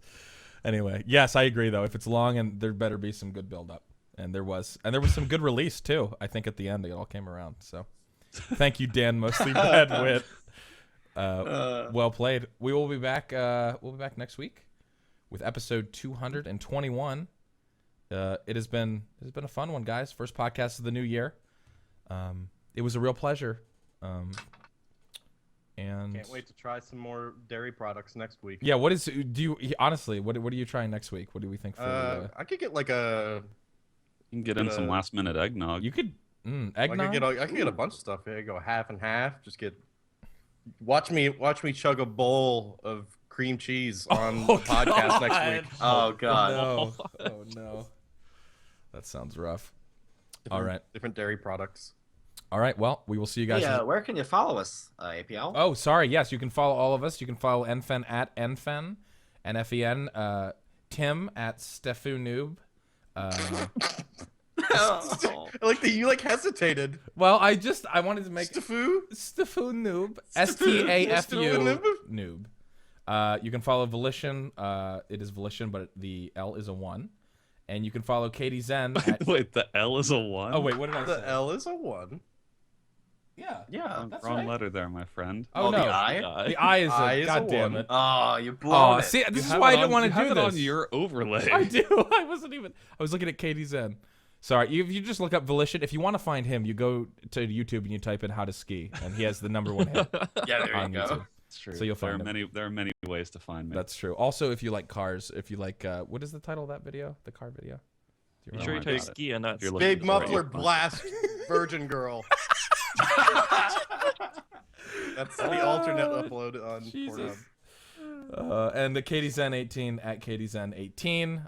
Anyway, yes, I agree though. If it's long, and there better be some good build up, and there was some good release too. I think at the end it all came around. So, thank you, Dan. Mostly Bad Wit. Well played. We will be back. We'll be back next week with episode 221. It has been a fun one, guys. First podcast of the new year. It was a real pleasure. And Can't wait to try some more dairy products next week. yeah, honestly, what are you trying next week? What do we think for I could get like a. You can get in some last minute eggnog. you could I eggnog? could get a bunch of stuff. Here, go half and half. Just get. Watch me chug a bowl of cream cheese on the podcast next week. Oh, God. No. Oh no. That sounds rough. All right. Different dairy products. All right. Well, we will see you guys. Hey, where can you follow us, APL? Oh, sorry. Yes, you can follow all of us. You can follow Nfen at Nfen, NFEN. Tim at Stefu Noob. Like you hesitated. Well, I wanted to make Stafu? Stafu Noob. Stafu STAFU Noob? Noob. You can follow Volition. It is Volition, but the L is a 1. And you can follow Katie Zen. Wait, the L is a 1? Oh, wait, what did I say? The L is a 1. Yeah. Yeah. That's Wrong right. letter there, my friend. Oh, no. the I? The I is I a... is a God damn 1. it. Oh, you blew Oh, it. see, this You is have why I it didn't on- want you to have do it this. on your overlay. I do. I was looking at Katie Zen. Sorry, if you just look up Volition, if you want to find him, you go to YouTube and you type in how to ski, and he has the #1 hit Yeah, there you on go. YouTube. It's true. So you'll there find are many. There are many ways to find me. That's true. Also, if you like cars, if you like, what is the title of that video? The car video? Do You you sure you remember? got type it. ski and not If you're looking Big for muffler it. blast virgin girl. That's the alternate upload on Jesus. Pornhub. And the Katie Zen 18 at Katie Zen 18.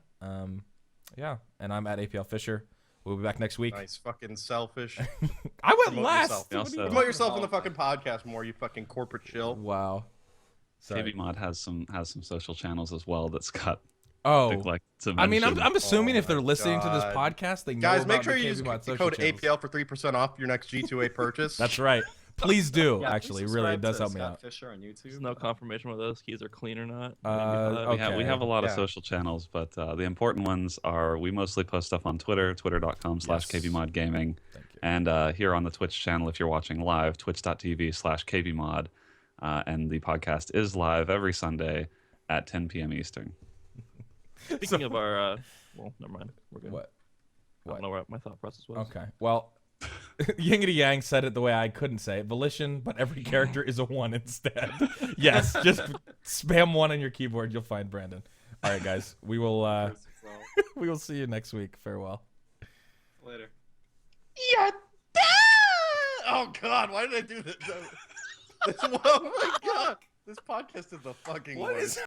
Yeah, and I'm at APL Fisher. We'll be back next week. Nice fucking selfish. I went Promote last. yourself. What do you Also- mean? Promote yourself in the fucking podcast more, you fucking corporate shill. Wow. Sorry. KBMOD has some social channels as well that's got Oh, like to I mean, mention. I'm assuming Oh if they're my listening to this God. podcast, they know Guys, about make sure the you use KBMOD the social code channels. APL for 3% off your next G2A purchase. That's right. Please do. Yeah, please Actually, really, it subscribe does to help me Scott out. Fisher on YouTube. There's no confirmation whether those keys are clean or not. Okay. We have a lot of Yeah. social channels, but the important ones are we mostly post stuff on Twitter, twitter.com/KBModGaming. Thank you. And here on the Twitch channel, if you're watching live, twitch.tv/KBMod. And the podcast is live every Sunday at 10 p.m. Eastern. Speaking of our, well, never mind. We're good. What? I don't know what my thought process was. Okay. Well, Yingity Yang said it the way I couldn't say it. Volition, but every character is a 1 instead. Yes, just spam 1 on your keyboard. You'll find Brandon. All right, guys. We will we will see you next week. Farewell. Later. Yeah. Oh God, why did I do this? Oh my God, this podcast is the fucking What worst. is